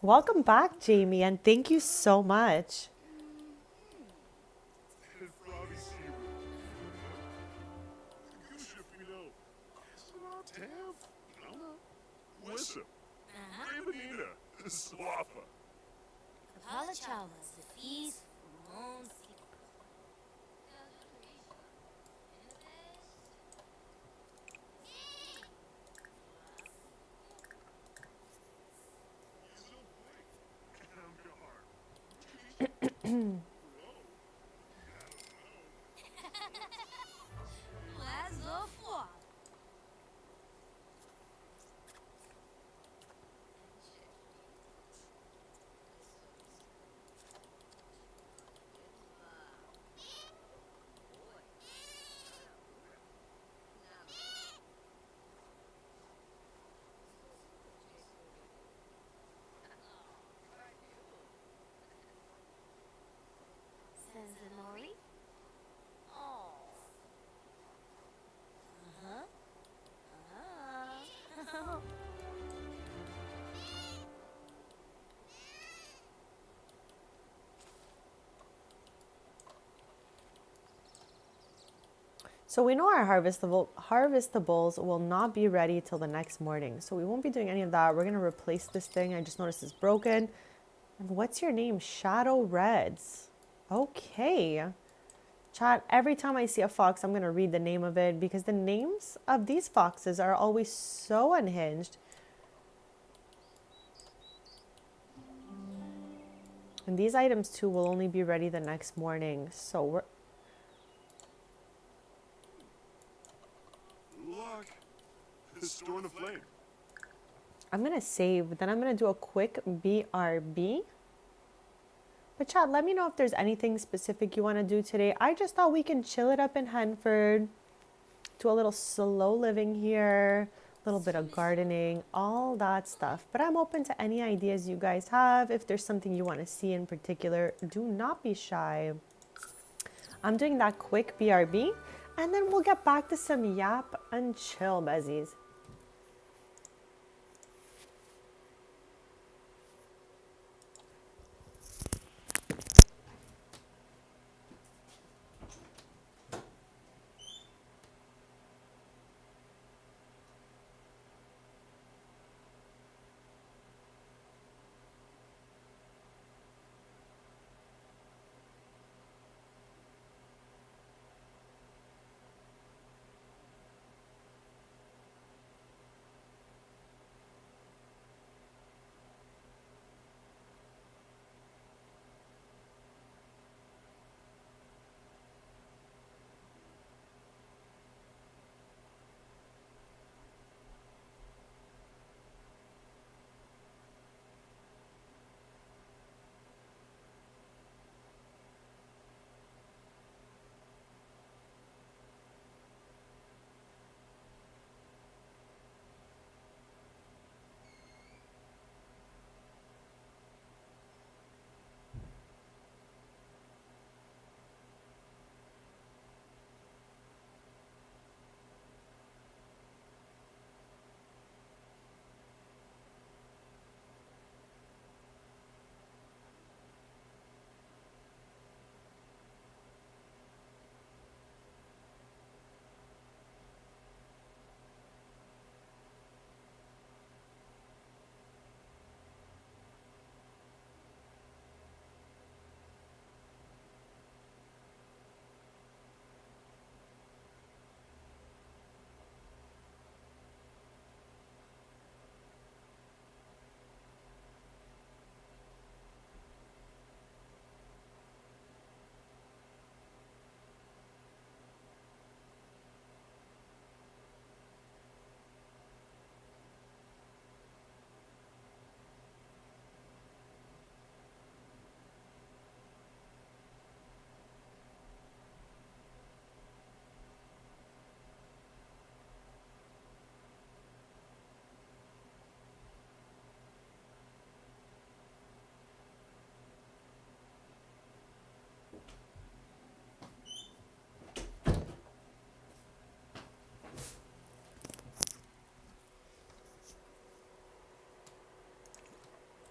Welcome back, Jamie, and thank you so much. And Frobby Zero. Gushafino. Tav. Wissa. Ravenina. Swafa. Apologizes the fees mon Senzanori? Oh. So we know our harvestables will not be ready till the next morning. So we won't be doing any of that. We're going to replace this thing. I just noticed it's broken. And what's your name? Shadow Reds. Okay. Chat, every time I see a fox, I'm going to read the name of it because the names of these foxes are always so unhinged. And these items too will only be ready the next morning. So we're... Lock. Storm of Flame. I'm going to save. Then I'm going to do a quick BRB. But chat, let me know if there's anything specific you want to do today. I just thought we can chill it up in Henford. Do a little slow living here. A little bit of gardening. All that stuff. But I'm open to any ideas you guys have. If there's something you want to see in particular, do not be shy. I'm doing that quick BRB. And then we'll get back to some YAP and chill, bezies.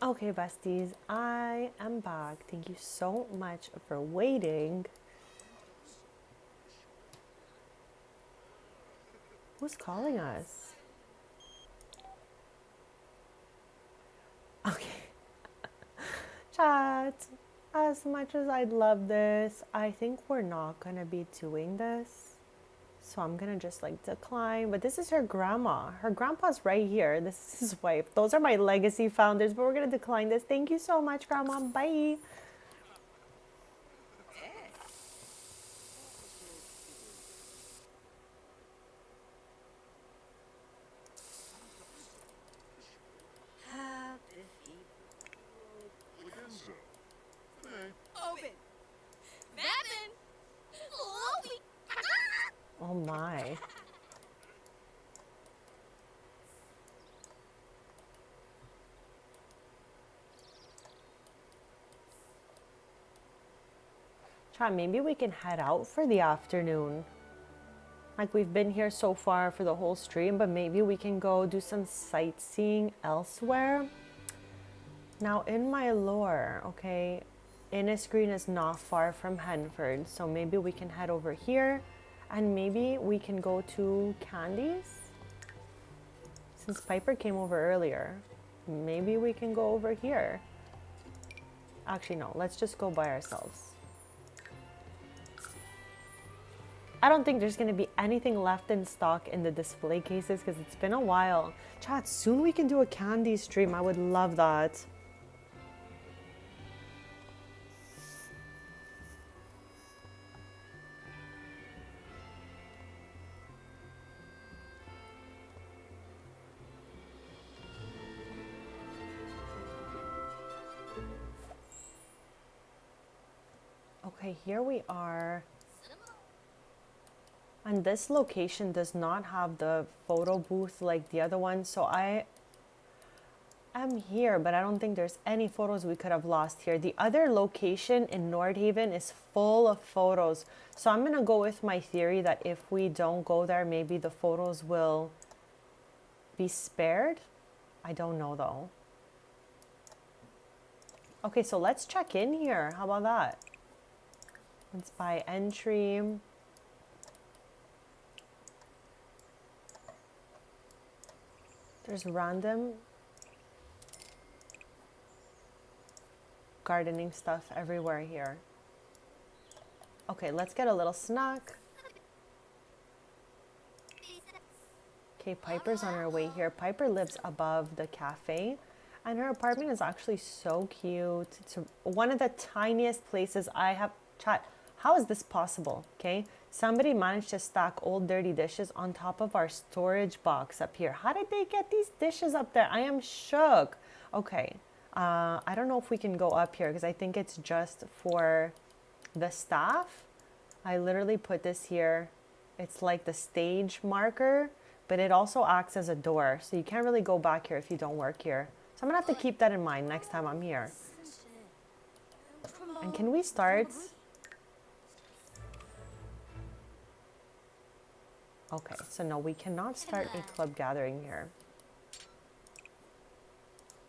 Okay, besties, I am back. Thank you so much for waiting. Who's calling us? Okay. Chat, as much as I'd love this, I think we're not gonna be doing this. So I'm gonna just like decline. But this is her grandma. Her grandpa's right here. This is his wife. Those are my legacy founders, but we're gonna decline this. Thank you so much, grandma. Bye. Hey. Happy feet. Legenzo. Hey. Open. Vapin. Lowy. Oh my. Chat, maybe we can head out for the afternoon. Like we've been here so far for the whole stream, but maybe we can go do some sightseeing elsewhere. Now in my lore, okay, Innisgreen is not far from Henford, so maybe we can head over here and maybe we can go to Candy's. Since Piper came over earlier, maybe we can go over here. Actually, no, let's just go by ourselves. I don't think there's going to be anything left in stock in the display cases because it's been a while. Chat, soon we can do a candy stream. I would love that. Okay, here we are. And this location does not have the photo booth like the other one. So I am here, but I don't think there's any photos we could have lost here. The other location in Nordhaven is full of photos. So I'm going to go with my theory that if we don't go there, maybe the photos will be spared. I don't know though. Okay, so let's check in here. How about that? Let's buy entry. There's random gardening stuff everywhere here. Okay, let's get a little snack. Okay, Piper's on her way here. Piper lives above the cafe and her apartment is actually so cute. It's one of the tiniest places I have. Chat, how is this possible? Okay, somebody managed to stack old dirty dishes on top of our storage box up here. How did they get these dishes up there? I am shook. Okay, I don't know if we can go up here because I think it's just for the staff. I literally put this here. It's like the stage marker, but it also acts as a door. So you can't really go back here if you don't work here. So I'm gonna have to keep that in mind next time I'm here. And can we start? Okay, so no, we cannot start a club gathering here.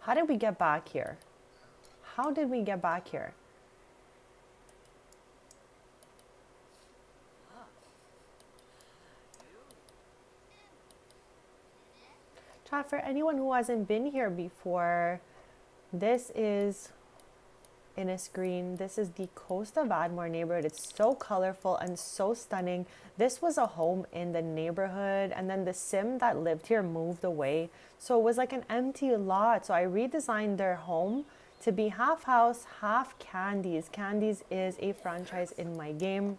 How did we get back here? How did we get back here? Chat, for anyone who hasn't been here before, this is Innisgreen. This is the Coast of Admore neighborhood. It's so colorful and so stunning. This was a home in the neighborhood and then the sim that lived here moved away. So it was like an empty lot. So I redesigned their home to be half house, half Candies. Candies is a franchise in my game.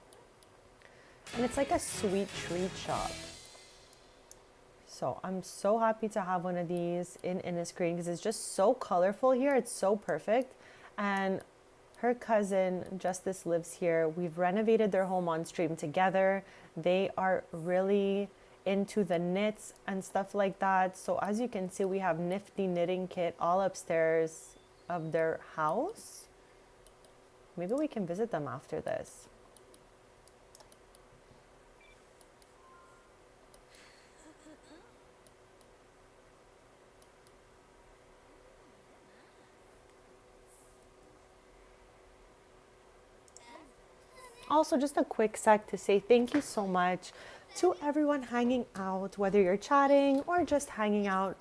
And it's like a sweet treat shop. So I'm so happy to have one of these in Innisgreen because it's just so colorful here. It's so perfect. And her cousin Justice lives here. We've renovated their home on stream together. They are really into the knits and stuff like that. So as you can see, we have nifty knitting kit all upstairs of their house. Maybe we can visit them after this. Also, just a quick sec to say thank you so much to everyone hanging out, whether you're chatting or just hanging out.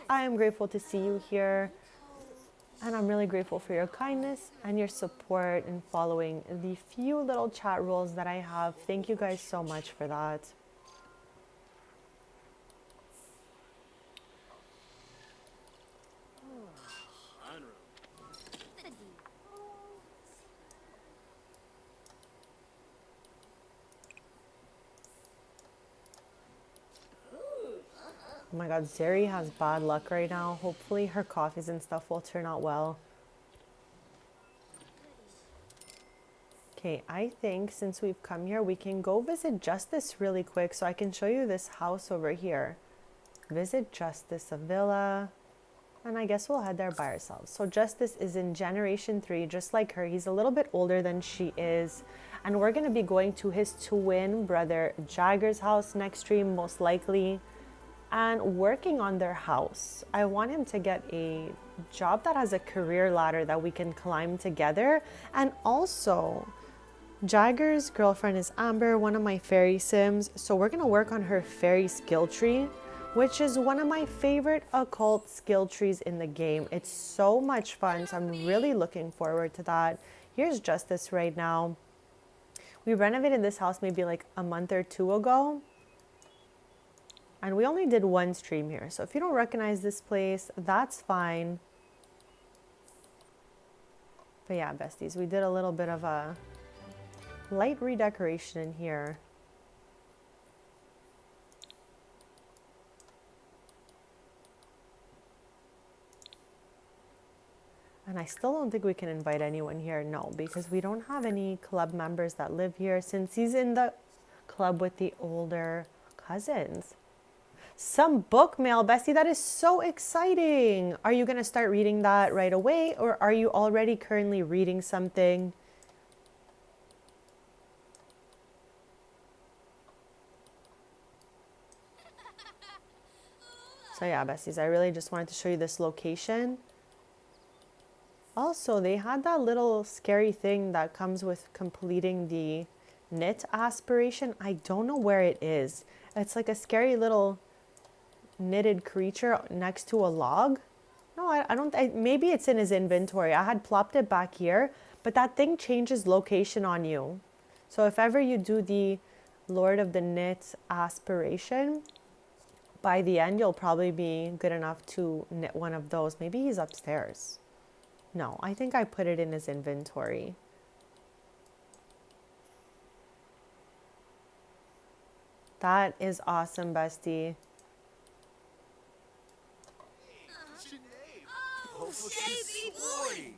I am grateful to see you here, and I'm really grateful for your kindness and your support in following the few little chat rules that I have. Thank you guys so much for that. Oh my god, Zeri has bad luck right now. Hopefully her coffees and stuff will turn out well. Okay, I think since we've come here, we can go visit Justice really quick so I can show you this house over here. Visit Justice, a villa. And I guess we'll head there by ourselves. So Justice is in Generation 3, just like her. He's a little bit older than she is. And we're going to be going to his twin brother Jagger's house next stream, most likely, and working on their house. I want him to get a job that has a career ladder that we can climb together. And also, Jagger's girlfriend is Amber, one of my fairy sims. So we're going to work on her fairy skill tree, which is one of my favorite occult skill trees in the game. It's so much fun, so I'm really looking forward to that. Here's Justice right now. We renovated this house maybe like a month or two ago, and we only did one stream here. So if you don't recognize this place, that's fine. But yeah, besties, we did a little bit of a light redecoration in here. And I still don't think we can invite anyone here, no, because we don't have any club members that live here since he's in the club with the older cousins. Some book mail, bestie, that is so exciting. Are you going to start reading that right away, or are you already currently reading something? So yeah, besties, I really just wanted to show you this location. Also, they had that little scary thing that comes with completing the knit aspiration. I don't know where it is. It's like a scary little knitted creature next to a log. No, I don't. Maybe it's in his inventory. I had plopped it back here, but that thing changes location on you. So if ever you do the Lord of the Knit aspiration, by the end, you'll probably be good enough to knit one of those. Maybe he's upstairs. No, I think I put it in his inventory. That is awesome, bestie. Oh, baby boy!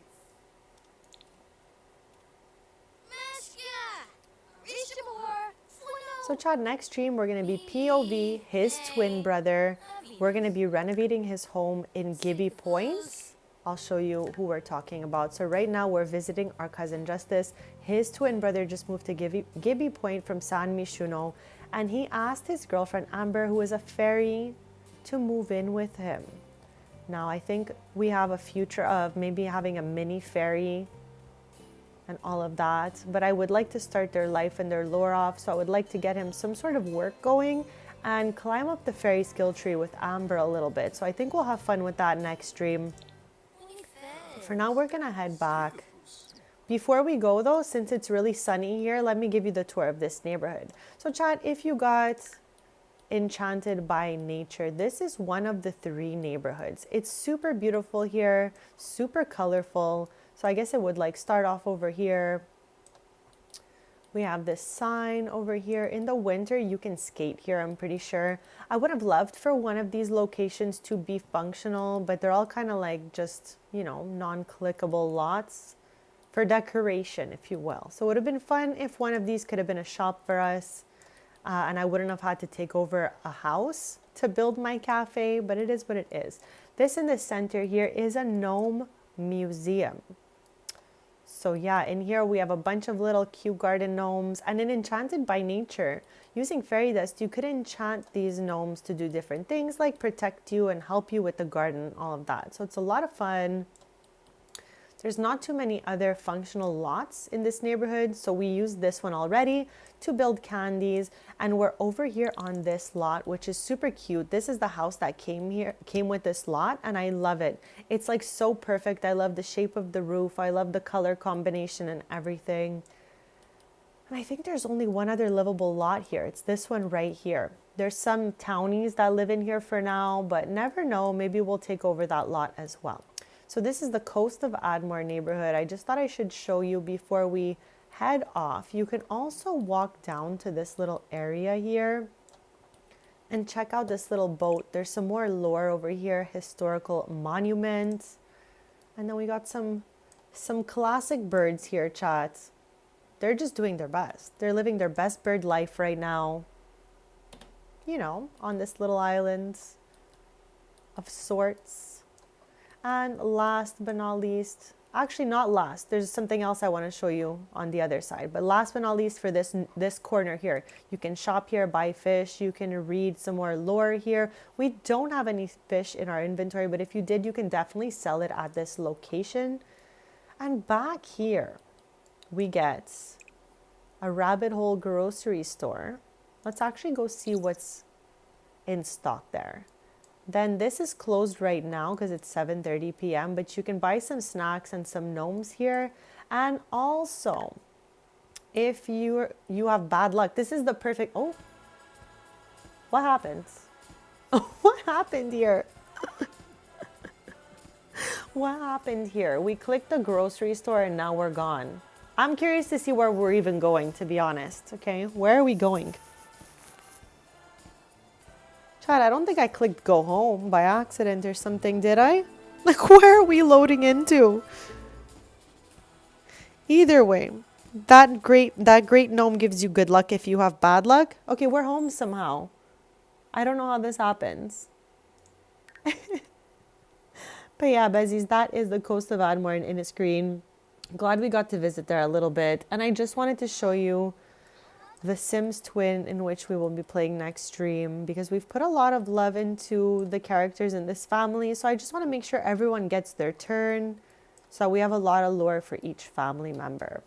So Chad, next stream, we're going to be POV, his twin brother. We're going to be renovating his home in Gibby Point. I'll show you who we're talking about. So right now we're visiting our cousin Justice. His twin brother just moved to Gibby Point from San Mishuno, and he asked his girlfriend Amber, who is a fairy, to move in with him. Now I think we have a future of maybe having a mini fairy and all of that, but I would like to start their life and their lore off, so I would like to get him some sort of work going and climb up the fairy skill tree with Amber a little bit. So I think we'll have fun with that next stream. For now, we're gonna head back. Before we go though, since it's really sunny here, let me give you the tour of this neighborhood. So Chad, if you got enchanted by nature, this is one of the 3 neighborhoods. It's super beautiful here, super colorful. So I guess it would like start off over here. We have this sign over here. In the winter, you can skate here, I'm pretty sure. I would have loved for one of these locations to be functional, but they're all kind of like just, you know, non-clickable lots for decoration, if you will. So it would have been fun if one of these could have been a shop for us, and I wouldn't have had to take over a house to build my cafe, but it is what it is. This in the center here is a gnome museum. So yeah, in here we have a bunch of little cute garden gnomes, and in Enchanted by Nature, using fairy dust, you could enchant these gnomes to do different things like protect you and help you with the garden, all of that. So it's a lot of fun. There's not too many other functional lots in this neighborhood, so we used this one already to build candies. And we're over here on this lot, which is super cute. This is the house that came with this lot, and I love it. It's like so perfect. I love the shape of the roof. I love the color combination and everything. And I think there's only one other livable lot here. It's this one right here. There's some townies that live in here for now, but never know, maybe we'll take over that lot as well. So this is the Coast of Ardmore neighborhood. I just thought I should show you before we head off. You can also walk down to this little area here and check out this little boat. There's some more lore over here, historical monuments. And then we got some classic birds here, chat. They're just doing their best. They're living their best bird life right now. You know, on this little island of sorts. And last but not least, actually not last, there's something else I want to show you on the other side. But last but not least, for this corner here, you can shop here, buy fish, you can read some more lore here. We don't have any fish in our inventory, but if you did, you can definitely sell it at this location. And back here, we get a rabbit hole grocery store. Let's actually go see what's in stock there. Then this is closed right now because it's 7:30 p.m. But you can buy some snacks and some gnomes here. And also, if you have bad luck, this is the perfect. Oh, what happened? What happened here? What happened here? We clicked the grocery store and now we're gone. I'm curious to see where we're even going, to be honest. Okay, where are we going? Chad, I don't think I clicked go home by accident or something, did I? Like, where are we loading into? Either way, that great gnome gives you good luck if you have bad luck. Okay, we're home somehow. I don't know how this happens. But yeah, Besties, that is the Coast of Ardmore in Innisgreen. Glad we got to visit there a little bit. And I just wanted to show you the Sims twin in which we will be playing next stream, because we've put a lot of love into the characters in this family. So I just want to make sure everyone gets their turn. So we have a lot of lore for each family member.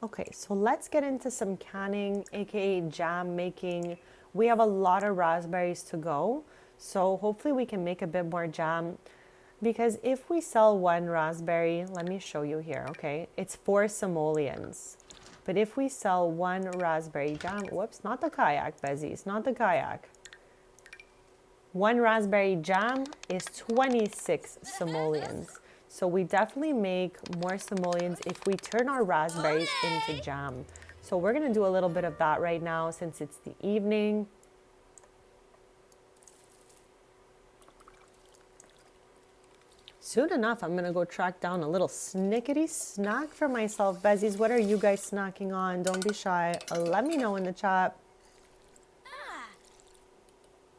Okay, so let's get into some canning, aka jam making. We have a lot of raspberries to go, so hopefully we can make a bit more jam. Because if we sell one raspberry, let me show you here, okay? It's 4 simoleons. But if we sell one raspberry jam, whoops, not the kayak, Besties, not the kayak. One raspberry jam is 26 simoleons. So we definitely make more simoleons if we turn our raspberries into jam. So we're going to do a little bit of that right now since it's the evening. Soon enough, I'm going to go track down a little snickety snack for myself. Besties, what are you guys snacking on? Don't be shy. Let me know in the chat.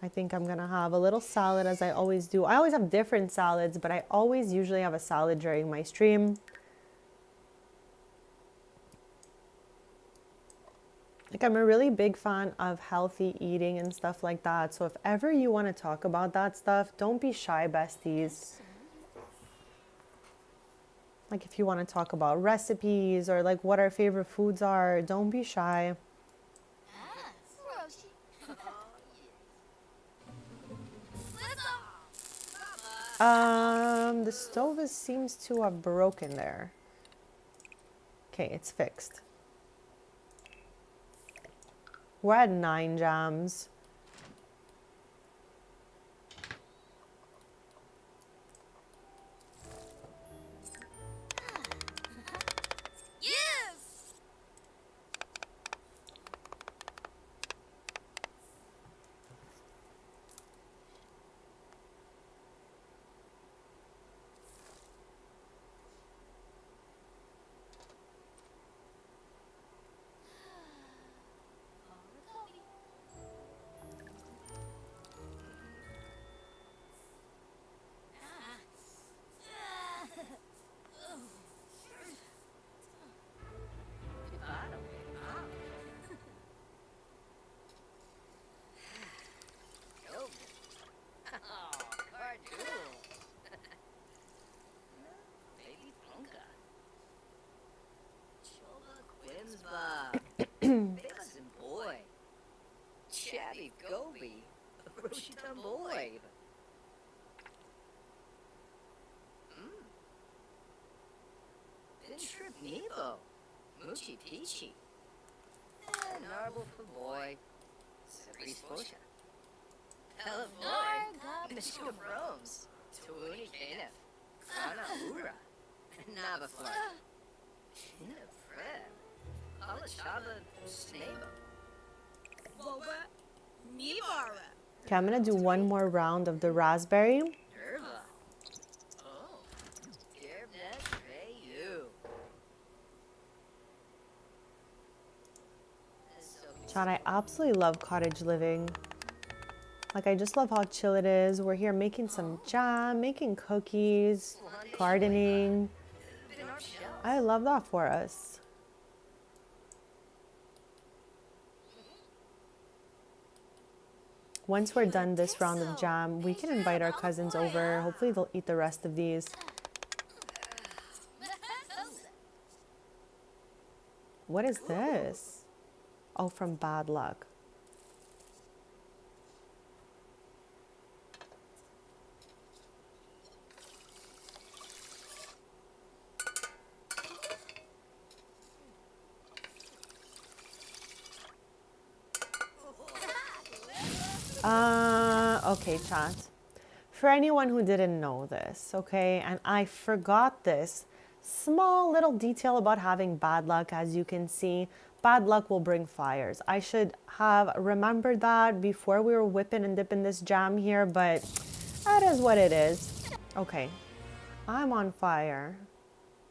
I think I'm going to have a little salad as I always do. I always have different salads, but I always usually have a salad during my stream. Like, I'm a really big fan of healthy eating and stuff like that. So if ever you want to talk about that stuff, don't be shy, Besties. Like, if you want to talk about recipes or like what our favorite foods are, don't be shy. The stove seems to have broken there. Okay, it's fixed. We're at 9 jams. Nebo. Moochie Peachy. Narble for boy. Sabri Sposha. Ella Void. Mishka Rose. Tawuni Kanef. Kana Ura. Nava Flight. Tina Fred. Alla Shaba Snabo. Boba. Nibara. Okay, I'm gonna do one more round of the raspberry. Nerva. Oh. Gerbnet Rayu. John, I absolutely love cottage living. Like, I just love how chill it is. We're here making some jam, making cookies, gardening. I love that for us. Once we're done this round of jam, we can invite our cousins over. Hopefully they'll eat the rest of these. What is this? Oh, from Bad Luck. Okay, chat. For anyone who didn't know this, okay, and I forgot this small little detail about having bad luck. As you can see, bad luck will bring fires. I should have remembered that before we were whipping and dipping this jam here, but that is what it is. Okay, I'm on fire.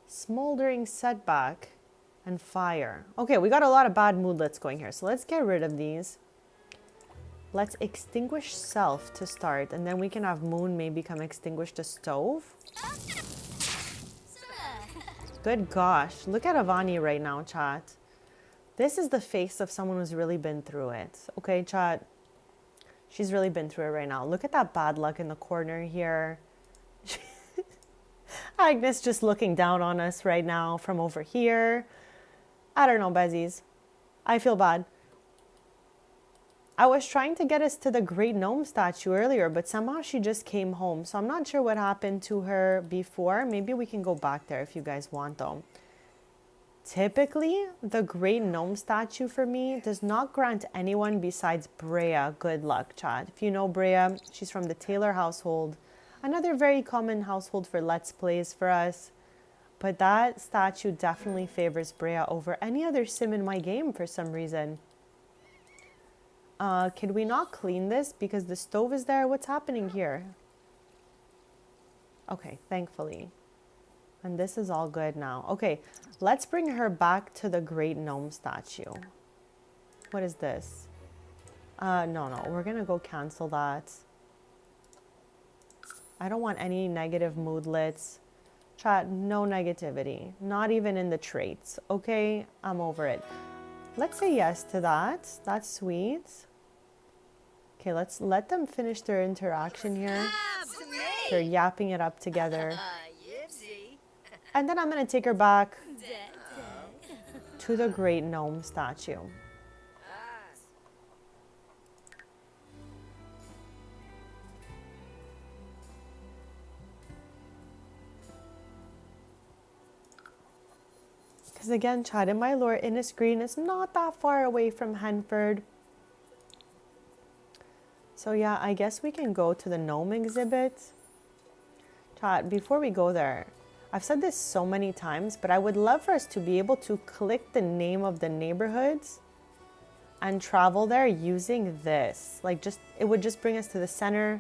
Smoldering setback and fire. Okay, we got a lot of bad moodlets going here, so let's get rid of these. Let's extinguish self to start, and then we can have moon maybe come extinguish the stove. Good gosh, look at Avani right now, chat. This is the face of someone who's really been through it. Okay, chat. She's really been through it right now. Look at that bad luck in the corner here. Agnes just looking down on us right now from over here. I don't know, Bezies. I feel bad. I was trying to get us to the Great Gnome statue earlier, but somehow she just came home. So I'm not sure what happened to her before. Maybe we can go back there if you guys want, though. Typically, the Great Gnome statue for me does not grant anyone besides Brea good luck, chat. If you know Brea, she's from the Taylor household. Another very common household for Let's Plays for us. But that statue definitely favors Brea over any other sim in my game for some reason. Can we not clean this because the stove is there? What's happening here? Okay, thankfully. And this is all good now. Okay, let's bring her back to the Great Gnome statue. What is this? No, we're gonna go cancel that. I don't want any negative moodlets. Chat, no negativity. Not even in the traits, okay? I'm over it. Let's say yes to that. That's sweet. Okay, let's let them finish their interaction here. They're yapping it up together. And then I'm gonna take her back to the Great Gnome statue. Because again, chat, in my lore, Innisgreen is not that far away from Henford. So yeah, I guess we can go to the gnome exhibit. Chat, before we go there, I've said this so many times, but I would love for us to be able to click the name of the neighborhoods and travel there using this. Like, it would just bring us to the center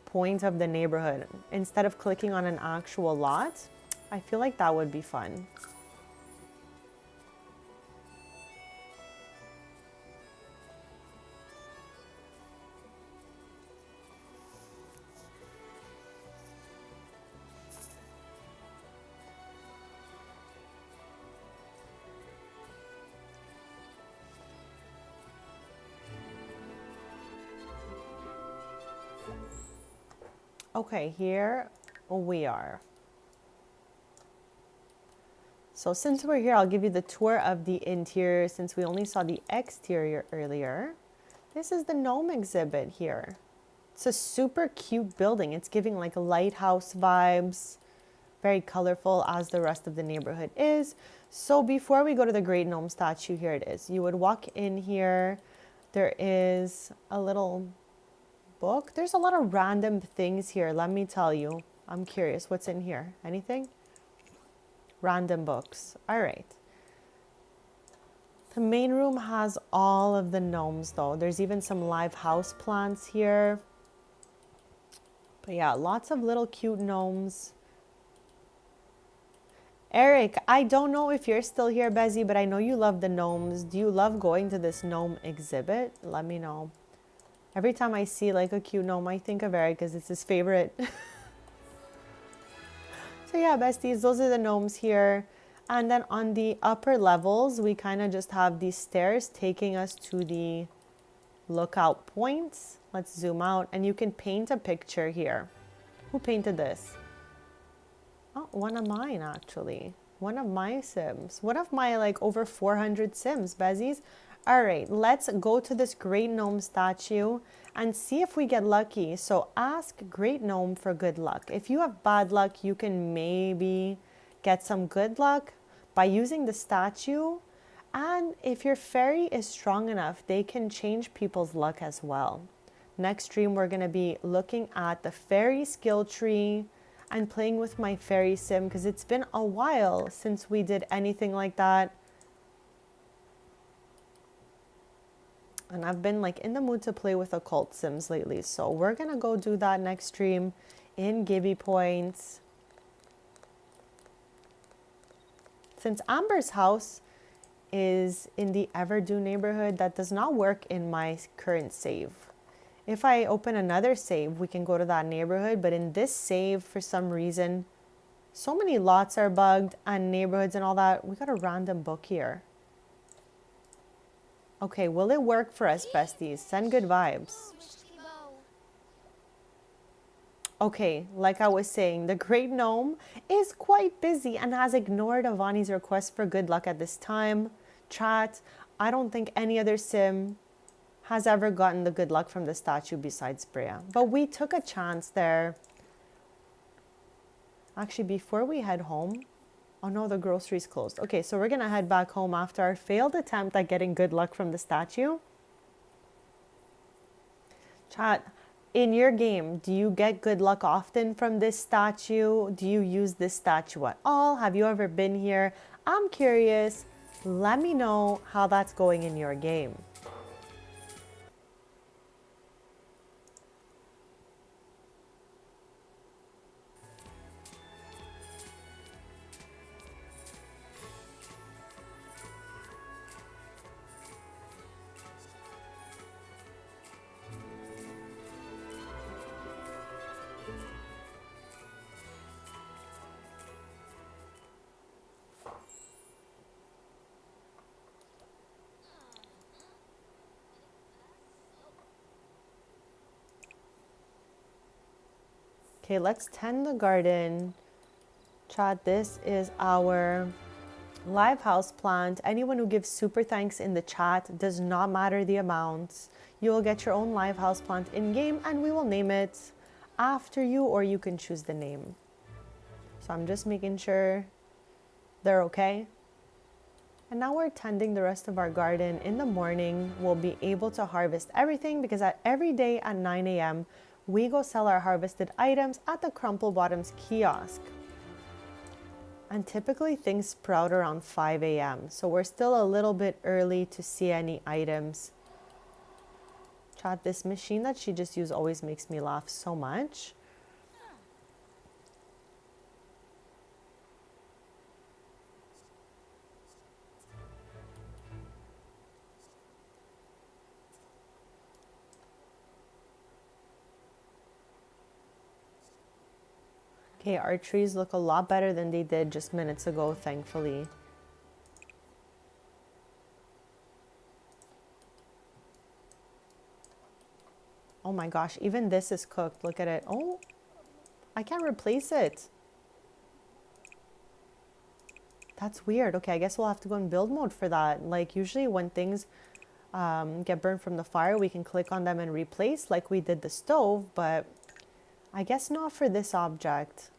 point of the neighborhood instead of clicking on an actual lot. I feel like that would be fun. Okay, here we are. So since we're here, I'll give you the tour of the interior since we only saw the exterior earlier. This is the gnome exhibit here. It's a super cute building. It's giving like lighthouse vibes. very colorful as the rest of the neighborhood is. So before we go to the Great Gnome statue, here it is. You would walk in here. There is a little book. There's a lot of random things here, let me tell you. I'm curious, what's in here? Anything? Random books. All right. The main room has all of the gnomes though. There's even some live house plants here. But yeah, lots of little cute gnomes. Eric, I don't know if you're still here, Bezzy, but I know you love the gnomes. Do you love going to this gnome exhibit? Let me know. Every time I see like a cute gnome, I think of Eric because it's his favorite. So yeah, besties, those are the gnomes here. And then on the upper levels, we kind of just have these stairs taking us to the lookout points. Let's zoom out and you can paint a picture here. Who painted this? Oh, one of mine actually. One of my Sims. One of my like over 400 Sims, Bezzies. All right, let's go to this Great Gnome statue and see if we get lucky. So ask Great Gnome for good luck. If you have bad luck, you can maybe get some good luck by using the statue. And if your fairy is strong enough, they can change people's luck as well. Next stream, we're going to be looking at the fairy skill tree and playing with my fairy sim because it's been a while since we did anything like that. And I've been like in the mood to play with occult sims lately. So we're going to go do that next stream in Gibby Points. Since Amber's house is in the Everdo neighborhood, that does not work in my current save. If I open another save, we can go to that neighborhood. But in this save, for some reason, so many lots are bugged and neighborhoods and all that. We got a random book here. Okay, will it work for us, besties? Send good vibes. Okay, like I was saying, the Great Gnome is quite busy and has ignored Avani's request for good luck at this time. Chat, I don't think any other sim has ever gotten the good luck from the statue besides Brea. But we took a chance there. Actually, before we head home... Oh no, the grocery's closed. Okay, so we're gonna head back home after our failed attempt at getting good luck from the statue. Chat, in your game, do you get good luck often from this statue? Do you use this statue at all? Have you ever been here? I'm curious. Let me know how that's going in your game. Okay, let's tend the garden. Chat, this is our live house plant. Anyone who gives super thanks in the chat, does not matter the amounts. You will get your own live house plant in game and we will name it after you, or you can choose the name. So I'm just making sure they're okay. And now we're tending the rest of our garden. In the morning, we'll be able to harvest everything because every day at 9 a.m. we go sell our harvested items at the Crumple Bottoms kiosk. And typically things sprout around 5 a.m. So we're still a little bit early to see any items. Chat, this machine that she just used always makes me laugh so much. Okay, our trees look a lot better than they did just minutes ago, thankfully. Oh my gosh, even this is cooked. Look at it. Oh, I can't replace it. That's weird. Okay, I guess we'll have to go in build mode for that. Like usually when things get burned from the fire, we can click on them and replace like we did the stove, but I guess not for this object.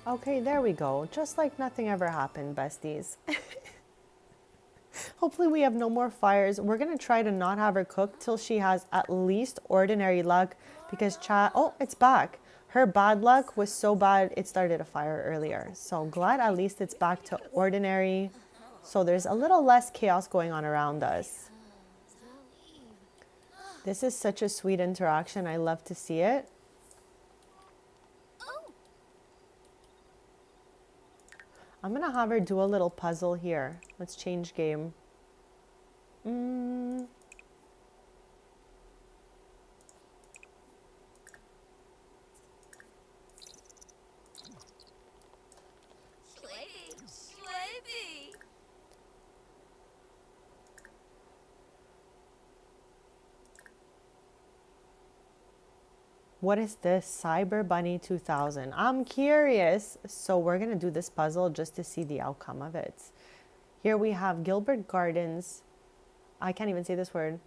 Okay, there we go. Just like nothing ever happened, besties. Hopefully we have no more fires. We're going to try to not have her cook till she has at least ordinary luck because oh, it's back. Her bad luck was so bad it started a fire earlier. So glad at least it's back to ordinary. So there's a little less chaos going on around us. This is such a sweet interaction. I love to see it. Oh, I'm going to have her do a little puzzle here. Let's change game. Schwabby, Schwabby. What is this? Cyber Bunny 2000. I'm curious. So we're going to do this puzzle just to see the outcome of it. Here we have Gilbert Gardens. I can't even say this word.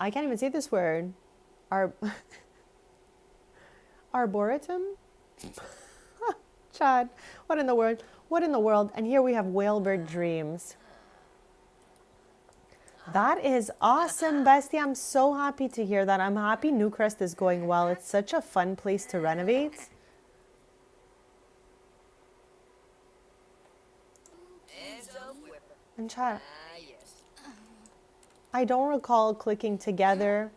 I can't even say this word. Arboretum? Chad, what in the world? What in the world? And here we have Whalebird Dreams. That is awesome, bestie. I'm so happy to hear that. I'm happy Newcrest is going well. It's such a fun place to renovate. And chat, Yes. I don't recall clicking together,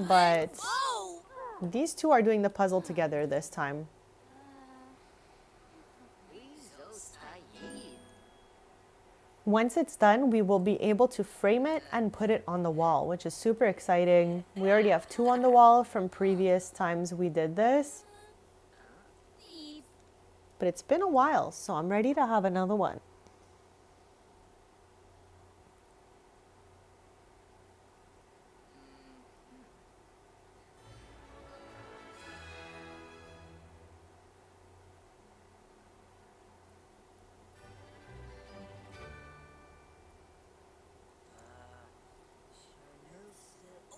but Oh, these two are doing the puzzle together this time. Once it's done, we will be able to frame it and put it on the wall, which is super exciting. We already have two on the wall from previous times we did this, Eve. but it's been a while, so I'm ready to have another one.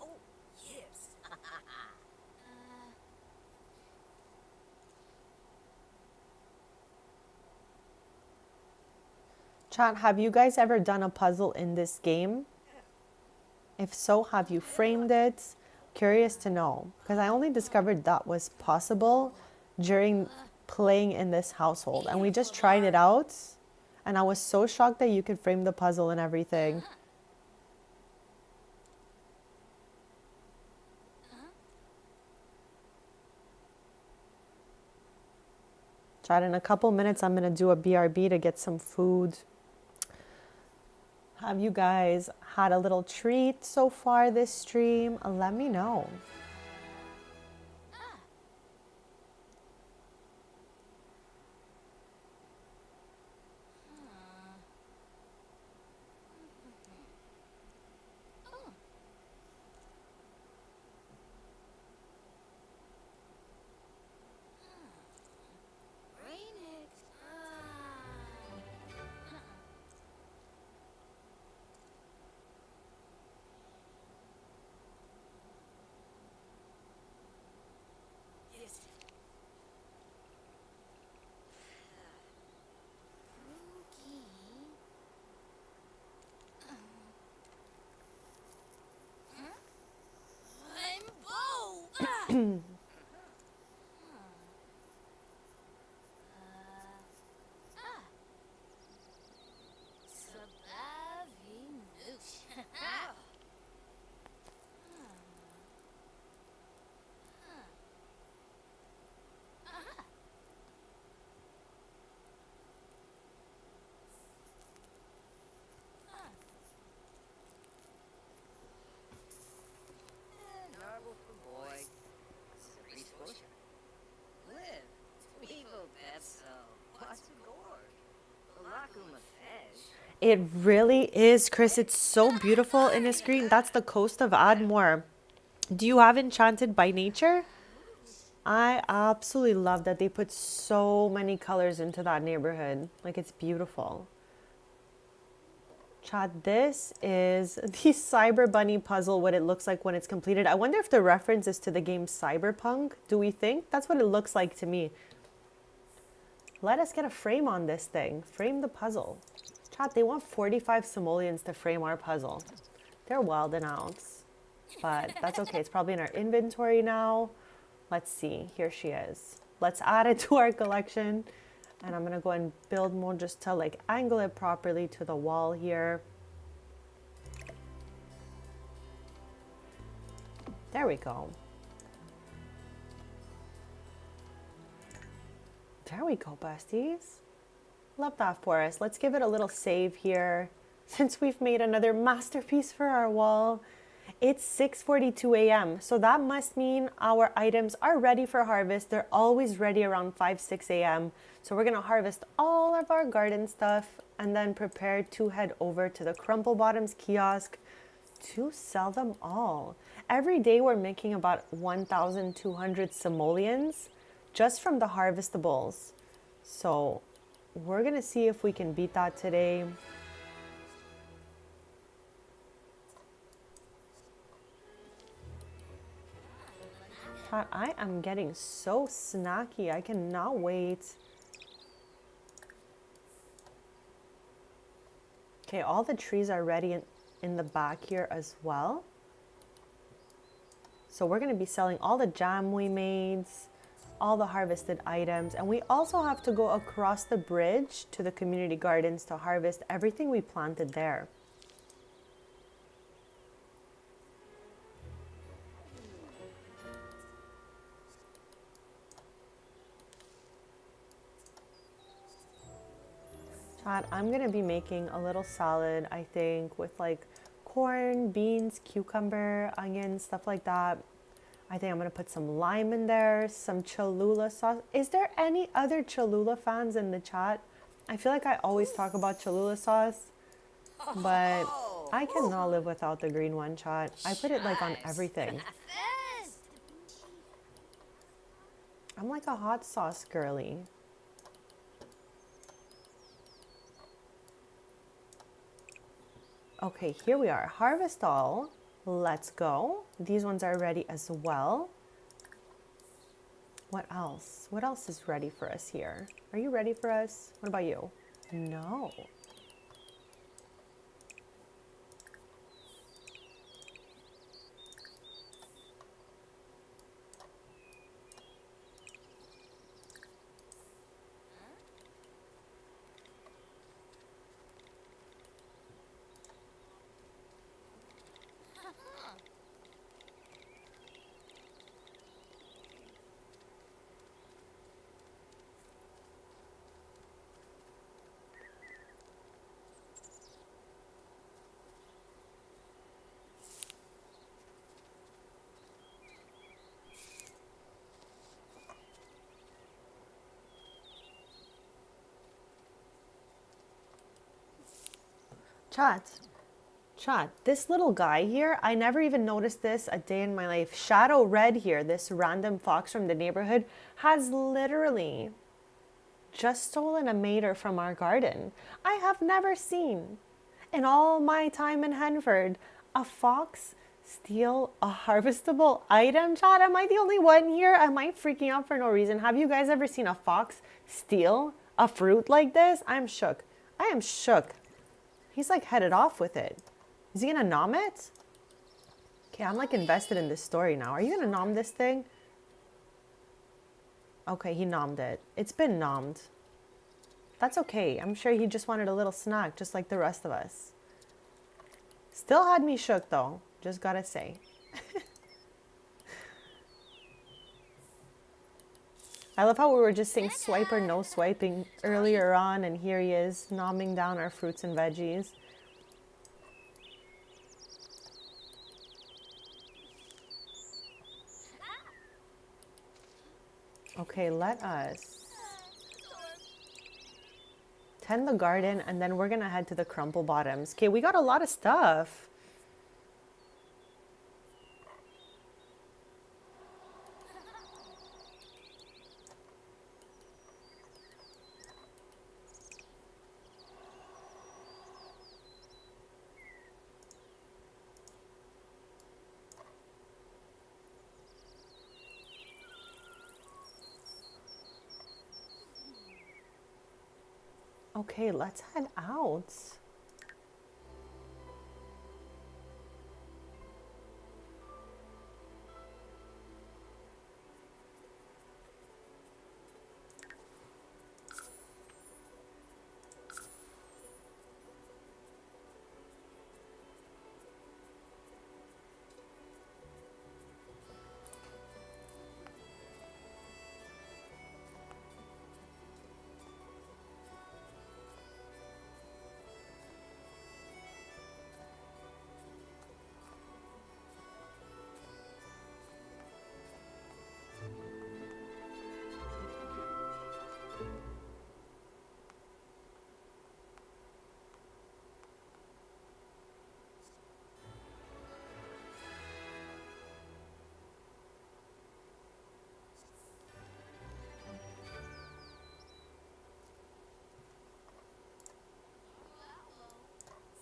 Oh, yes. Chat, have you guys ever done a puzzle in this game? If so, have you framed it? Curious to know, because I only discovered that was possible during playing in this household, and we just tried it out, and I was so shocked that you could frame the puzzle and everything. Chat, in a couple minutes, I'm gonna do a BRB to get some food. Have you guys had a little treat so far this stream? Let me know. Rainix. Yes. Rainbow. Narble for boy. Sabri Scotia. Live. Tweevo Betso. What's a gourd? Balakuma Fesh. It really is, Chris. It's so beautiful in the screen. That's the coast of Ardmore. Do you have Enchanted by Nature? I absolutely love that they put so many colors into that neighborhood. Like, it's beautiful. Chat, this is the Cyber Bunny puzzle, what it looks like when it's completed. I wonder if the reference is to the game Cyberpunk. Do we think? That's what it looks like to me. Let us get a frame on this thing. Frame the puzzle. Chat, they want 45 simoleons to frame our puzzle. They're wilding out. But that's okay. It's probably in our inventory now. Let's see. Here she is. Let's add it to our collection. And I'm going to go and build more just to like angle it properly to the wall here. There we go. There we go, besties. Love that for us. Let's give it a little save here. Since we've made another masterpiece for our wall. It's 6:42 a.m. So that must mean our items are ready for harvest. They're always ready around 5-6 a.m. So we're going to harvest all of our garden stuff and then prepare to head over to the Crumple Bottoms kiosk to sell them all. Every day we're making about 1,200 simoleons just from the harvestables. So we're going to see if we can beat that today. I am getting so snacky. I cannot wait. Okay, all the trees are ready in the back here as well. So we're going to be selling all the jam we made, all the harvested items. And we also have to go across the bridge to the community gardens to harvest everything we planted there. I'm gonna be making a little salad, I think, with like corn, beans, cucumber, onions, stuff like that. I think I'm gonna put some lime in there, some Cholula sauce. Is there any other Cholula fans in the chat? I feel like I always talk about Cholula sauce, but I cannot live without the green one, chat. I put it like on everything. I'm like a hot sauce girly. Okay, here we are. Harvest all. Let's go. These ones are ready as well. What else? What else is ready for us here? Are you ready for us? What about you? No. Chat, this little guy here, I never even noticed this a day in my life. Shadow Red here, this random fox from the neighborhood, has literally just stolen a mater from our garden. I have never seen, in all my time in Henford, a fox steal a harvestable item. Chat, am I the only one here? Am I freaking out for no reason? Have you guys ever seen a fox steal a fruit like this? I'm shook. I am shook. He's like headed off with it. Is he gonna nom it? Okay, I'm like invested in this story now. Are you gonna nom this thing? Okay, he nommed it. It's been nommed. That's okay. I'm sure he just wanted a little snack, just like the rest of us. Still had me shook though, just gotta say. I love how we were just saying swipe or no swiping earlier on, and here he is nomming down our fruits and veggies. Okay, let us tend the garden, and then we're gonna head to the Crumple Bottoms. Okay, we got a lot of stuff. Okay, let's head out.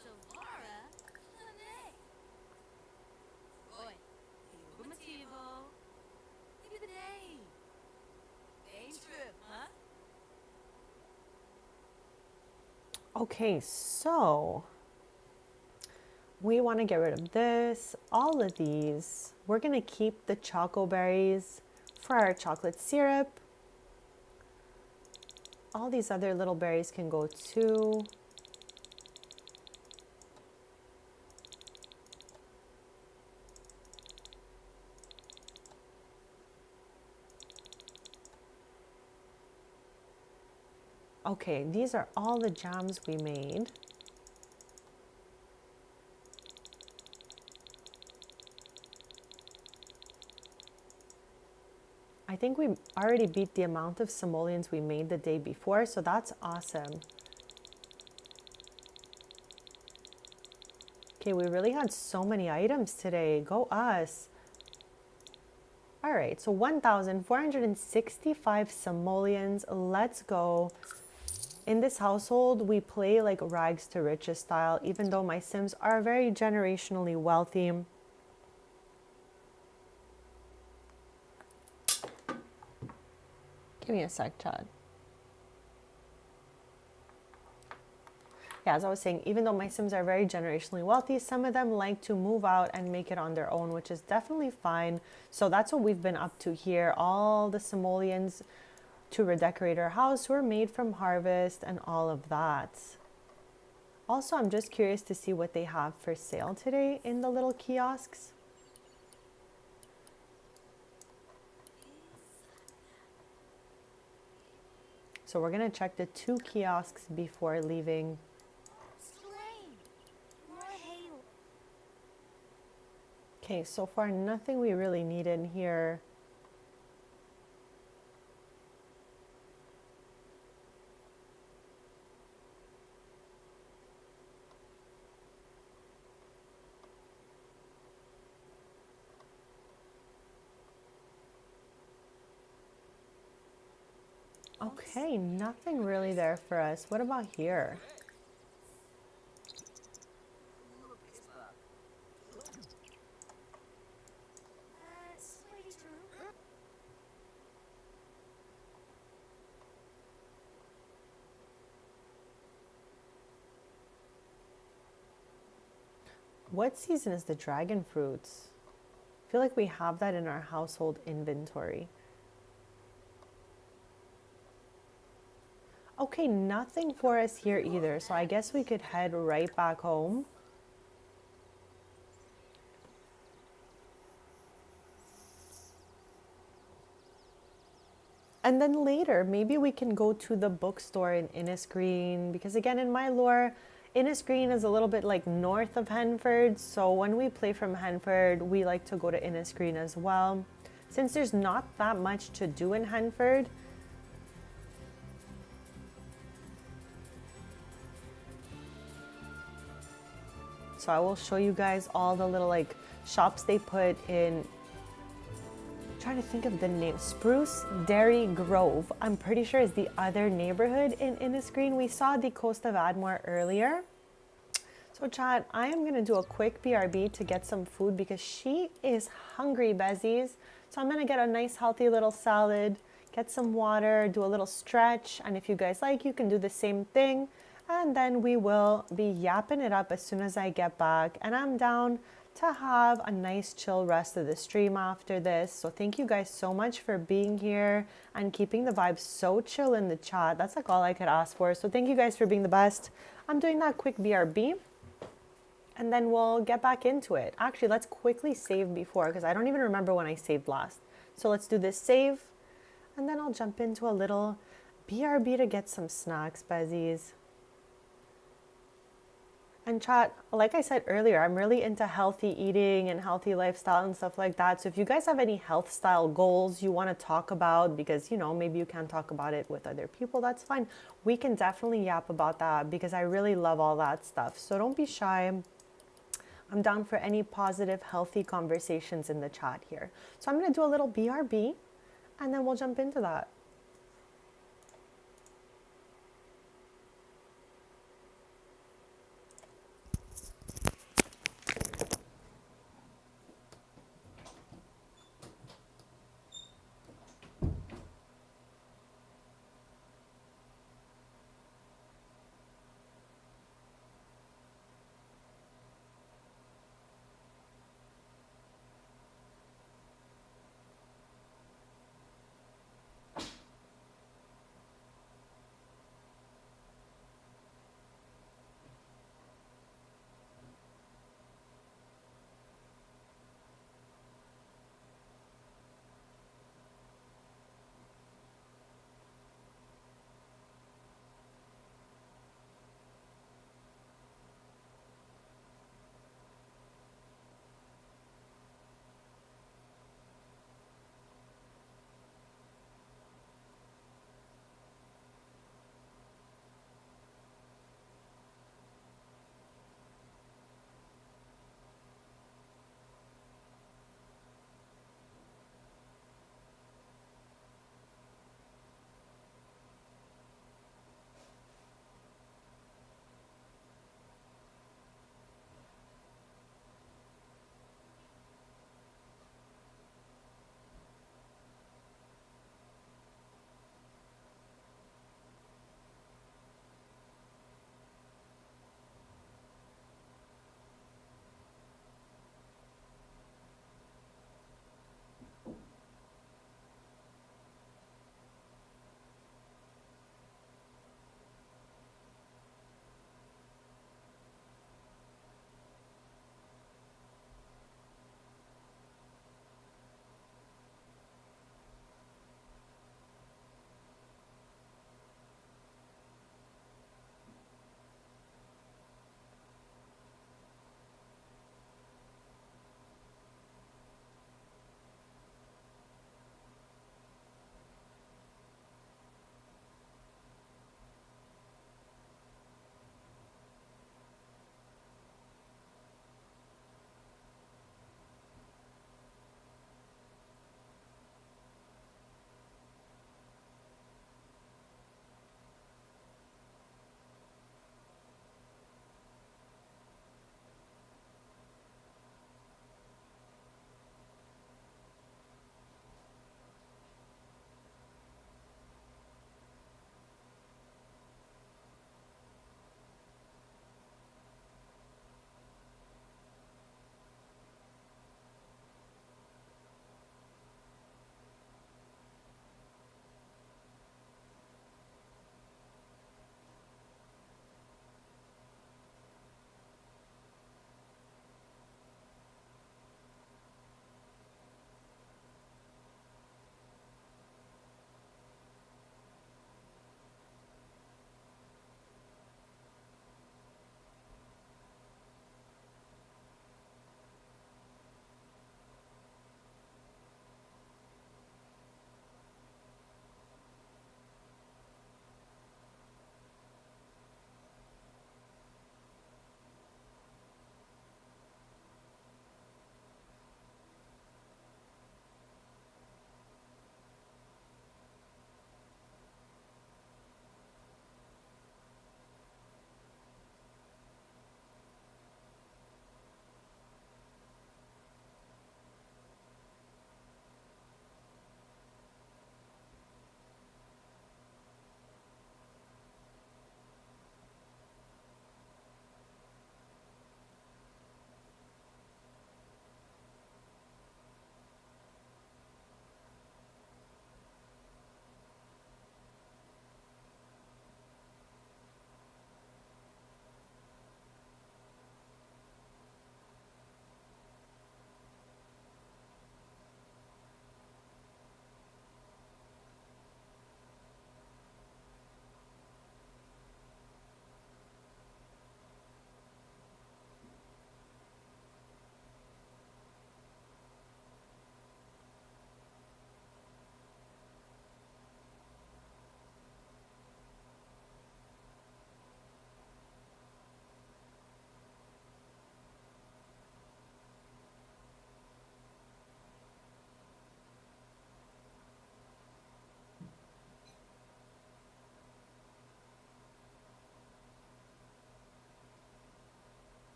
Savara? Hane. Oi. Humativo. Ibidane. Ain't true, huh? Okay, so we want to get rid of this, all of these. We're going to keep the choco berries for our chocolate syrup. All these other little berries can go too. Okay, these are all the jams we made. I think we already beat the amount of simoleons we made the day before, so that's awesome. Okay, we really had so many items today. Go us. All right, so 1,465 simoleons. Let's go. In this household, we play like rags to riches style, even though my Sims are very generationally wealthy. Give me a sec, Chad. Yeah, as I was saying, even though my Sims are very generationally wealthy, some of them like to move out and make it on their own, which is definitely fine. So that's what we've been up to here. All the simoleons to redecorate our house were made from harvest and all of that. Also, I'm just curious to see what they have for sale today in the little kiosks. So we're gonna check the 2 kiosks before leaving. Okay, so far nothing we really need in here. Okay, nothing really there for us. What about here? What season is the dragon fruits? I feel like we have that in our household inventory. Okay, nothing for us here either, so I guess we could head right back home. And then later, maybe we can go to the bookstore in Innisgreen, because again, in my lore, Innisgreen is a little bit like north of Henford, so when we play from Henford, we like to go to Innisgreen as well. Since there's not that much to do in Henford, so I will show you guys all the little like shops they put in. I'm trying to think of the name. Spruce Dairy Grove, I'm pretty sure is the other neighborhood in Innisgreen. We saw the Coast of Admore earlier. So chat, I am gonna do a quick BRB to get some food because she is hungry, Besties. So I'm gonna get a nice healthy little salad, get some water, do a little stretch, and if you guys like, you can do the same thing. And then we will be yapping it up as soon as I get back. And I'm down to have a nice chill rest of the stream after this. So thank you guys so much for being here and keeping the vibes so chill in the chat. That's like all I could ask for. So thank you guys for being the best. I'm doing that quick BRB and then we'll get back into it. Actually, let's quickly save before because I don't even remember when I saved last. So let's do this save and then I'll jump into a little BRB to get some snacks, Bezies. And chat, like I said earlier, I'm really into healthy eating and healthy lifestyle and stuff like that. So if you guys have any health style goals you want to talk about, because, you know, maybe you can't talk about it with other people, that's fine. We can definitely yap about that because I really love all that stuff. So don't be shy. I'm down for any positive, healthy conversations in the chat here. So I'm going to do a little BRB and then we'll jump into that.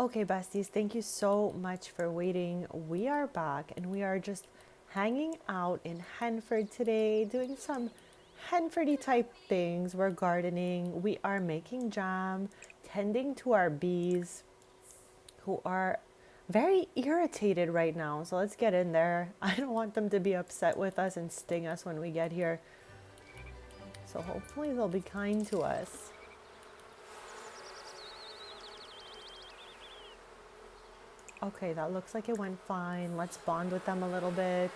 Okay, besties, thank you so much for waiting. We are back and we are just hanging out in Henford today, doing some Henfordy type things. We're gardening, we are making jam, tending to our bees who are very irritated right now. So let's get in there. I don't want them to be upset with us and sting us when we get here. So hopefully they'll be kind to us. Okay, that looks like it went fine. Let's bond with them a little bit.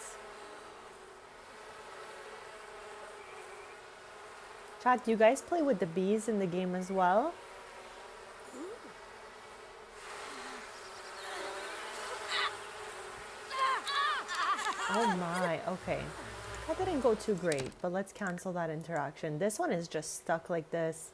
Chat, do you guys play with the bees in the game as well? Oh my, okay. That didn't go too great, but let's cancel that interaction. This one is just stuck like this.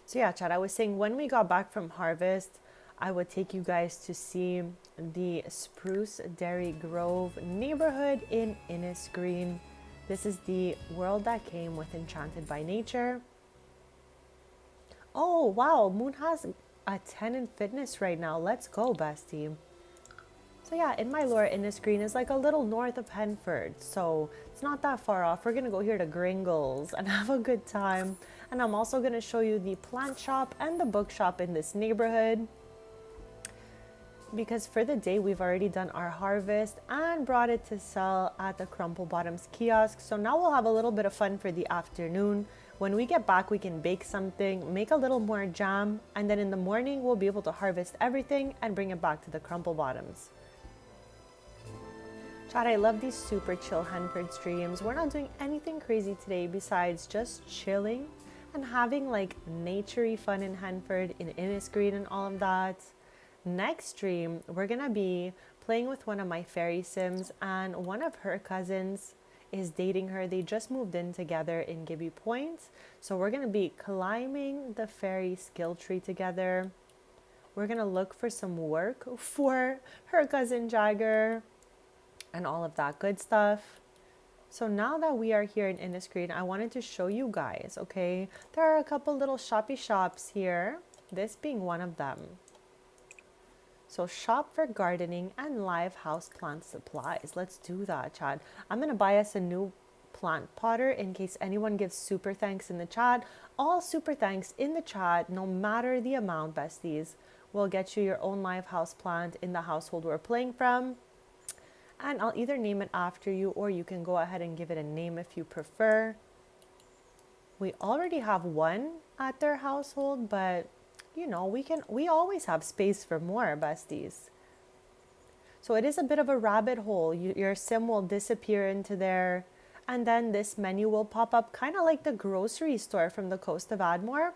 So yeah, chat, I was saying when we got back from harvest, I would take you guys to see the Spruce Dairy Grove neighborhood in Innisgreen. This is the world that came with Enchanted by Nature. Oh, wow, Moon has a 10 in fitness right now. Let's go, bestie. So yeah, in my lore, Innisgreen is like a little north of Henford, so it's not that far off. We're gonna go here to Gringles and have a good time. And I'm also gonna show you the plant shop and the bookshop in this neighborhood, because for the day we've already done our harvest and brought it to sell at the Crumple Bottoms kiosk. So now we'll have a little bit of fun for the afternoon. When we get back, we can bake something, make a little more jam, and then in the morning we'll be able to harvest everything and bring it back to the Crumple Bottoms. Chat, I love these super chill Henford streams. We're not doing anything crazy today besides just chilling and having like naturey fun in Henford, in Innisgreen and all of that. Next stream, we're gonna be playing with one of my fairy sims, and one of her cousins is dating her. They just moved in together in Gibby Point. So we're gonna be climbing the fairy skill tree together. We're gonna look for some work for her cousin Jagger and all of that good stuff. So now that we are here in Innisgreen, I wanted to show you guys, okay? There are a couple little shoppy shops here, this being one of them. So shop for gardening and live house plant supplies. Let's do that, chat. I'm gonna buy us a new plant potter in case anyone gives super thanks in the chat. All super thanks in the chat, no matter the amount, besties, will get you your own live house plant in the household we're playing from. And I'll either name it after you, or you can go ahead and give it a name if you prefer. We already have one at their household, but you know, we always have space for more, besties. So it is a bit of a rabbit hole. Your sim will disappear into there, and then this menu will pop up, kind of like the grocery store from the coast of Admore.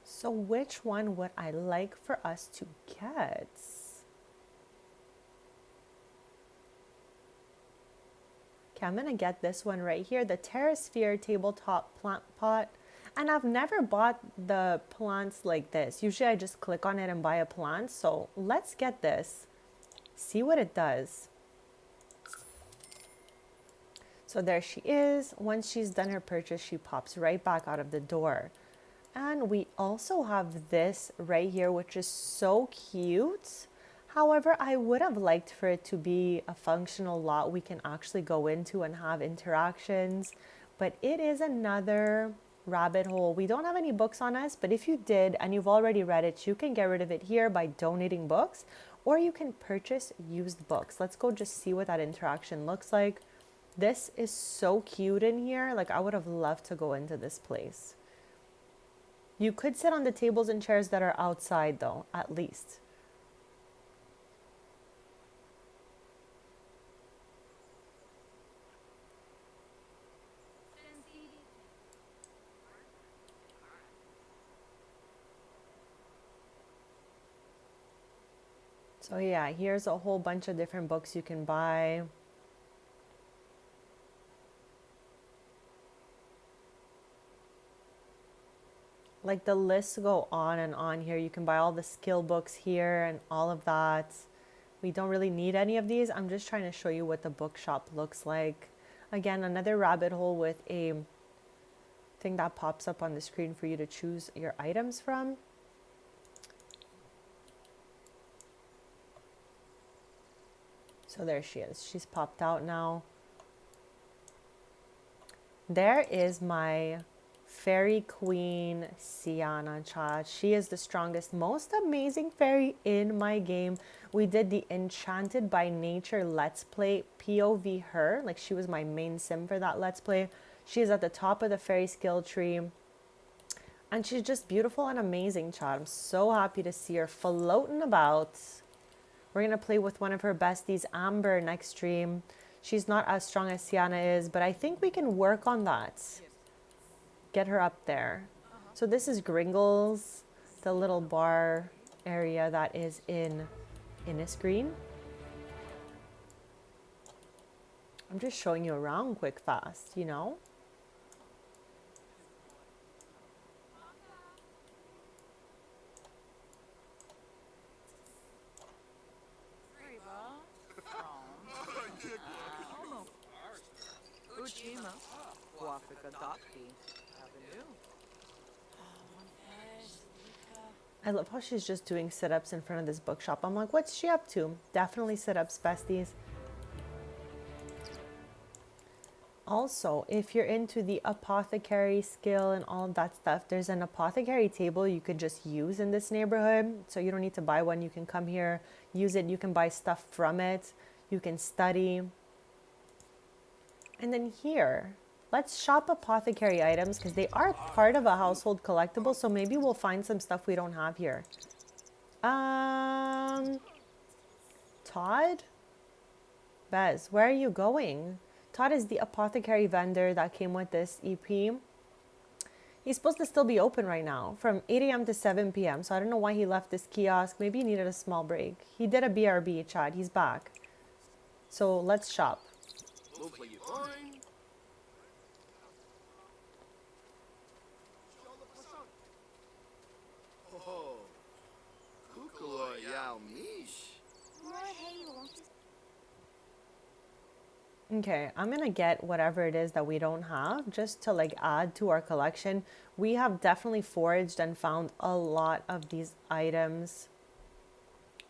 So which one would I like for us to get? Okay, I'm gonna get this one right here, the Terrasphere tabletop plant pot. And I've never bought the plants like this. Usually I just click on it and buy a plant. So let's get this, see what it does. So there she is. Once she's done her purchase, she pops right back out of the door. And we also have this right here, which is so cute. However, I would have liked for it to be a functional lot we can actually go into and have interactions. But it is another rabbit hole. We don't have any books on us, but if you did and you've already read it, you can get rid of it here by donating books, or you can purchase used books. Let's go just see what that interaction looks like. This is so cute in here. Like, I would have loved to go into this place. You could sit on the tables and chairs that are outside though, at least. So yeah, here's a whole bunch of different books you can buy. Like, the lists go on and on here. You can buy all the skill books here and all of that. We don't really need any of these. I'm just trying to show you what the bookshop looks like. Again, another rabbit hole with a thing that pops up on the screen for you to choose your items from. So there she is. She's popped out now. There is my fairy queen, Sienna chat. She is the strongest, most amazing fairy in my game. We did the Enchanted by Nature Let's Play POV her. Like, she was my main sim for that Let's Play. She is at the top of the fairy skill tree. And she's just beautiful and amazing, chat. I'm so happy to see her floating about. We're going to play with one of her besties, Amber, next stream. She's not as strong as Sienna is, but I think we can work on that. Get her up there. So this is Gringles, the little bar area that is in Innisgreen. I'm just showing you around quick fast, you know? I love how she's just doing sit-ups in front of this bookshop. I'm like, what's she up to? Definitely sit-ups, besties. Also, if you're into the apothecary skill and all of that stuff, there's an apothecary table you could just use in this neighborhood. So you don't need to buy one. You can come here, use it. You can buy stuff from it. You can study. And then here, let's shop apothecary items because they are part of a household collectible. So maybe we'll find some stuff we don't have here. Todd? Bez, where are you going? Todd is the apothecary vendor that came with this EP. He's supposed to still be open right now from 8 a.m. to 7 p.m. So I don't know why he left this kiosk. Maybe he needed a small break. He did a BRB, Chad. He's back. So let's shop. Okay, I'm gonna get whatever it is that we don't have just to like add to our collection. We have definitely foraged and found a lot of these items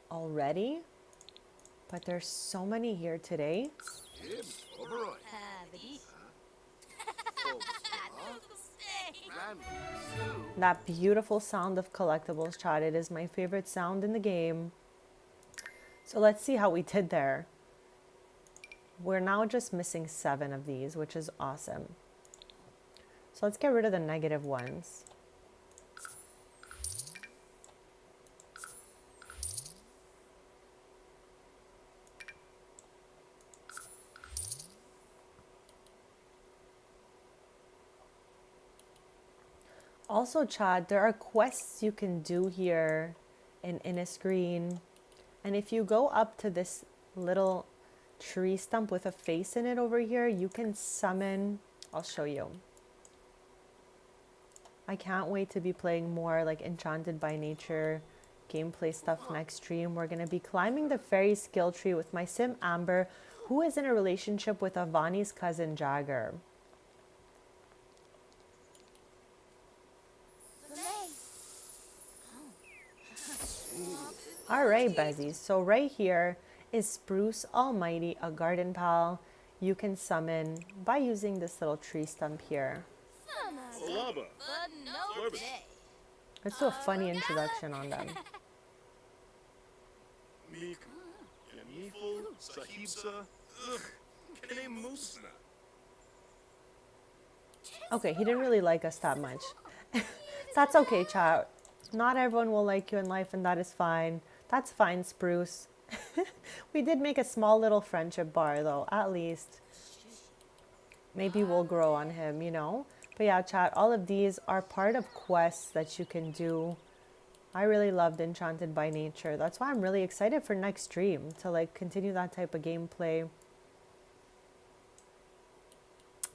already, but there's so many here today. That beautiful sound of collectibles, chat. It is my favorite sound in the game. So let's see how we did there. We're now just missing 7 of these, which is awesome. So let's get rid of the negative ones. Also, Chad, there are quests you can do here in Innisgreen. And if you go up to this little tree stump with a face in it over here, you can summon. I'll show you. I can't wait to be playing more like Enchanted by Nature gameplay stuff next stream. We're going to be climbing the fairy skill tree with my sim Amber, who is in a relationship with Avani's cousin Jagger. All right, Bezies. So right here is Spruce Almighty, a garden pal you can summon by using this little tree stump here. Let's do a funny introduction on them. Okay, he didn't really like us that much. That's okay, chat. Not everyone will like you in life, and that is fine. That's fine, Spruce. We did make a small little friendship bar, though, at least. Maybe we'll grow on him, you know? But yeah, chat, all of these are part of quests that you can do. I really loved Enchanted by Nature. That's why I'm really excited for next stream, to like continue that type of gameplay.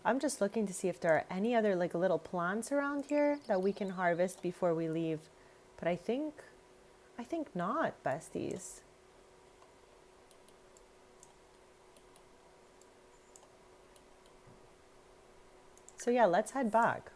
I'm just looking to see if there are any other like little plants around here that we can harvest before we leave. But I think not, besties. So yeah, let's head back.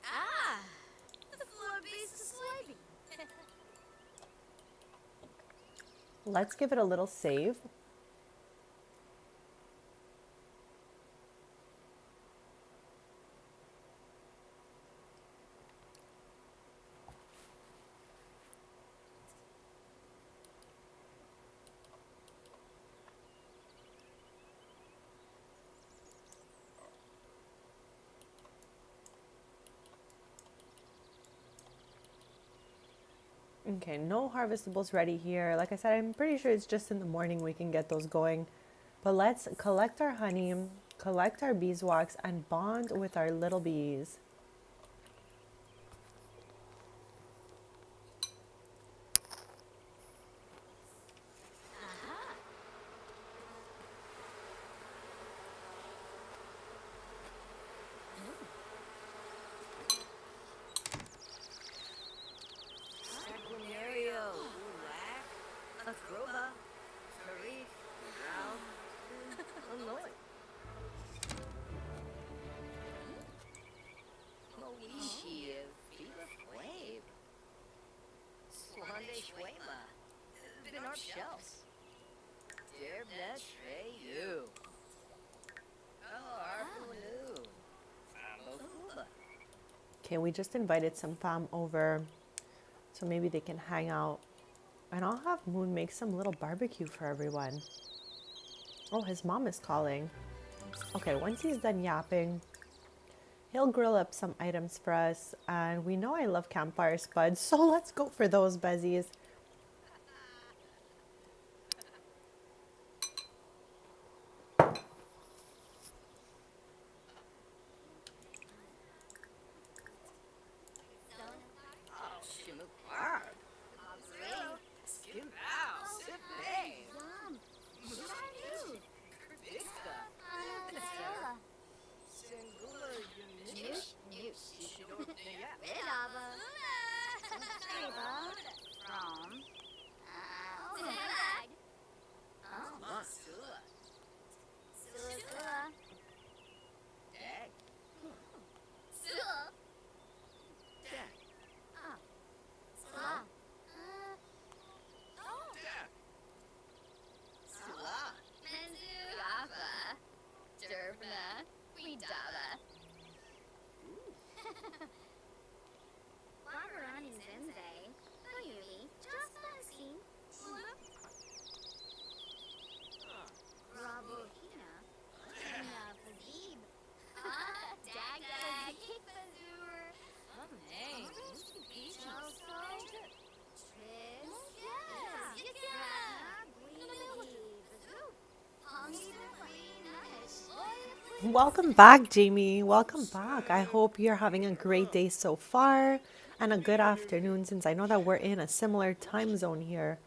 Ah! The floor base is swiping. Let's give it a little save. Okay, no harvestables ready here. Like I said, I'm pretty sure it's just in the morning we can get those going. But let's collect our honey, collect our beeswax, and bond with our little bees. Sagunario, Ulak, Akroba, Tariq, Ground, Illinois. Moishi, Viva Wave, Swande Shwema, Binar Shells, Derbnet Treyu, Arpunu, Famofuba. Okay, we just invited some fam over, so maybe they can hang out. And I'll have Moon make some little barbecue for everyone. Oh, his mom is calling. Okay, once he's done yapping, he'll grill up some items for us. And we know I love campfire spuds, so let's go for those, Bezies. Oh, Shimuk Barb. Skim Bow, Sip Bang, Vista, Singula, Yunish, Shidor Nayat. Mansula, Dag, Dag, Sula, Welcome back, Jamie. Welcome back. I hope you're having a great day so far and a good afternoon, since I know that we're in a similar time zone here.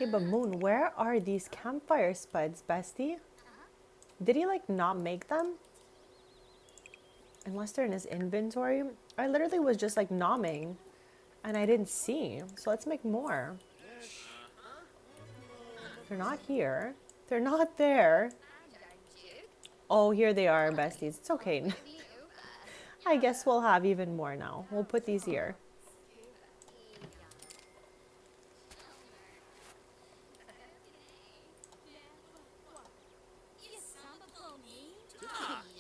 Okay, but Moon, where are these campfire spuds, bestie? Did he like not make them? Unless they're in his inventory. I literally was just like nomming and I didn't see. So let's make more. They're not here. They're not there. Oh, here they are, besties. It's okay. I guess we'll have even more now. We'll put these here.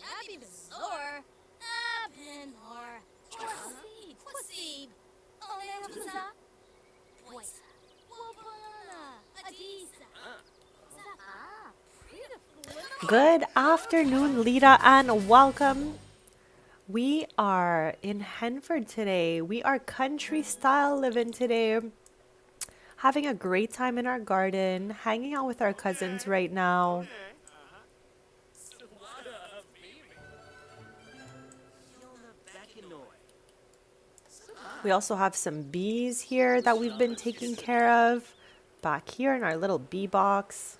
Happy Bazaar. Penhor. Pussy. Olha Bazaar. Poisa. Wopana. Adisa. Good afternoon, Lita, and welcome. We are in Henford today. We are country style living today. Having a great time in our garden, hanging out with our cousins right now. Swada baby. Yona Bakinoi. We also have some bees here that we've been taking care of. Back here in our little bee box.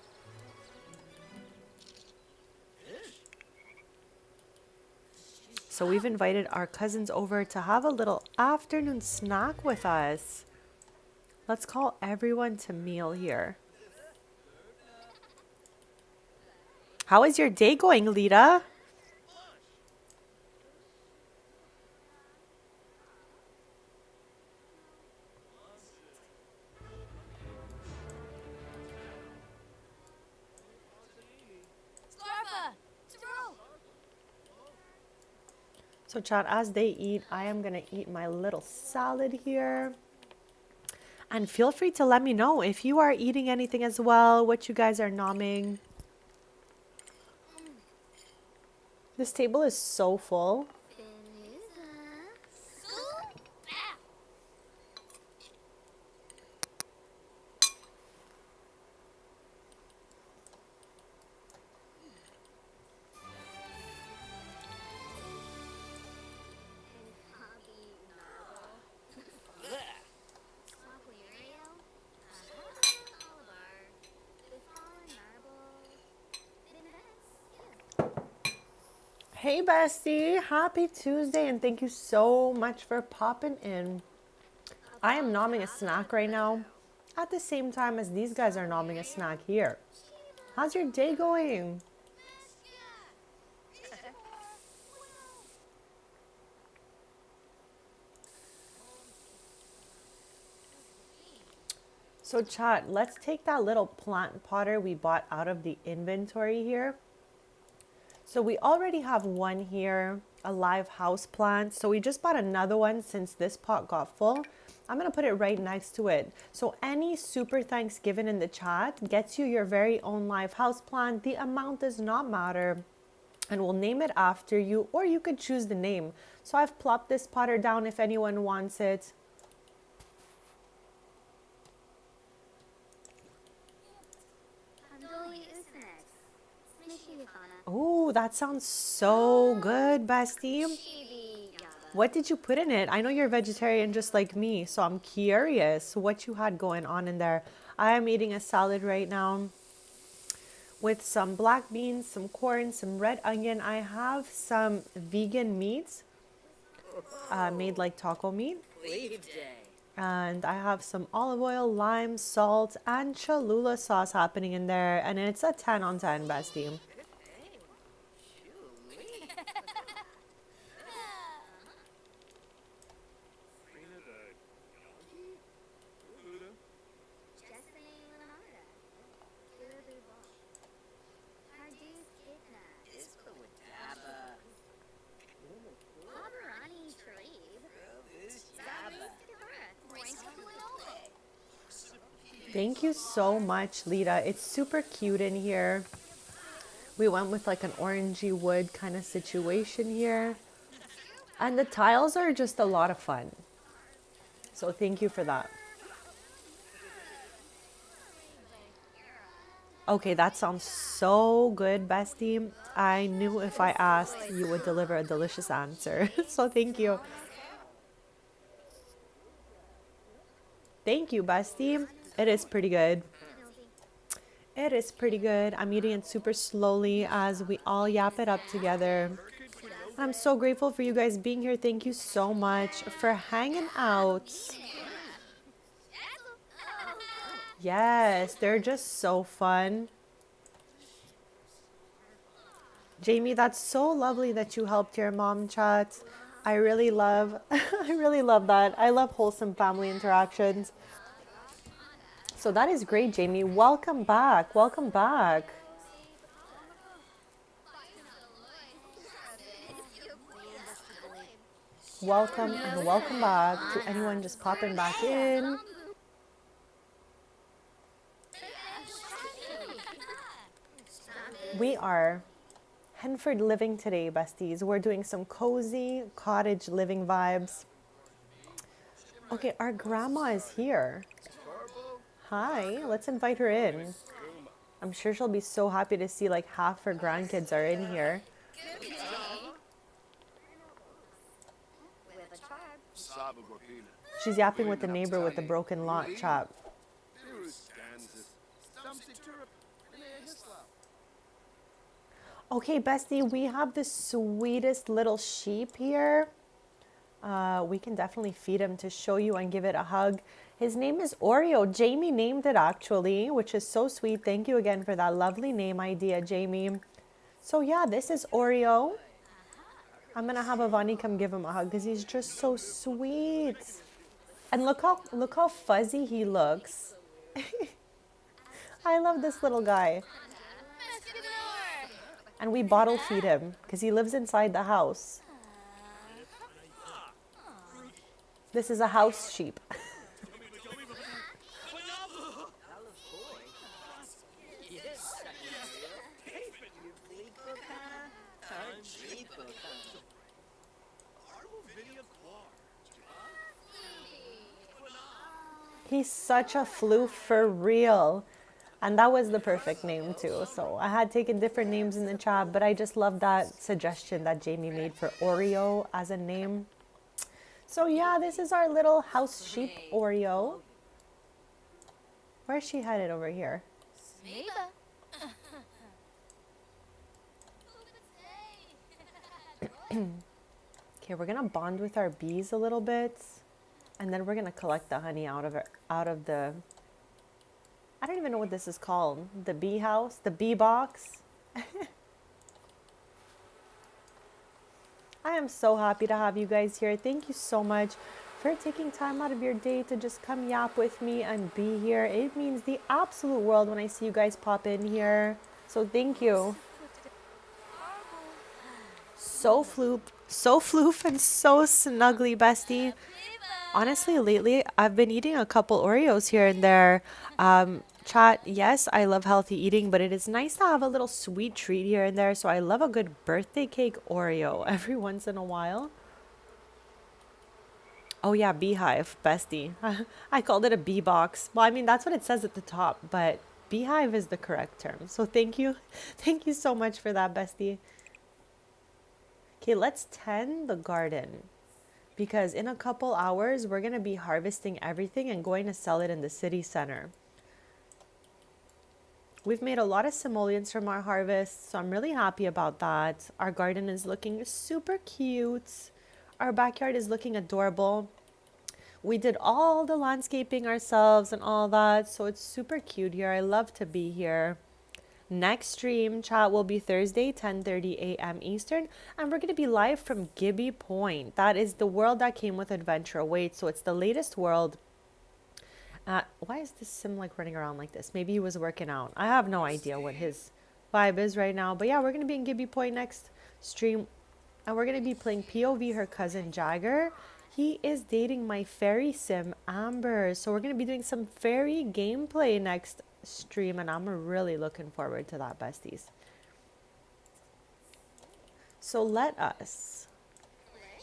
So we've invited our cousins over to have a little afternoon snack with us. Let's call everyone to meal here. How is your day going, Lita? Scarfa. Throw. So chat, as they eat, I am gonna eat my little salad here. And feel free to let me know if you are eating anything as well, what you guys are nomming. This table is so full. Hey bestie, happy Tuesday and thank you so much for popping in. I am nomming a snack right now at the same time as these guys are nomming a snack here. How's your day going? So chat, let's take that little plant potter we bought out of the inventory here. So we already have one here, a live house plant. So we just bought another one since this pot got full. I'm gonna put it right next to it. So any super thanks given in the chat gets you your very own live house plant. The amount does not matter. And we'll name it after you, or you could choose the name. So I've plopped this potter down if anyone wants it. Oh, that sounds so good, bestie. What did you put in it? I know you're vegetarian just like me, so I'm curious what you had going on in there. I am eating a salad right now with some black beans, some corn, some red onion. I have some vegan meats made like taco meat. Leave day. And I have some olive oil, lime, salt, and Cholula sauce happening in there. And it's a 10 on 10, bestie. Thank you so much, Lita. It's super cute in here. We went with like an orangey wood kind of situation here. And the tiles are just a lot of fun. So thank you for that. Okay, that sounds so good, bestie. I knew if I asked, you would deliver a delicious answer. So thank you. Thank you, bestie. It is pretty good. It is pretty good. I'm eating it super slowly as we all yap it up together. I'm so grateful for you guys being here. Thank you so much for hanging out. Yes, they're just so fun. Jamie, that's so lovely that you helped your mom, chat. I really love, I really love that. I love wholesome family interactions. So that is great, Jamie. Welcome back. Welcome back. Welcome and welcome back to anyone just popping back in. We are Henford living today, besties. We're doing some cozy cottage living vibes. Okay, our grandma is here. Hi, let's invite her in. I'm sure she'll be so happy to see like half her grandkids are in here. She's yapping with the neighbor with the broken lot chop. Okay, bestie, we have the sweetest little sheep here. We can definitely feed him to show you and give it a hug. His name is Oreo. Jamie named it actually, which is so sweet. Thank you again for that lovely name idea, Jamie. So yeah, this is Oreo. I'm gonna have Avani come give him a hug because he's just so sweet. And look how fuzzy he looks. I love this little guy. And we bottle feed him because he lives inside the house. This is a house sheep. He's such a floof for real. And that was the perfect name too. So I had taken different names in the chat, but I just love that suggestion that Jamie made for Oreo as a name. So yeah, this is our little house sheep, Oreo. Where's she headed over here? Okay, we're gonna bond with our bees a little bit, and then we're gonna collect the honey out of the. I don't even know what this is called. The bee house, the bee box. I am so happy to have you guys here. Thank you so much for taking time out of your day to just come yap with me and be here. It means the absolute world when I see you guys pop in here. So thank you. So floof and so snuggly, bestie. Honestly, lately, I've been eating a couple Oreos here and there. Chat, yes, I love healthy eating, but it is nice to have a little sweet treat here and there. So I love a good birthday cake Oreo every once in a while. Oh yeah, beehive, bestie. I called it a bee box. Well, I mean, that's what it says at the top, but beehive is the correct term. So thank you. Thank you so much for that, bestie. Okay, let's tend the garden. Because in a couple hours, we're going to be harvesting everything and going to sell it in the city center. We've made a lot of simoleons from our harvest, so I'm really happy about that. Our garden is looking super cute. Our backyard is looking adorable. We did all the landscaping ourselves and all that, so it's super cute here. I love to be here. Next stream chat will be Thursday, 10:30 a.m. Eastern, and we're going to be live from Gibby Point. That is the world that came with Adventure Awaits, so it's the latest world. Why is this sim like running around like this? Maybe he was working out. I have no idea what his vibe is right now, but yeah, we're going to be in Gibby Point next stream, and we're going to be playing POV her cousin Jagger. He is dating my fairy sim Amber, so we're going to be doing some fairy gameplay next stream, and I'm really looking forward to that, besties. So let us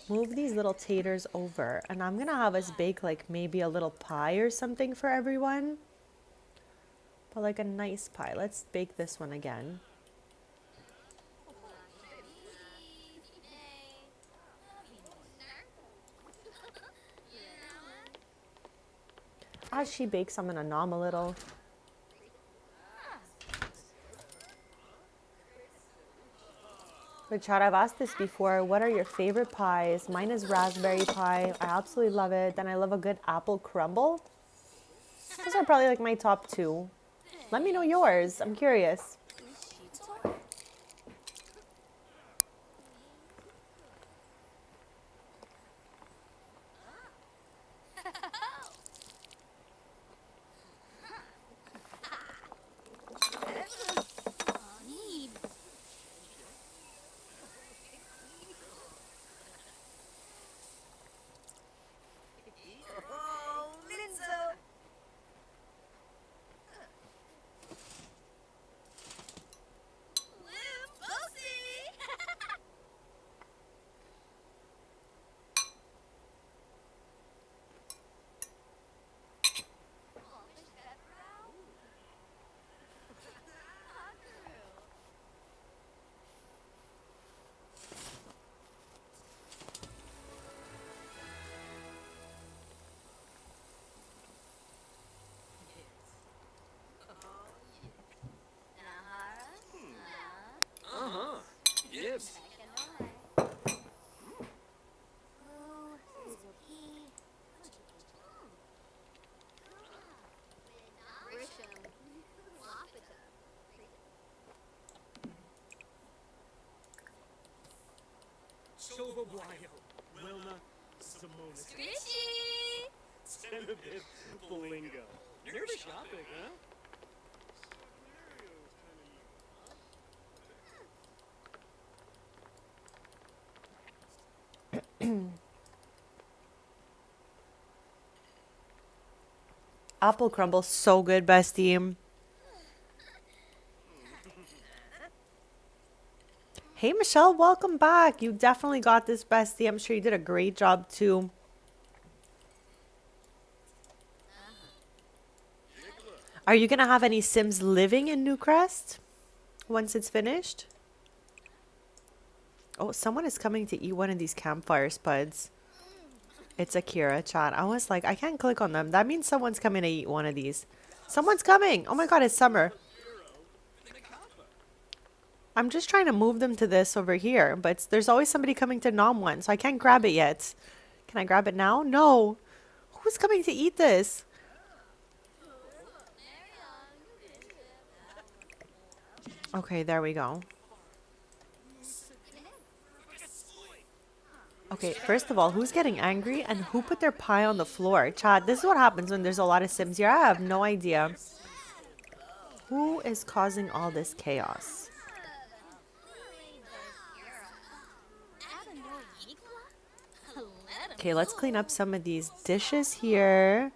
move these little taters over, and I'm gonna have us bake like maybe a little pie or something for everyone, but like a nice pie. Let's bake this one again. As she bakes, I'm gonna nom a little. But chat, I've asked this before. What are your favorite pies? Mine is raspberry pie. I absolutely love it. Then I love a good apple crumble. Those are probably like my top two. Let me know yours. I'm curious. Sobawayo, Wilma, Simona, Squishy! Tenebib, Bolingo. Nervous shopping, huh? Apple crumble, so good, bestie. Hey, Michelle, welcome back. You definitely got this, bestie. I'm sure you did a great job, too. Are you going to have any Sims living in Newcrest once it's finished? Oh, someone is coming to eat one of these campfire spuds. It's Akira, chat. I was like, I can't click on them. That means someone's coming to eat one of these. Someone's coming. Oh my god, it's Summer. I'm just trying to move them to this over here, but there's always somebody coming to nom one, so I can't grab it yet. Can I grab it now? No. Who's coming to eat this? Okay, there we go. Okay, first of all, who's getting angry and who put their pie on the floor? Chat, this is what happens when there's a lot of Sims here. I have no idea. Who is causing all this chaos? Okay, let's clean up some of these dishes here.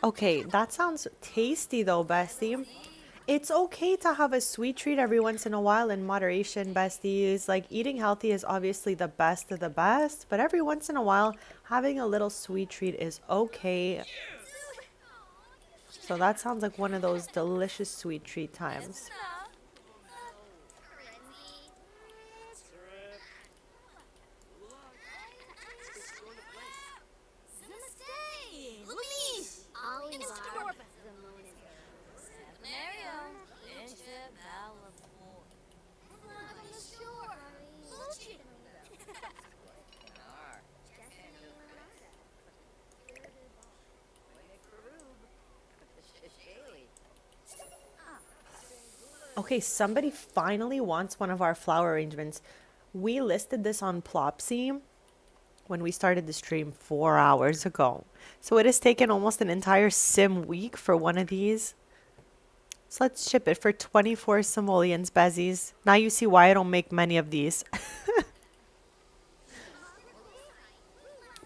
Okay, that sounds tasty though, bestie. It's okay to have a sweet treat every once in a while in moderation, besties. Like, eating healthy is obviously the best of the best, but every once in a while, having a little sweet treat is okay. So that sounds like one of those delicious sweet treat times. Okay, somebody finally wants one of our flower arrangements. We listed this on Plopsy when we started the stream 4 hours ago. So it has taken almost an entire sim week for one of these. So let's ship it for 24 simoleons, Bezies. Now you see why I don't make many of these.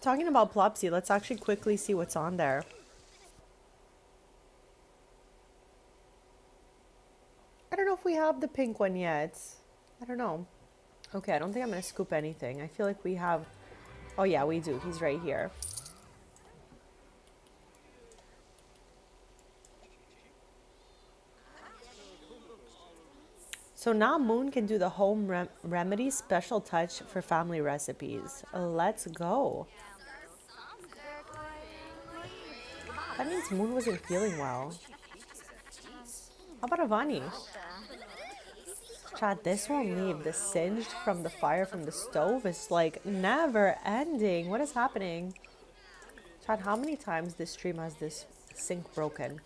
Talking about Plopsy, let's actually quickly see what's on there. I don't know if we have the pink one yet. I don't know. Okay, I don't think I'm going to scoop anything. I feel like we have... Oh yeah, we do. He's right here. So now Moon can do the home remedy special touch for family recipes. Let's go. That means Moon wasn't feeling well. How about Avani? Chat, this won't leave. The singed from the fire from the stove is like never ending. What is happening? Chat, how many times this stream has this sink broken?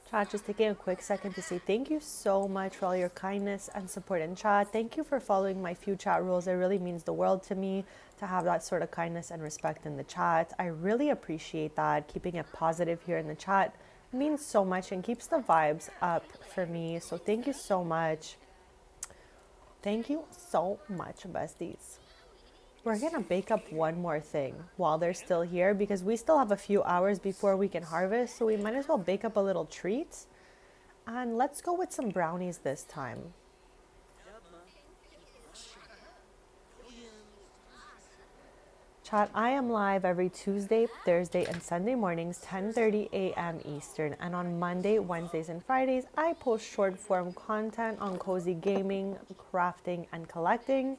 Chat, just taking a quick second to say thank you so much for all your kindness and support in chat. Thank you for following my few chat rules. It really means the world to me to have that sort of kindness and respect in the chat. I really appreciate that. Keeping it positive here in the chat means so much and keeps the vibes up for me. So thank you so much. Thank you so much, besties. We're gonna bake up one more thing while they're still here because we still have a few hours before we can harvest, so we might as well bake up a little treat. And let's go with some brownies this time. Chat, I am live every Tuesday, Thursday, and Sunday mornings, 10:30 a.m. Eastern. And on Monday, Wednesdays, and Fridays, I post short form content on cozy gaming, crafting, and collecting.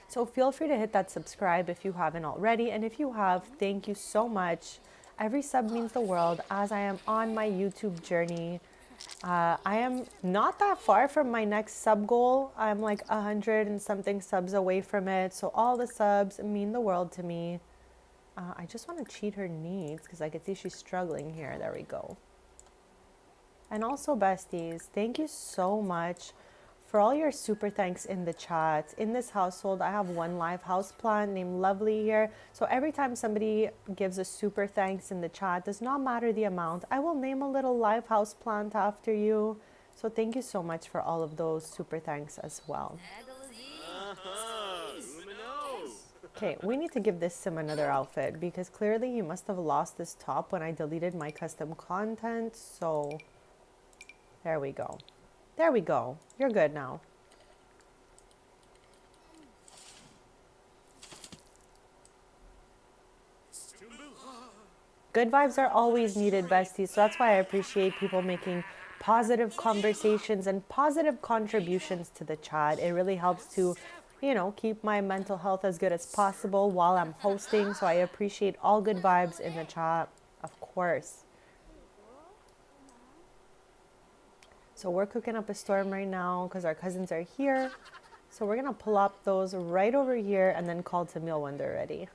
So feel free to hit that subscribe if you haven't already. And if you have, thank you so much. Every sub means the world as I am on my YouTube journey I am not that far from my next sub goal. I'm like 100 and something subs away from it. So all the subs mean the world to me. I just want to cheat her needs because I can see she's struggling here. There we go. And also, besties, thank you so much for all your super thanks in the chat. In this household, I have one live house plant named Lovely here. So every time somebody gives a super thanks in the chat, does not matter the amount, I will name a little live house plant after you. So thank you so much for all of those super thanks as well. Okay, we need to give this sim another outfit because clearly he must have lost this top when I deleted my custom content. So there we go. There we go. You're good now. Good vibes are always needed, besties. So that's why I appreciate people making positive conversations and positive contributions to the chat. It really helps to, you know, keep my mental health as good as possible while I'm hosting. So I appreciate all good vibes in the chat, of course. So we're cooking up a storm right now because our cousins are here. So we're going to pull up those right over here and then call to meal when they're ready.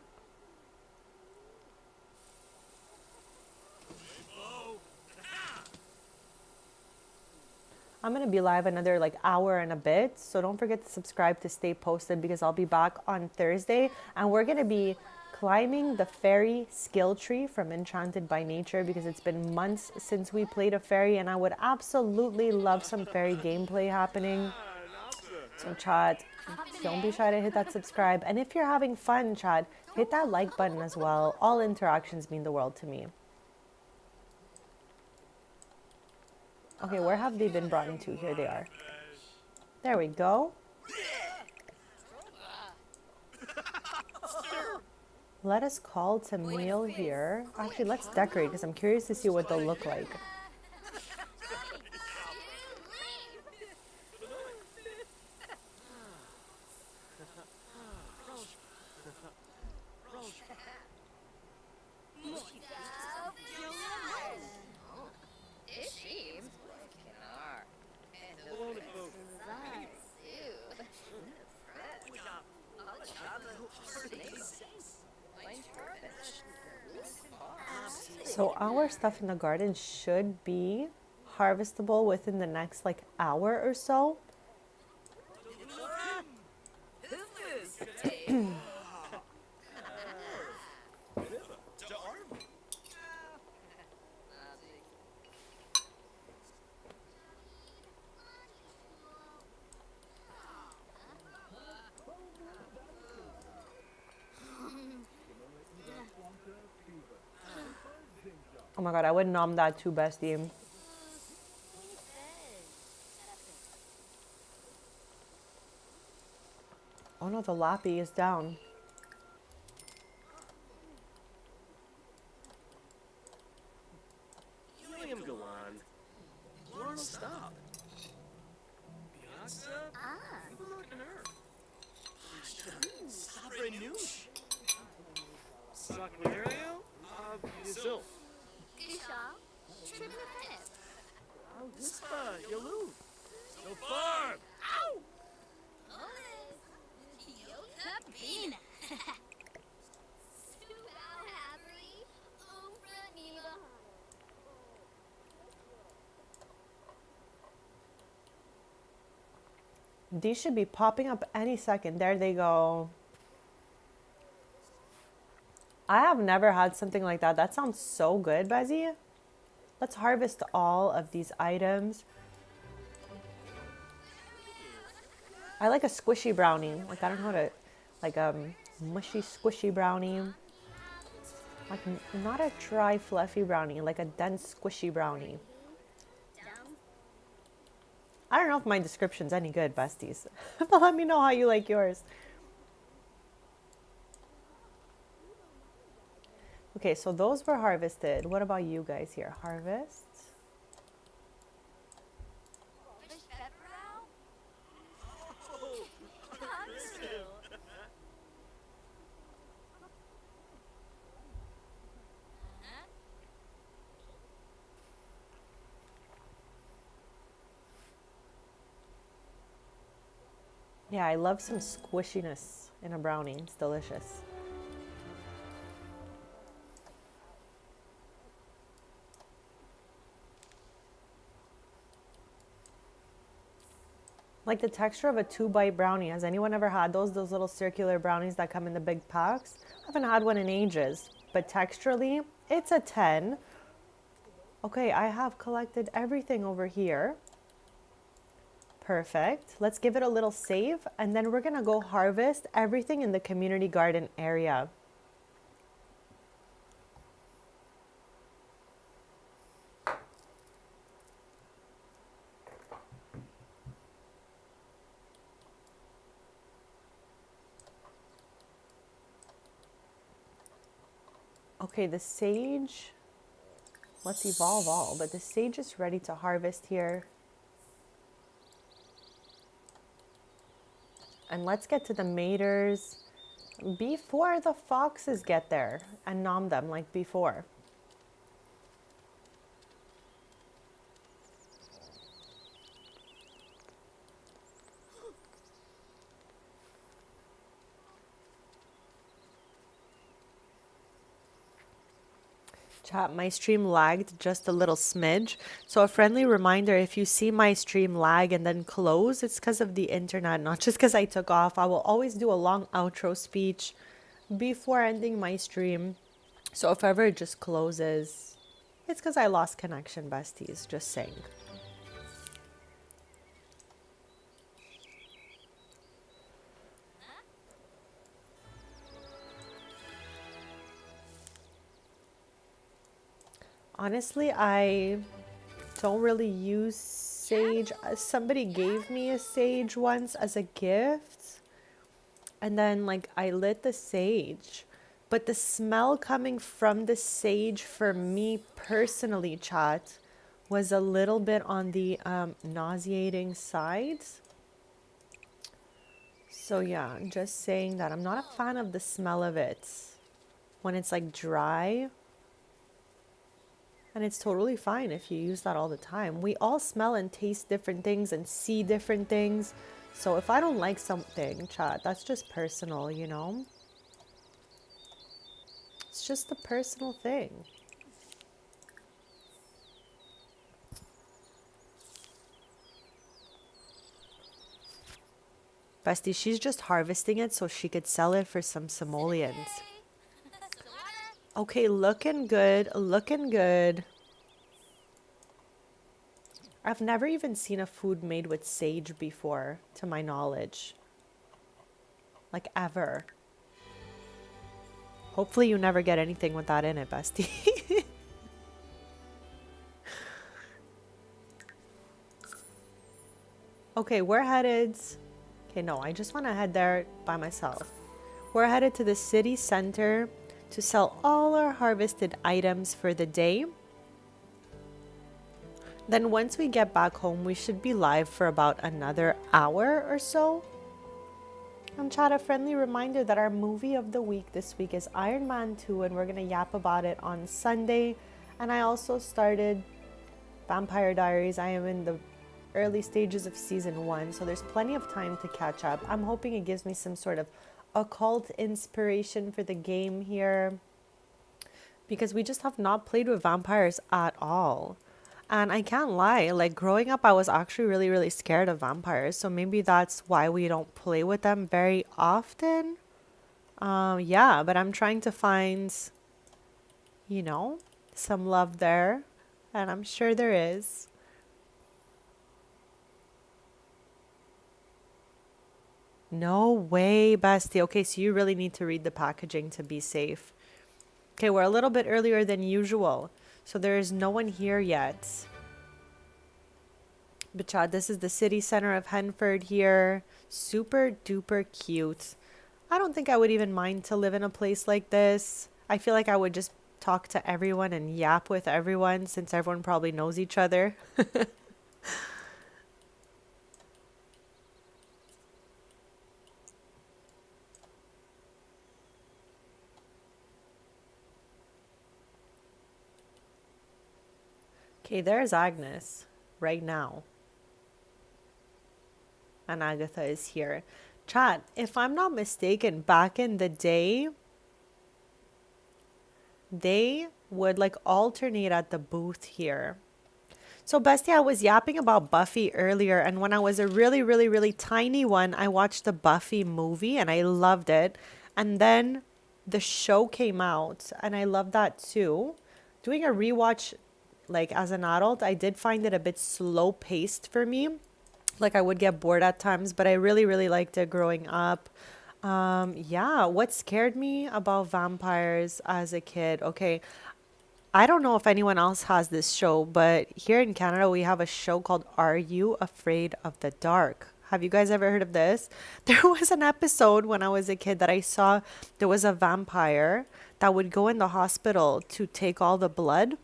I'm going to be live another like hour and a bit. So don't forget to subscribe to stay posted because I'll be back on Thursday. And we're going to be climbing the fairy skill tree from Enchanted by Nature because it's been months since we played a fairy and I would absolutely love some fairy gameplay happening. So chat, don't be shy to hit that subscribe. And if you're having fun, chat, hit that like button as well. All interactions mean the world to me. Okay, where have they been brought into? Here they are. There we go. Let us call to meal here. Actually, let's decorate because I'm curious to see what they'll look like. So our stuff in the garden should be harvestable within the next like hour or so. Oh my god, I would nom that too, bestie. Oh no, the lappy is down. William Galan. Lauren, stop. Piazza? Look at her. Sabre Noosh. Sacrario? Zilf. Wispa, Yalu. So far. Ow! These should be popping up any second. There they go. I have never had something like that. That sounds so good, Bezzy. Let's harvest all of these items. I like a squishy brownie. Like, I don't know how to, like mushy, squishy brownie. Like, not a dry, fluffy brownie, like a dense, squishy brownie. I don't know if my description's any good, besties. But let me know how you like yours. Okay, so those were harvested. What about you guys here? Harvest? Yeah, I love some squishiness in a brownie. It's delicious. Like the texture of a 2-bite brownie. Has anyone ever had those? Those little circular brownies that come in the big packs? I haven't had one in ages. But texturally, it's a 10. Okay, I have collected everything over here. Perfect. Let's give it a little save, and then we're gonna go harvest everything in the community garden area. Okay, the sage, let's evolve all, but the sage is ready to harvest here. And let's get to the maters before the foxes get there and nom them like before. Chat, my stream lagged just a little smidge. So a friendly reminder, if you see my stream lag and then close, it's because of the internet, not just because I took off. I will always do a long outro speech before ending my stream. So if ever it just closes, it's because I lost connection, besties. Just saying. Honestly, I don't really use sage. Somebody gave me a sage once as a gift. And then like I lit the sage. But the smell coming from the sage for me personally, chat, was a little bit on the nauseating side. So yeah, I'm just saying that I'm not a fan of the smell of it when it's like dry. And it's totally fine if you use that all the time. We all smell and taste different things and see different things. So if I don't like something, chat, that's just personal, you know? It's just a personal thing. Bestie, she's just harvesting it so she could sell it for some simoleons. Okay, looking good, looking good. I've never even seen a food made with sage before, to my knowledge. Like, ever. Hopefully you never get anything with that in it, bestie. Okay, we're headed... Okay, no, I just want to head there by myself. We're headed to the city center to sell all our harvested items for the day. Then once we get back home, we should be live for about another hour or so. And chat, a friendly reminder that our movie of the week this week is Iron Man 2, and we're going to yap about it on Sunday. And I also started Vampire Diaries. I am in the early stages of season 1, so there's plenty of time to catch up. I'm hoping it gives me some sort of occult inspiration for the game here, because we just have not played with vampires at all. And I can't lie, like growing up, I was actually really, really scared of vampires. So maybe that's why we don't play with them very often. Yeah, but I'm trying to find, you know, some love there. And I'm sure there is. No way, bestie. Okay, so you really need to read the packaging to be safe. Okay, we're a little bit earlier than usual. So there is no one here yet. But Chad, this is the city center of Henford here. Super duper cute. I don't think I would even mind to live in a place like this. I feel like I would just talk to everyone and yap with everyone since everyone probably knows each other. Okay, there's Agnes right now. And Agatha is here. Chat, if I'm not mistaken, back in the day, they would like alternate at the booth here. So, Bestie, I was yapping about Buffy earlier, and when I was a really, really, really tiny one, I watched the Buffy movie and I loved it. And then the show came out, and I loved that too. Doing a rewatch, like as an adult, I did find it a bit slow paced for me. Like I would get bored at times, but I really, really liked it growing up. Yeah, what scared me about vampires as a kid? Okay, I don't know if anyone else has this show, but here in Canada, we have a show called Are You Afraid of the Dark? Have you guys ever heard of this? There was an episode when I was a kid that I saw there was a vampire that would go in the hospital to take all the blood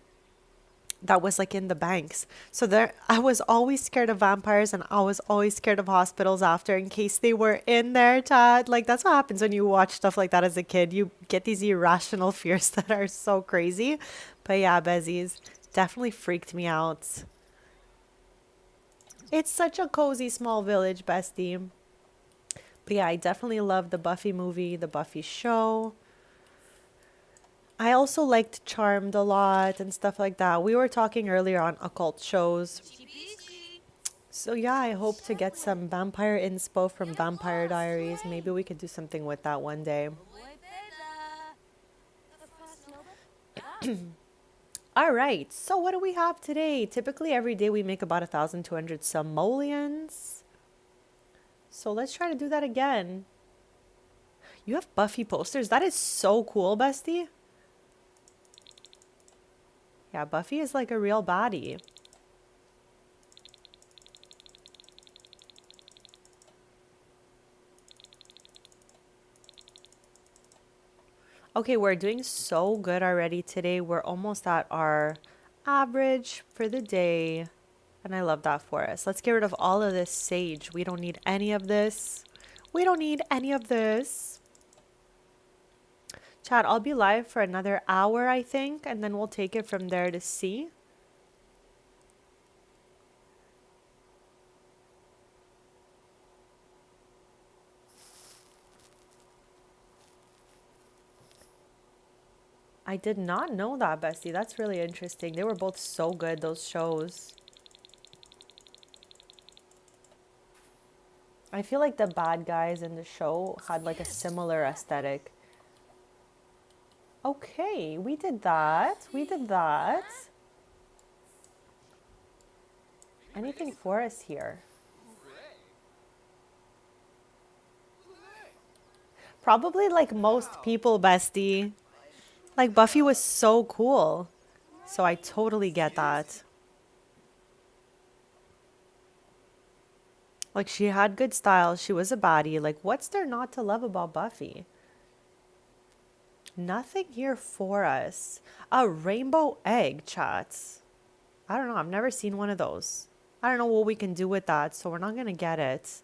that was like in the banks. So there I was always scared of vampires and I was always scared of hospitals after in case they were in there, Chad. Like that's what happens when you watch stuff like that as a kid. You get these irrational fears that are so crazy. But yeah, Bezies definitely freaked me out. It's such a cozy small village, bestie. But yeah, I definitely love the Buffy movie, the Buffy show. I also liked Charmed a lot and stuff like that. We were talking earlier on occult shows. So yeah, I hope to get some vampire inspo from Vampire Diaries. Maybe we could do something with that one day. All right, so what do we have today? Typically every day we make about 1,200 simoleons. So let's try to do that again. You have Buffy posters? That is so cool, bestie. Yeah, Buffy is like a real baddie. Okay, we're doing so good already today. We're almost at our average for the day. And I love that for us. Let's get rid of all of this sage. We don't need any of this. We don't need any of this. Chat, I'll be live for another hour, I think. And then we'll take it from there to see. I did not know that, bestie. That's really interesting. They were both so good, those shows. I feel like the bad guys in the show had like a similar aesthetic. Okay, we did that. We did that. Anything for us here? Probably like most people, bestie. Like Buffy was so cool. So I totally get that. Like she had good style. She was a baddie. Like what's there not to love about Buffy? Nothing here for us. A rainbow egg, chats. I don't know. I've never seen one of those. I don't know what we can do with that, so we're not going to get it.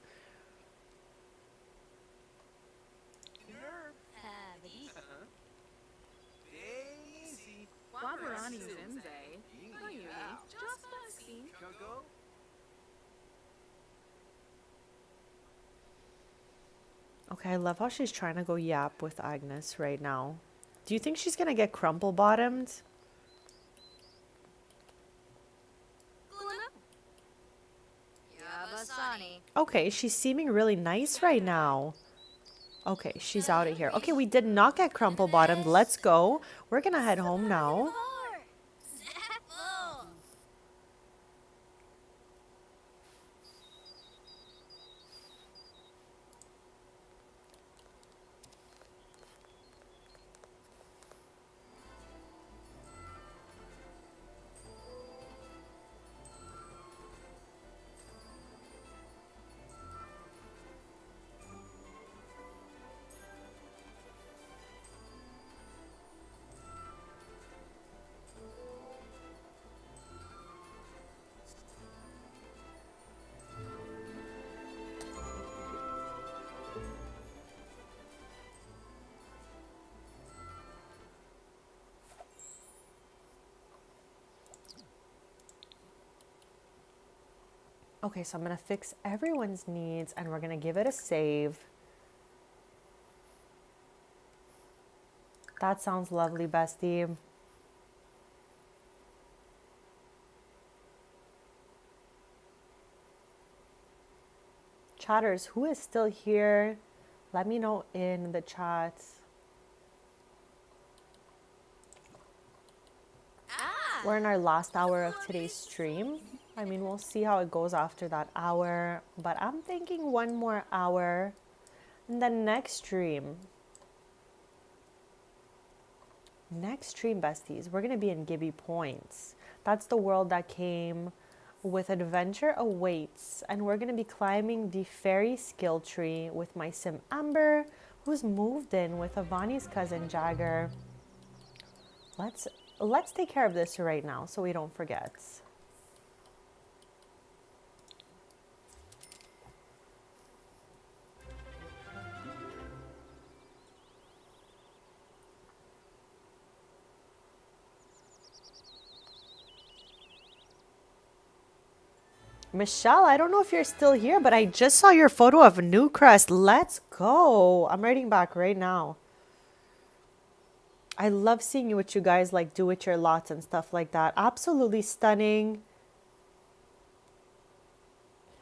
Okay, I love how she's trying to go yap with Agnes right now. Do you think she's going to get crumple bottomed? Okay, she's seeming really nice right now. Okay, she's out of here. Okay, we did not get crumple bottomed. Let's go. We're going to head home now. Okay, so I'm gonna fix everyone's needs and we're gonna give it a save. That sounds lovely, bestie. Chatters, who is still here? Let me know in the chat. We're in our last hour of today's stream. I mean, we'll see how it goes after that hour, but I'm thinking one more hour. And then next stream, besties, we're going to be in Gibby Points. That's the world that came with Adventure Awaits. And we're going to be climbing the fairy skill tree with my sim Amber, who's moved in with Avani's cousin Jagger. Let's take care of this right now so we don't forget. Michelle, I don't know if you're still here, but I just saw your photo of Newcrest. Let's go. I'm writing back right now. I love seeing what you guys like do with your lots and stuff like that. Absolutely stunning.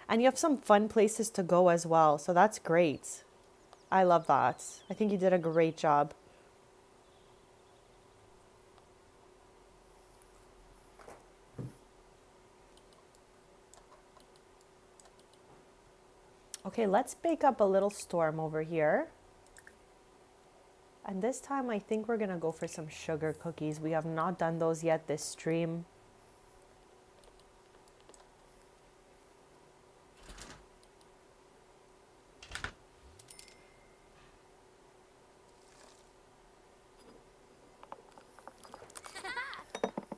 And you have some fun places to go as well. So that's great. I love that. I think you did a great job. Okay, let's bake up a little storm over here. And this time I think we're gonna go for some sugar cookies. We have not done those yet this stream.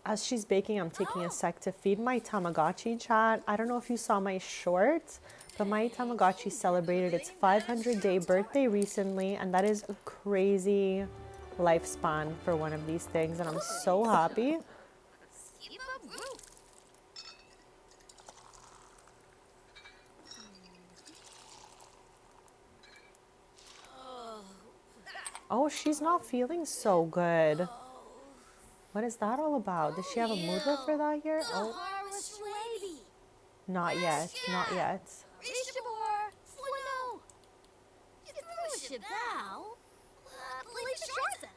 As she's baking, I'm taking a sec to feed my Tamagotchi, chat. I don't know if you saw my short, but my Tamagotchi celebrated its 500-day birthday recently, and that is a crazy lifespan for one of these things, and I'm so happy. Keep up group. Oh, she's not feeling so good. What is that all about? Does she have a mover for that here? Oh, Harvest lady. not yet, not yet. Rishabor. Flino. You thou. Please shorten.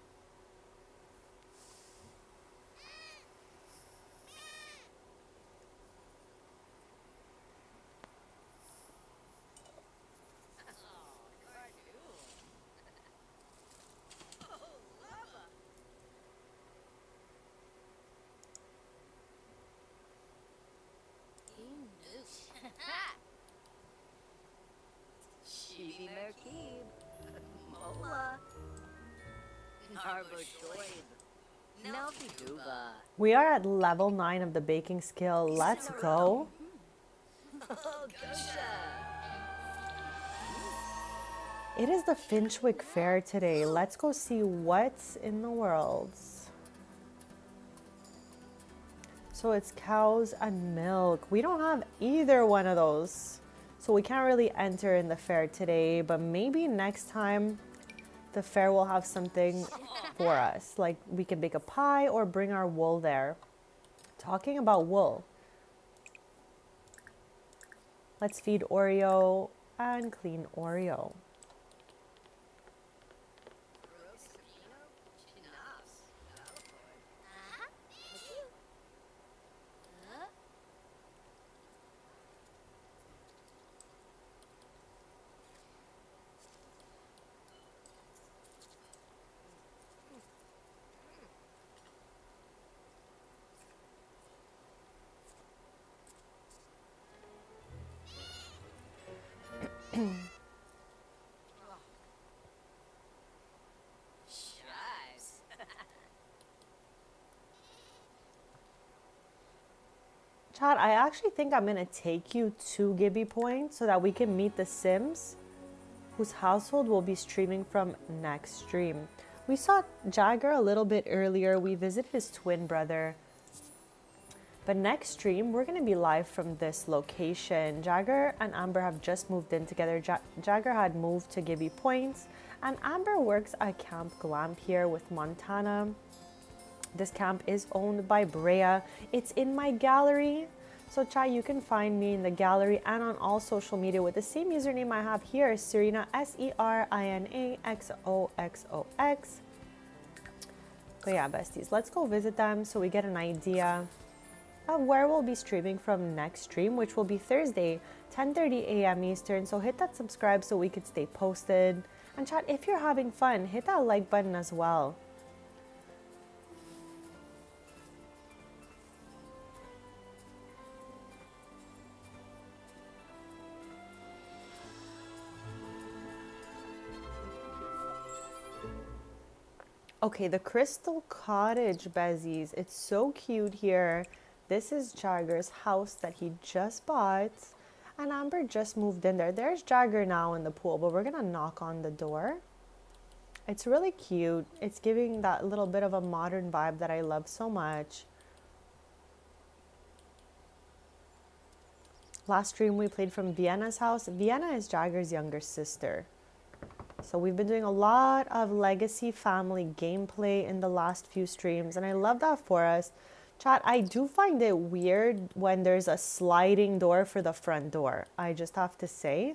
Shivi Merkib. Mola. Narbo Shoib. Nelfi Duba. We are at level 9 of the baking skill. Let's go. Oh, Gosha. It is the Finchwick Fair today. Let's go see what's in the world. So it's cows and milk. We don't have either one of those. So we can't really enter in the fair today, but maybe next time the fair will have something for us. Like we can bake a pie or bring our wool there. Talking about wool. Let's feed Oreo and clean Oreo. Chad, I actually think I'm gonna take you to Gibby Point so that we can meet the Sims whose household will be streaming from next stream. We saw Jagger a little bit earlier. We visited his twin brother. But next stream, we're going to be live from this location. Jagger and Amber have just moved in together. Jagger had moved to Gibby Points, and Amber works at Camp Glamp here with Montana. This camp is owned by Brea. It's in my gallery. So chat, you can find me in the gallery and on all social media with the same username I have here, Serena, SERINAXOXOX. But yeah, besties, let's go visit them so we get an idea of where we'll be streaming from next stream, which will be Thursday, 10:30 a.m. Eastern. So hit that subscribe so we could stay posted. And chat, if you're having fun, hit that like button as well. Okay, the Crystal Cottage, Bezies. It's so cute here. This is Jagger's house that he just bought. And Amber just moved in there. There's Jagger now in the pool, but we're gonna knock on the door. It's really cute. It's giving that little bit of a modern vibe that I love so much. Last stream we played from Vienna's house. Vienna is Jagger's younger sister. So we've been doing a lot of legacy family gameplay in the last few streams, and I love that for us. Chat, I do find it weird when there's a sliding door for the front door. I just have to say.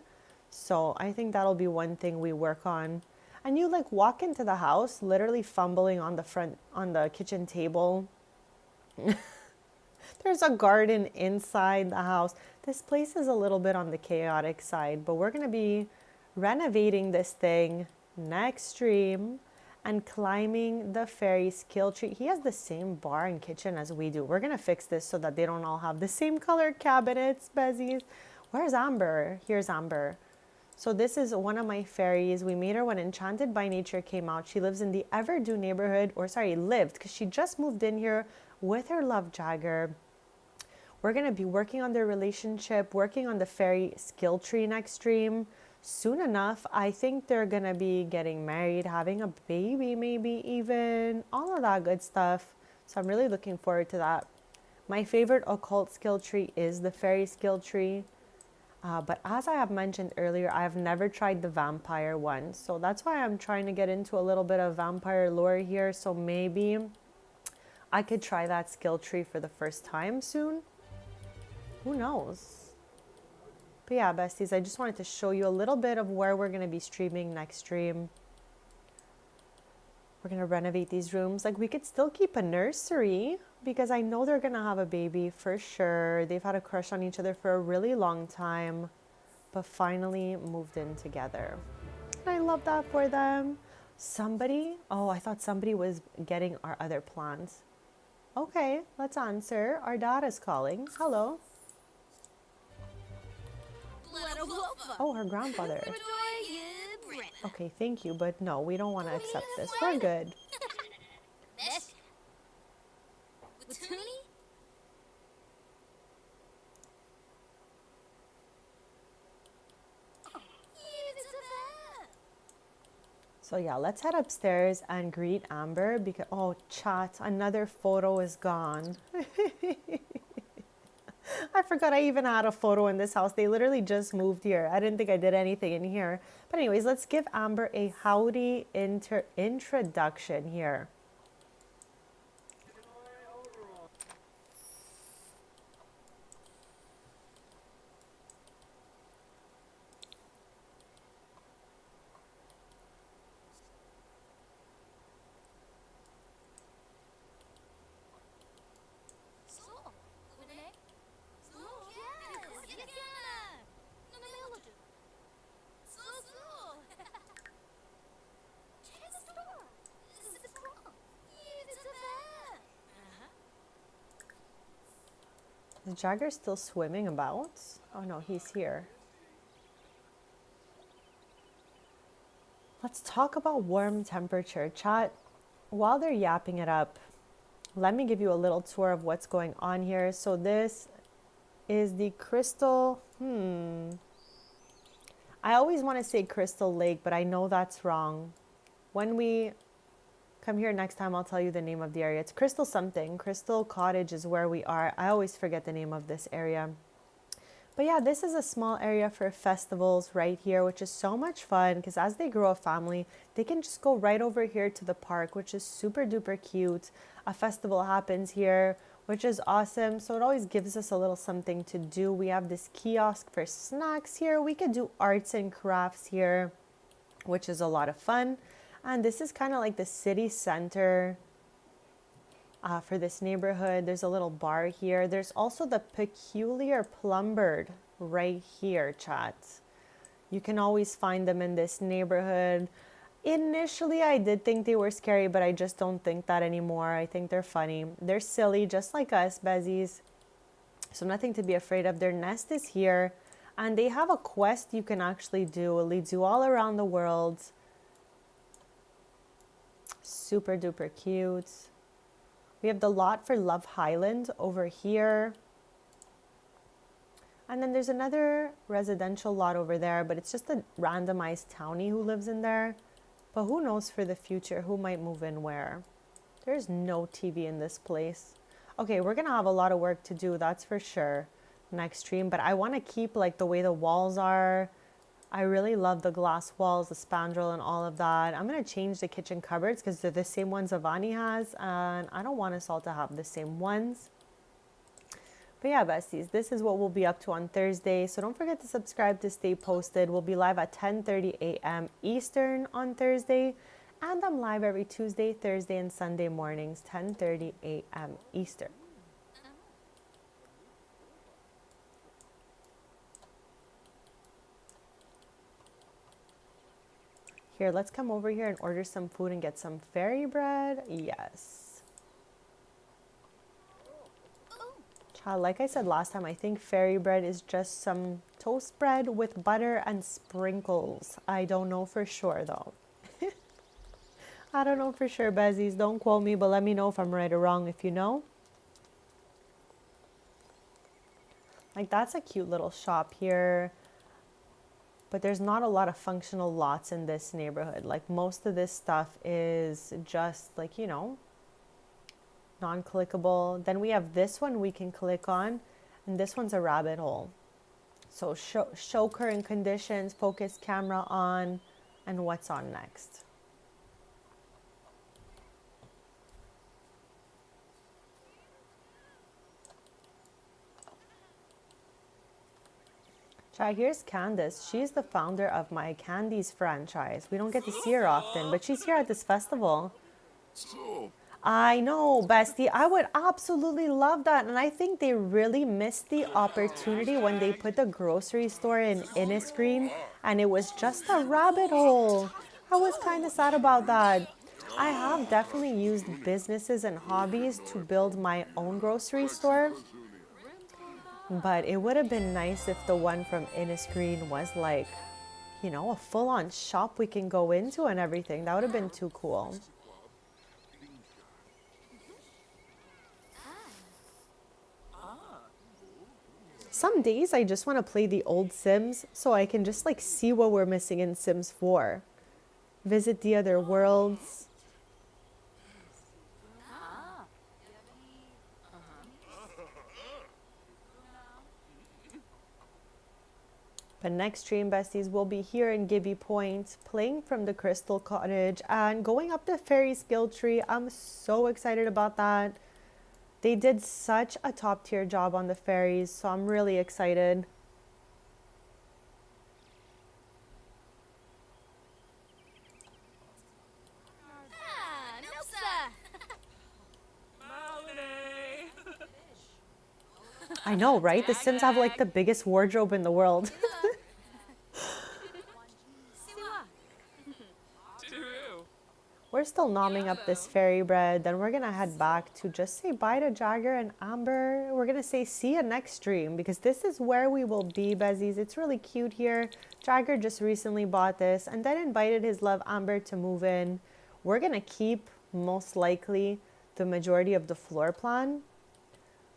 So I think that'll be one thing we work on. And you like walk into the house, literally fumbling on the kitchen table. There's a garden inside the house. This place is a little bit on the chaotic side, but we're gonna be renovating this thing next stream and climbing the fairy skill tree. He has the same bar and kitchen as we do. We're gonna fix this so that they don't all have the same color cabinets, Bezies. Where's Amber? Here's Amber. So this is one of my fairies. We made her when Enchanted by Nature came out. She lives in the Everdew neighborhood, or sorry, lived, because she just moved in here with her love Jagger. We're gonna be working on their relationship, working on the fairy skill tree next stream. Soon enough, I think they're gonna be getting married, having a baby, maybe even, all of that good stuff. So I'm really looking forward to that. My favorite occult skill tree is the fairy skill tree. But as I have mentioned earlier, I have never tried the vampire one. So that's why I'm trying to get into a little bit of vampire lore here. So maybe I could try that skill tree for the first time soon. Who knows? But yeah, besties, I just wanted to show you a little bit of where we're going to be streaming next stream. We're going to renovate these rooms. Like, we could still keep a nursery because I know they're going to have a baby for sure. They've had a crush on each other for a really long time, but finally moved in together. And I love that for them. Somebody, oh, I thought somebody was getting our other plants. Okay, let's answer. Our dad is calling. Hello. Oh, her grandfather. Okay, thank you, but no, we don't want to accept this. We're good. So yeah, let's head upstairs and greet Amber because, oh, chat, another photo is gone. I forgot I even had a photo in this house. They literally just moved here. I didn't think I did anything in here. But anyways, let's give Amber a howdy introduction here. Is Jagger still swimming about? Oh no, he's here. Let's talk about warm temperature. Chat, while they're yapping it up, let me give you a little tour of what's going on here. So this is the Crystal, I always want to say Crystal Lake, but I know that's wrong. When we Come here next time, I'll tell you the name of the area. It's Crystal something. Crystal Cottage is where we are. I always forget the name of this area. But yeah, this is a small area for festivals right here, which is so much fun because as they grow a family, they can just go right over here to the park, which is super duper cute. A festival happens here, which is awesome. So it always gives us a little something to do. We have this kiosk for snacks here. We could do arts and crafts here, which is a lot of fun. And this is kind of like the city center for this neighborhood. There's a little bar here. There's also the Peculiar Plumbird right here, chat. You can always find them in this neighborhood. Initially, I did think they were scary, but I just don't think that anymore. I think they're funny. They're silly, just like us, Besties. So nothing to be afraid of. Their nest is here, and they have a quest you can actually do. It leads you all around the world. Super duper cute. We have the lot for Love Highland over here. And then there's another residential lot over there, but it's just a randomized townie who lives in there. But who knows for the future who might move in where. There's no TV in this place. Okay, we're gonna have a lot of work to do, that's for sure, next stream. But I want to keep like the way the walls are. I really love the glass walls, the spandrel and all of that. I'm going to change the kitchen cupboards because they're the same ones Avani has. And I don't want us all to have the same ones. But yeah, besties, this is what we'll be up to on Thursday. So don't forget to subscribe to stay posted. We'll be live at 10:30 a.m. Eastern on Thursday. And I'm live every Tuesday, Thursday, and Sunday mornings, 10:30 a.m. Eastern. Here, let's come over here and order some food and get some fairy bread. Yes. Child, like I said last time, I think fairy bread is just some toast bread with butter and sprinkles. I don't know for sure, though. I don't know for sure, Besties. Don't quote me, but let me know if I'm right or wrong if you know. Like, that's a cute little shop here. But there's not a lot of functional lots in this neighborhood. Like most of this stuff is just like, you know, non-clickable. Then we have this one we can click on, and this one's a rabbit hole. So show current conditions, focus camera on, and what's on next. Here's Candace. She's the founder of my Candies franchise. We don't get to see her often, but she's here at this festival. So, I know, bestie. I would absolutely love that. And I think they really missed the opportunity when they put the grocery store in Innisgreen and it was just a rabbit hole. I was kind of sad about that. I have definitely used businesses and hobbies to build my own grocery store. But it would have been nice if the one from Innisgreen was like, you know, a full-on shop we can go into and everything. That would have been too cool. Some days I just want to play the old Sims so I can just like see what we're missing in Sims 4. Visit the other worlds. But next stream, besties, we'll be here in Gibby Point, playing from the Crystal Cottage and going up the fairy skill tree. I'm so excited about that. They did such a top tier job on the fairies, so I'm really excited. I know, right? The Sims have like the biggest wardrobe in the world. We're still nomming up this fairy bread. Then we're going to head back to just say bye to Jagger and Amber. We're going to say see you next stream because this is where we will be, Besties. It's really cute here. Jagger just recently bought this and then invited his love Amber to move in. We're going to keep most likely the majority of the floor plan.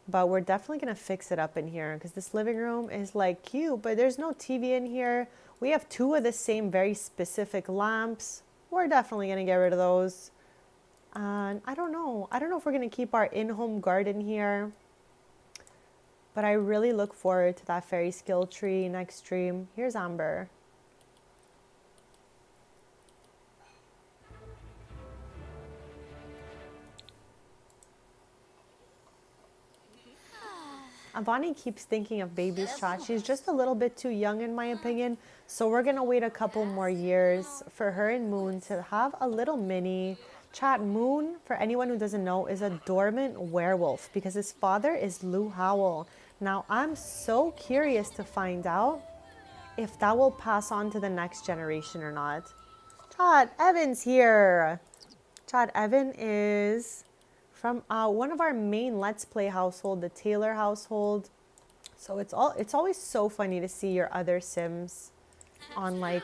But we're definitely going to fix it up in here because this living room is like cute, but there's no TV in here. We have two of the same very specific lamps. We're definitely going to get rid of those. And I don't know if we're gonna keep our in-home garden here, but I really look forward to that fairy skill tree next stream. Here's Amber. Avani keeps thinking of baby's chat. She's just a little bit too young in my opinion. So we're gonna wait a couple more years for her and Moon to have a little mini chat. Moon, for anyone who doesn't know, is a dormant werewolf because his father is Lou Howell. Now I'm so curious to find out if that will pass on to the next generation or not. Chat, Evan's here. Chat, Evan is from one of our main Let's Play household, the Taylor household. So it's always so funny to see your other Sims on like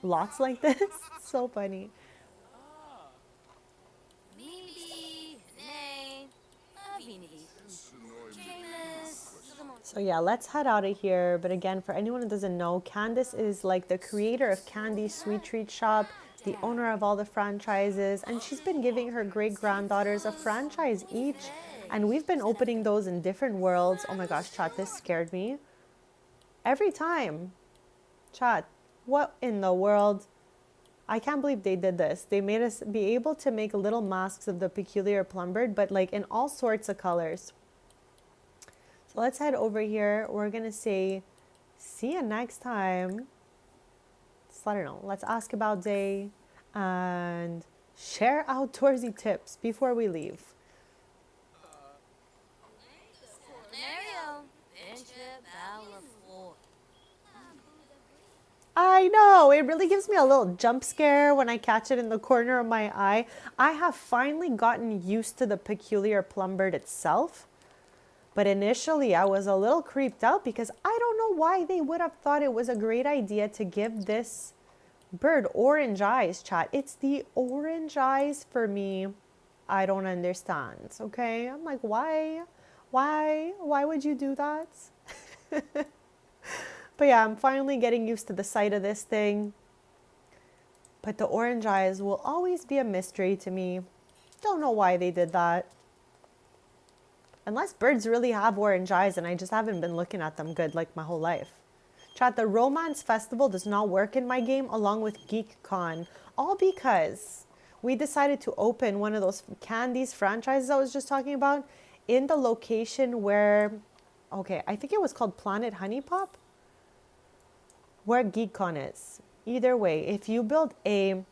lots like this. So funny. Maybe, nay, So yeah, let's head out of here. But again, for anyone who doesn't know, Candace is like the creator of Candy's Sweet Treat Shop, the owner of all the franchises, and she's been giving her great-granddaughters a franchise each. And we've been opening those in different worlds. Oh my gosh, chat, this scared me. Every time. Chat, what in the world? I can't believe they did this. They made us be able to make little masks of the peculiar plumbird, but like in all sorts of colors. So let's head over here. We're gonna say, see you next time. So I don't know, let's ask about day and share outdoorsy tips before we leave. I know, it really gives me a little jump scare when I catch it in the corner of my eye. I have finally gotten used to the peculiar plumbird itself. But initially I was a little creeped out because I don't know why they would have thought it was a great idea to give this bird orange eyes, chat. It's the orange eyes for me. I don't understand, okay? I'm like, why? Why would you do that? But yeah, I'm finally getting used to the sight of this thing. But the orange eyes will always be a mystery to me. Don't know why they did that. Unless birds really have orange eyes and I just haven't been looking at them good like my whole life. Chat, the Romance Festival does not work in my game along with GeekCon. All because we decided to open one of those Candies franchises I was just talking about in the location where, okay, I think it was called Planet Honey Pop, where GeekCon is. Either way, if you build a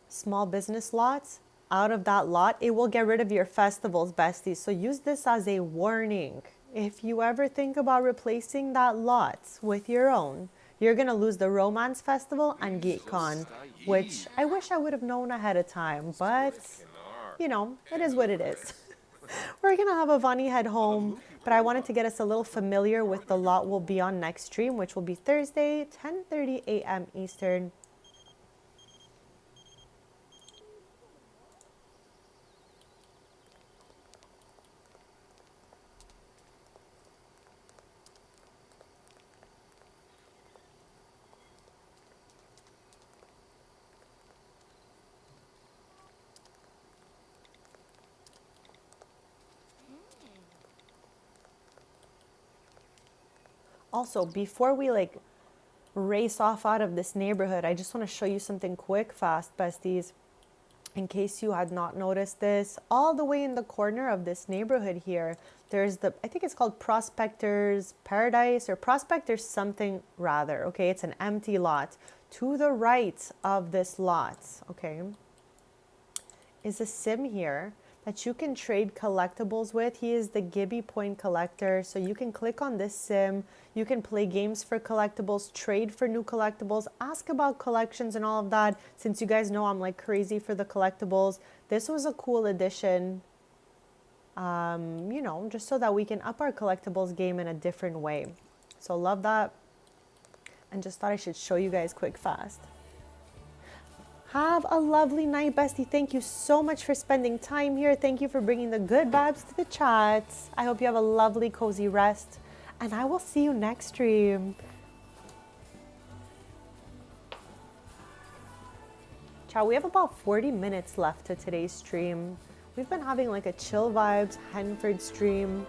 small business lot, out of that lot, it will get rid of your festivals, besties. So use this as a warning. If you ever think about replacing that lot with your own, you're going to lose the Romance Festival and GeekCon, which I wish I would have known ahead of time. But, you know, it is what it is. We're going to have Avani head home, but I wanted to get us a little familiar with the lot we'll be on next stream, which will be Thursday, 10:30 a.m. Eastern. Also, before we like race off out of this neighborhood, I just want to show you something quick, fast, besties. In case you had not noticed this, all the way in the corner of this neighborhood here, there's the, I think it's called Prospector's Paradise or Prospector's something rather. Okay, it's an empty lot. To the right of this lot, okay, is a sim here that you can trade collectibles with. He is the Gibby Point Collector. So you can click on this sim. You can play games for collectibles, trade for new collectibles, ask about collections and all of that. Since you guys know I'm like crazy for the collectibles, this was a cool addition. You know, just so that we can up our collectibles game in a different way. So love that. And just thought I should show you guys quick fast. Have a lovely night, bestie. Thank you so much for spending time here. Thank you for bringing the good vibes to the chats. I hope you have a lovely, cozy rest. And I will see you next stream. Ciao. Chat, we have about 40 minutes left to today's stream. We've been having like a chill vibes Henford stream,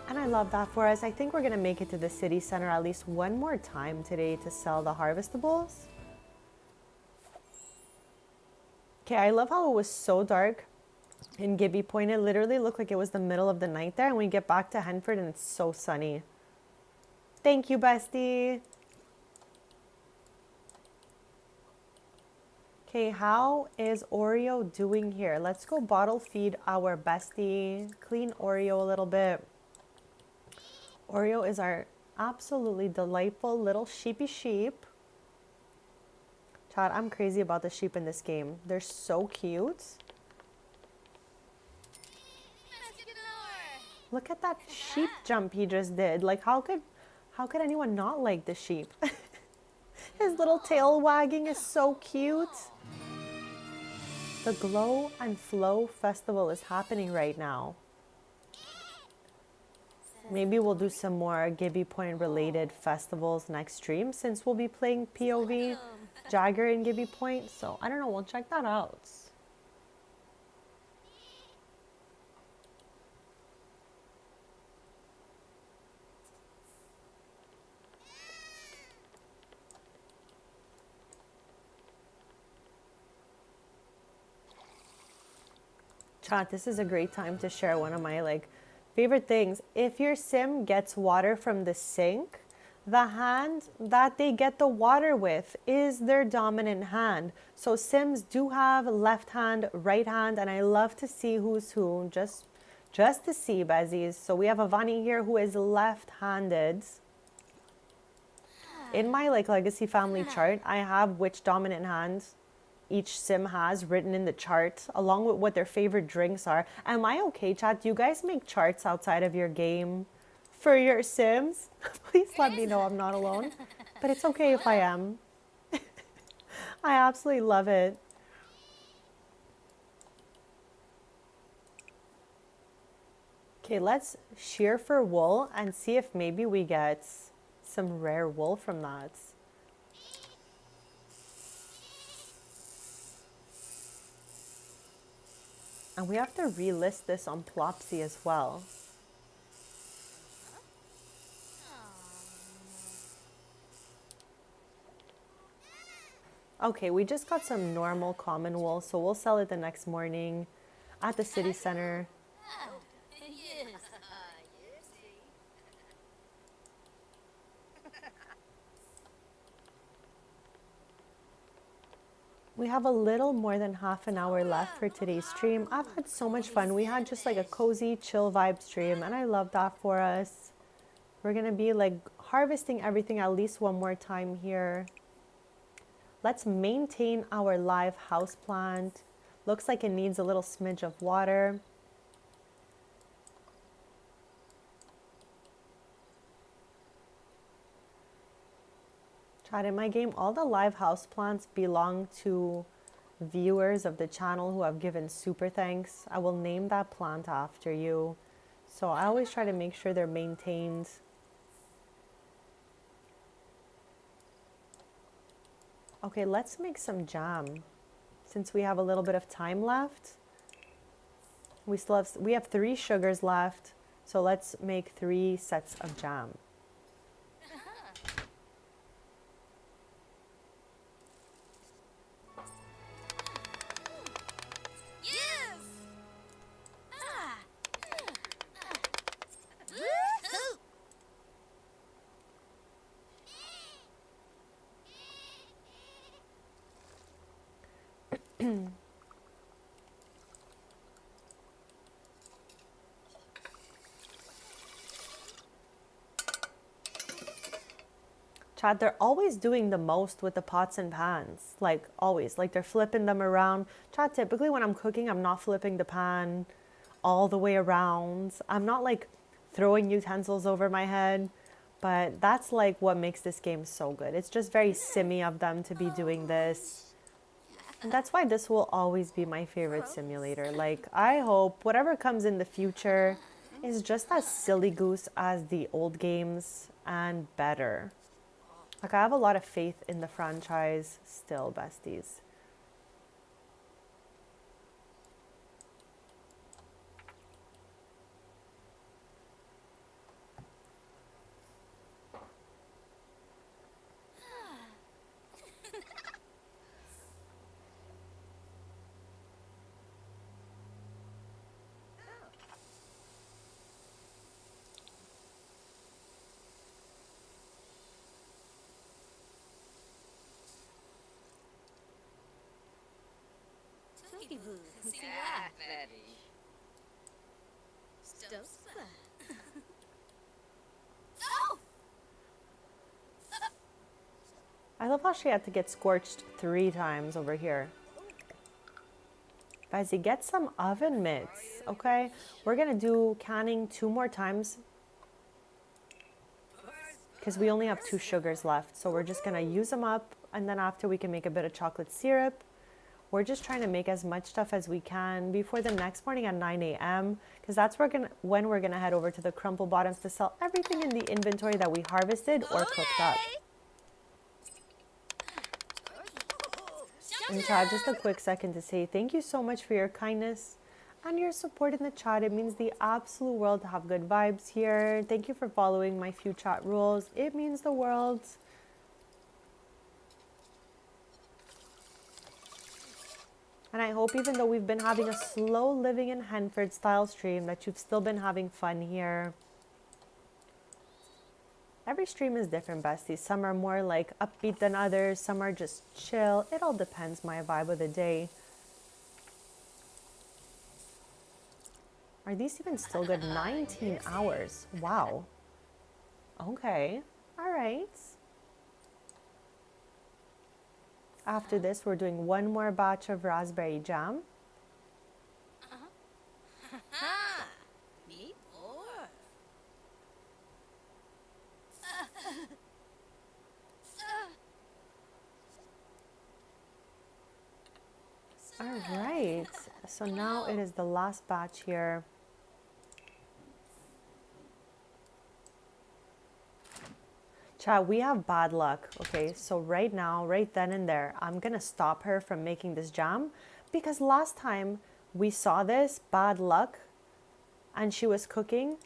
and I love that for us. I think we're gonna make it to the city center at least one more time today to sell the harvestables. Okay, I love how it was so dark in Gibby Point. It literally looked like it was the middle of the night there, and we get back to Henford and it's so sunny. Thank you, bestie. Okay, how is Oreo doing here? Let's go bottle feed our bestie. Clean Oreo a little bit. Oreo is our absolutely delightful little sheepy sheep. Chad, I'm crazy about the sheep in this game. They're so cute. Look at that sheep jump he just did. Like, how could anyone not like the sheep? His little tail wagging is so cute. The Glow and Flow Festival is happening right now. Maybe we'll do some more Gibby Point related festivals next stream, since we'll be playing POV Jagger in Gibby Point. So I don't know, we'll check that out. Chat, this is a great time to share one of my favorite things. If your sim gets water from the sink, the hand that they get the water with is their dominant hand. So sims do have left hand, right hand, and I love to see who's who, just to see, Bezies. So we have Avani here who is left-handed. In my legacy family chart, I have which dominant hand each sim has written in the chart, along with what their favorite drinks are. Am I okay, chat? Do you guys make charts outside of your game for your sims? Please let me know I'm not alone. But it's okay if I am. I absolutely love it. Okay, let's shear for wool and see if maybe we get some rare wool from that. And we have to relist this on Plopsy as well. Okay, we just got some normal common wool, so we'll sell it the next morning at the city center. We have a little more than half an hour left for today's stream. I've had so much fun. We had just like a cozy, chill vibe stream, and I love that for us. We're gonna be harvesting everything at least one more time here. Let's maintain our live house plant. Looks like it needs a little smidge of water. Chat, in my game, all the live house plants belong to viewers of the channel who have given super thanks. I will name that plant after you. So I always try to make sure they're maintained. Okay, let's make some jam. Since we have a little bit of time left. We have 3 sugars left. So let's make 3 sets of jam. Chad, they're always doing the most with the pots and pans. Always. They're flipping them around. Chad, typically when I'm cooking, I'm not flipping the pan all the way around. I'm not throwing utensils over my head. But that's what makes this game so good. It's just very simmy of them to be doing this. And that's why this will always be my favorite simulator. I hope whatever comes in the future is just as silly goose as the old games and better. I have a lot of faith in the franchise still, besties. Ibu, siap, Betty. Stospa. Oh! I love how she had to get scorched 3 times over here. Bessie, get some oven mitts, okay? We're gonna do canning 2 more times because we only have 2 sugars left. So we're just gonna use them up, and then after we can make a bit of chocolate syrup. We're just trying to make as much stuff as we can before the next morning at 9 a.m. because that's when we're gonna head over to the Crumple Bottoms to sell everything in the inventory that we harvested or cooked up. And Chad, just a quick second to say thank you so much for your kindness and your support in the chat. It means the absolute world to have good vibes here. Thank you for following my few chat rules. It means the world. And I hope even though we've been having a slow living in Henford style stream that you've still been having fun here. Every stream is different, besties. Some are more like upbeat than others. Some are just chill. It all depends my vibe of the day. Are these even still good? 19 hours. Wow. Okay. All right. After this, we're doing 1 more batch of raspberry jam. Ha! Me more. All right. So now it is the last batch here. Chat, we have bad luck. Okay, so right now, right then and there, I'm gonna stop her from making this jam because last time we saw this bad luck and she was cooking,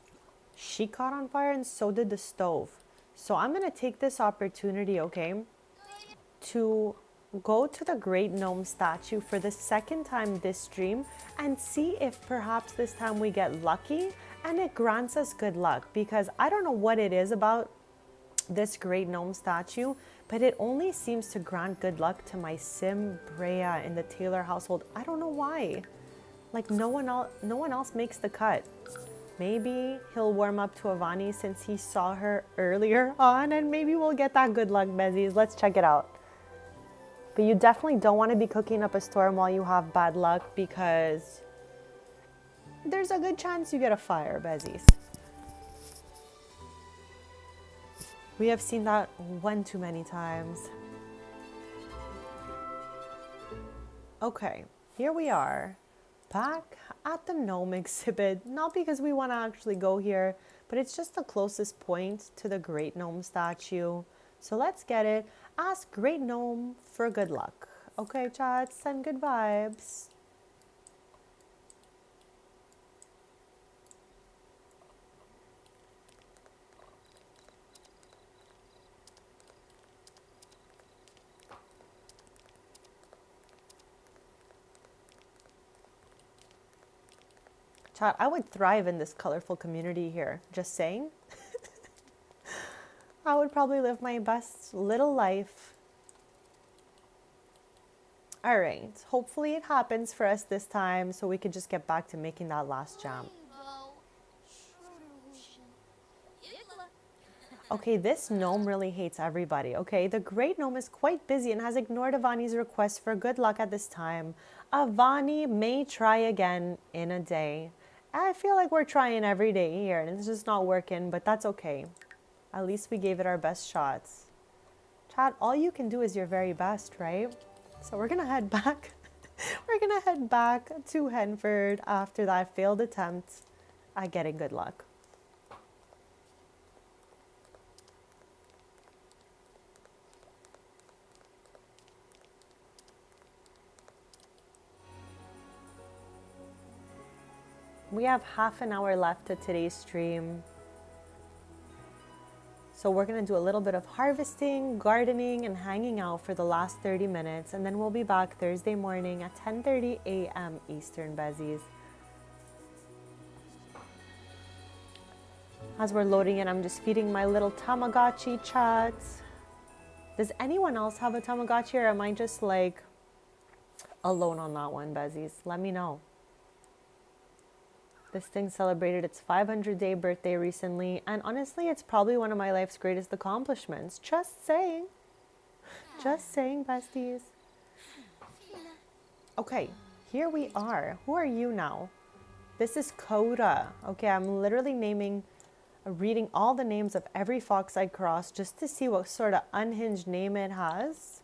she caught on fire and so did the stove. So I'm gonna take this opportunity, okay, to go to the Great Gnome statue for the second time this stream and see if perhaps this time we get lucky and it grants us good luck, because I don't know what it is about this Great Gnome statue, but it only seems to grant good luck to my sim Brea in the Taylor household. I don't know why. Like no one else makes the cut. Maybe he'll warm up to Avani since he saw her earlier on, and maybe we'll get that good luck, Bezies. Let's check it out. But you definitely don't want to be cooking up a storm while you have bad luck, because there's a good chance you get a fire, Bezies. We have seen that one too many times. Okay, here we are, back at the gnome exhibit. Not because we want to actually go here, but it's just the closest point to the Great Gnome statue. So let's get it. Ask Great Gnome for good luck. Okay, chat, send good vibes. Chat, I would thrive in this colorful community here. Just saying. I would probably live my best little life. All right. Hopefully it happens for us this time so we could just get back to making that last jam. Okay, this gnome really hates everybody, okay? The Great Gnome is quite busy and has ignored Avani's request for good luck at this time. Avani may try again in a day. I feel like we're trying every day here and it's just not working, but that's okay. At least we gave it our best shots. Chat, all you can do is your very best, right? So we're gonna head back. We're gonna head back to Henford after that failed attempt at getting good luck. We have half an hour left to today's stream. So we're gonna do a little bit of harvesting, gardening, and hanging out for the last 30 minutes. And then we'll be back Thursday morning at 10:30 a.m. Eastern, Bezies. As we're loading in, I'm just feeding my little Tamagotchi chats. Does anyone else have a Tamagotchi, or am I just like alone on that one, Besties. Let me know. This thing celebrated its 500-day birthday recently, and honestly, it's probably one of my life's greatest accomplishments. Just saying. Just saying, Besties. Okay, here we are. Who are you now? This is Coda. Okay, I'm literally reading all the names of every fox I cross just to see what sort of unhinged name it has.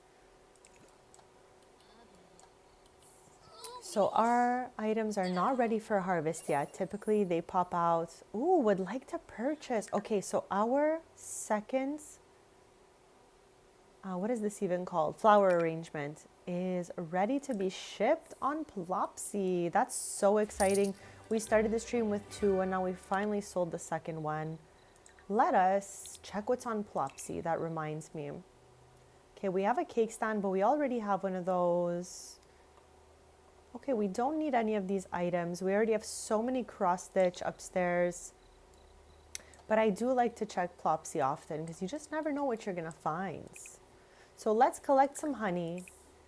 So our items are not ready for harvest yet. Typically they pop out. Ooh, would like to purchase. Okay, so our second, what is this even called? Flower arrangement is ready to be shipped on Plopsy. That's so exciting. We started the stream with 2 and now we finally sold the second one. Let us check what's on Plopsy. That reminds me. Okay, we have a cake stand, but we already have one of those. Okay, we don't need any of these items. We already have so many cross stitch upstairs. But I do like to check Plopsy often because you just never know what you're gonna find. So let's collect some honey,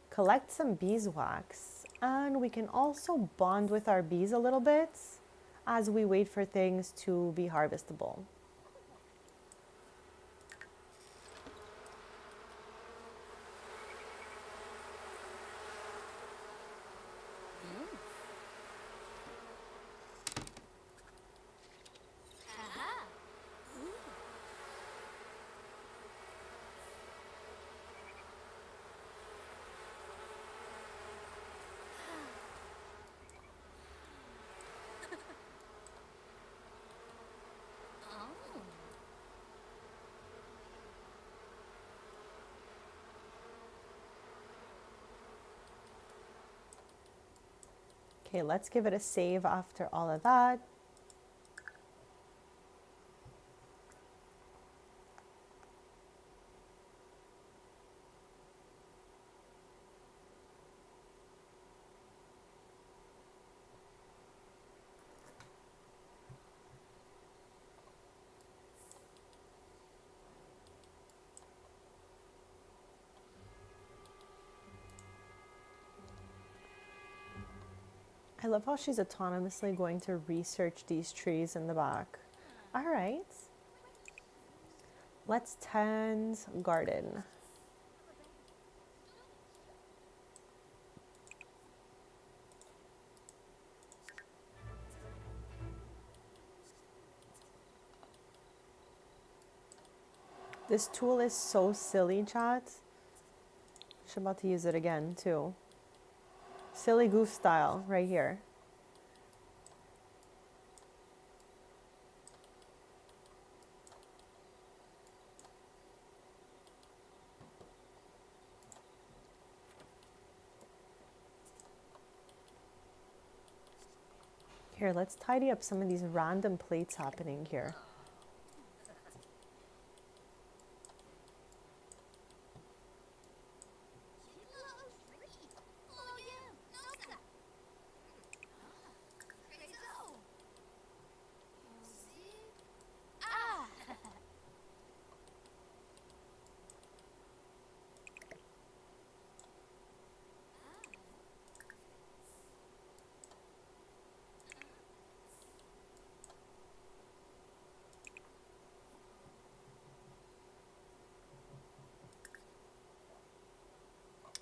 collect some beeswax, and we can also bond with our bees a little bit as we wait for things to be harvestable. Okay, let's give it a save after all of that. I love how she's autonomously going to research these trees in the back. All right. Let's tend garden. This tool is so silly, chat. I'm about to use it again, too. Silly goof style, right here. Here, let's tidy up some of these random plates happening here.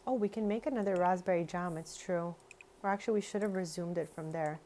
Oh, we can make another raspberry jam, it's true. Or actually, we should have resumed it from there.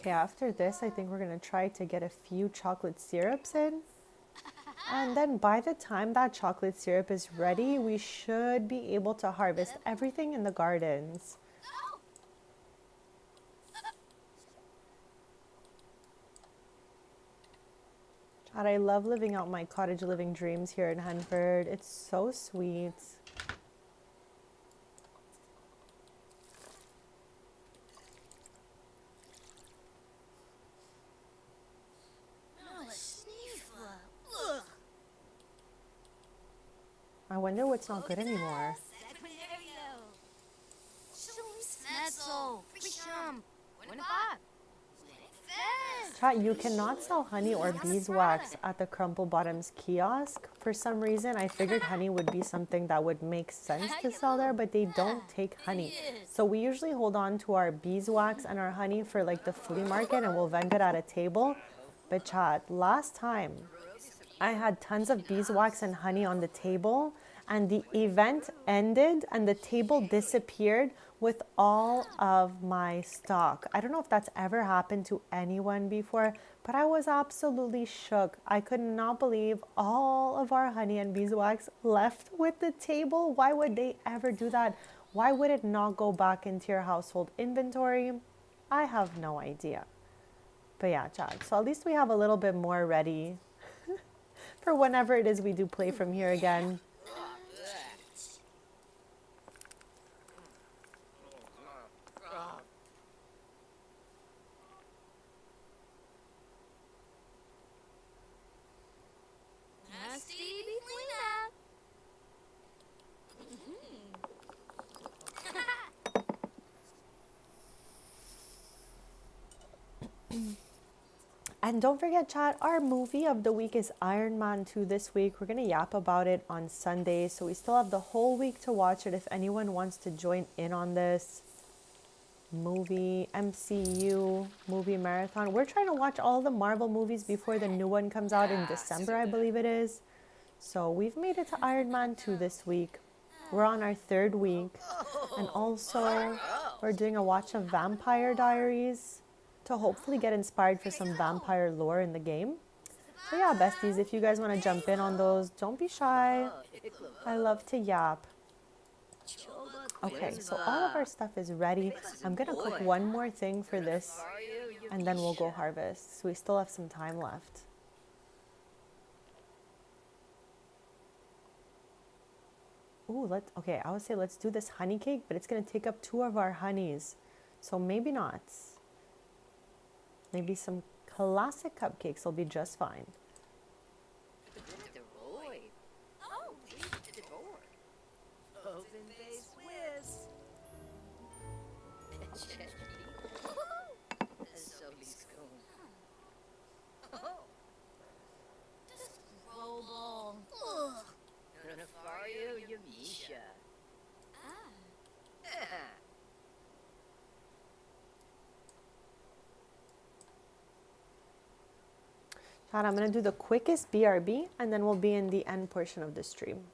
Okay, after this, I think we're gonna try to get a few chocolate syrups in. And then by the time that chocolate syrup is ready, we should be able to harvest everything in the gardens. God, I love living out my cottage living dreams here in Henford. It's so sweet. No, a sniffer. Ugh. I wonder what's not good anymore. Secundario. Schnitzel. Frischum. Wunderbar. Fest. Chat, you cannot sell honey or beeswax at the Crumple Bottoms kiosk. For some reason, I figured honey would be something that would make sense to sell there, but they don't take honey. So we usually hold on to our beeswax and our honey for like the flea market and we'll vend it at a table. But chat, last time I had tons of beeswax and honey on the table and the event ended and the table disappeared with all of my stock. I don't know if that's ever happened to anyone before, but I was absolutely shook. I could not believe all of our honey and beeswax left with the table. Why would they ever do that? Why would it not go back into your household inventory? I have no idea. But yeah, chat. So at least we have a little bit more ready for whenever it is we do play from here again. Nasty Beeflina. And don't forget, chat, our movie of the week is Iron Man 2 this week. We're going to yap about it on Sunday, so we still have the whole week to watch it if anyone wants to join in on this movie, MCU, movie marathon. We're trying to watch all the Marvel movies before the new one comes out in December, I believe it is. So we've made it to Iron Man 2 this week. We're on our third week. And also, we're doing a watch of Vampire Diaries to hopefully get inspired for some vampire lore in the game. So yeah, besties, if you guys want to jump in on those, don't be shy. I love to yap. Okay, so all of our stuff is ready. I'm gonna cook one more thing for this and then we'll go harvest. So we still have some time left. Ooh, okay, I would say let's do this honey cake, but it's gonna take up 2 of our honeys. So maybe not. Maybe some classic cupcakes will be just fine. Oh, the door. Open base whiz. So he's going. Oh, Roll. Ugh. Nafario Yamisha. Chat, I'm gonna do the quickest BRB and then we'll be in the end portion of the stream.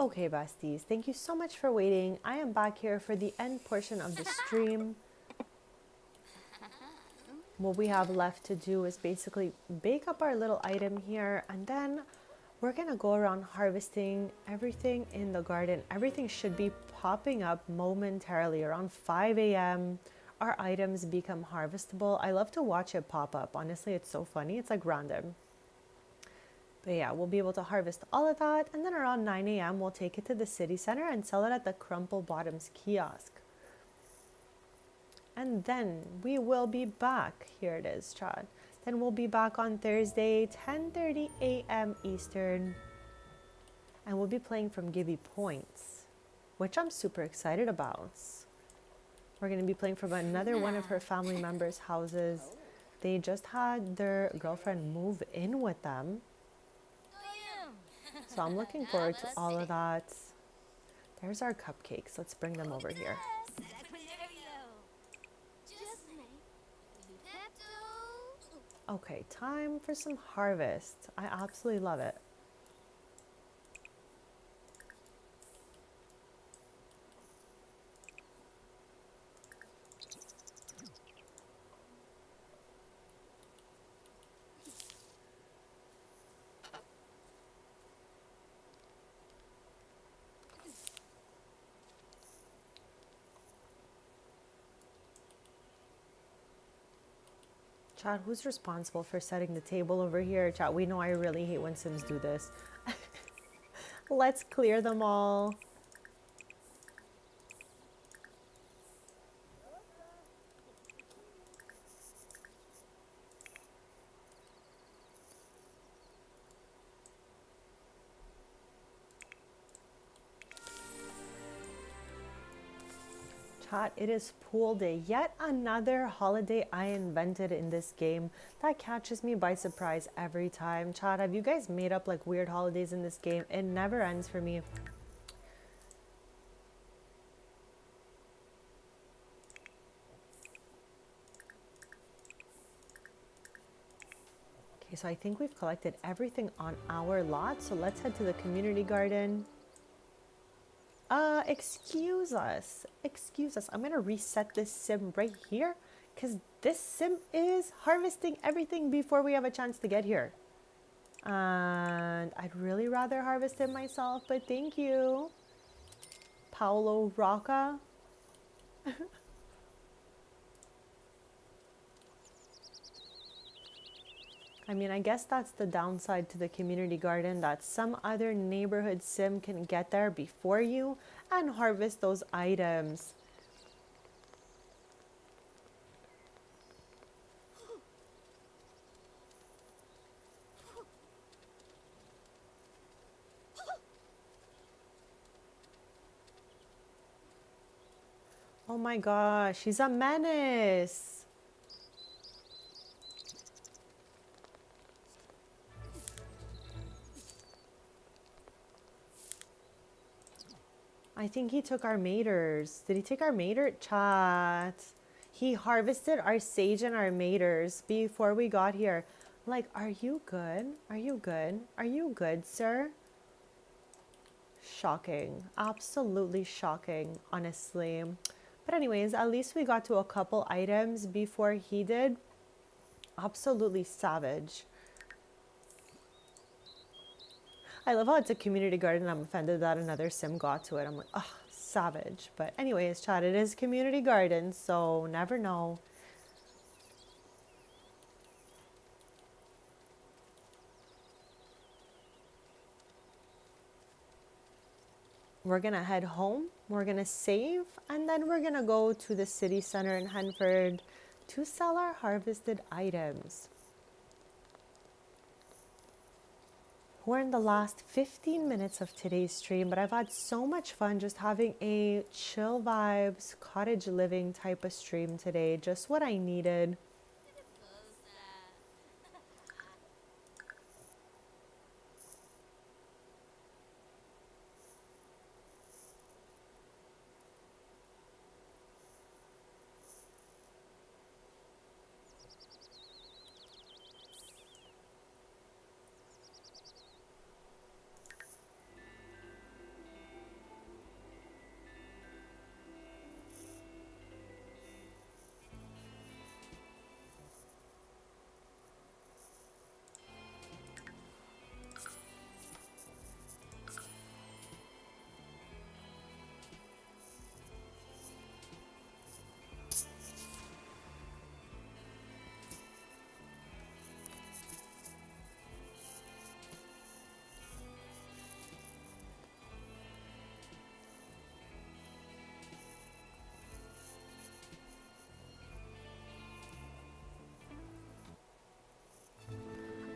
Okay, besties, thank you so much for waiting. I am back here for the end portion of the stream. What we have left to do is basically bake up our little item here, and then we're gonna go around harvesting everything in the garden. Everything should be popping up momentarily around 5 a.m. Our items become harvestable. I love to watch it pop up. Honestly, it's so funny. It's like random. But yeah, we'll be able to harvest all of that. And then around 9 a.m., we'll take it to the city center and sell it at the Crumple Bottoms kiosk. And then we will be back. Here it is, Chad. Then we'll be back on Thursday, 10:30 a.m. Eastern. And we'll be playing from Gibby Points, which I'm super excited about. We're going to be playing from another one of her family members' houses. They just had their girlfriend move in with them. So I'm looking forward to all of that. There's our cupcakes. Let's bring them over here. Okay, time for some harvest. I absolutely love it. Chad, who's responsible for setting the table over here? Chad, we know I really hate when Sims do this. Let's clear them all. Chat, it is pool day. Yet another holiday I invented in this game that catches me by surprise every time. Chat, have you guys made up like weird holidays in this game? It never ends for me. Okay, so I think we've collected everything on our lot. So let's head to the community garden. Excuse us. Excuse us. I'm gonna reset this sim right here because this sim is harvesting everything before we have a chance to get here. And I'd really rather harvest it myself, but thank you, Paolo Rocca. I mean, I guess that's the downside to the community garden, that some other neighborhood sim can get there before you and harvest those items. Oh my gosh, he's a menace. I think he took our maters. Did he take our mater? Chat. He harvested our sage and our maters before we got here. Like, are you good? Are you good? Are you good, sir? Shocking. Absolutely shocking, honestly. But anyways, at least we got to a couple items before he did. Absolutely savage. I love how it's a community garden. I'm offended that another sim got to it. I'm like, oh, savage. But anyways, chat, it is community garden, so never know. We're gonna head home, we're gonna save, and then we're gonna go to the city center in Henford to sell our harvested items. We're in the last 15 minutes of today's stream, but I've had so much fun just having a chill vibes, cottage living type of stream today. Just what I needed.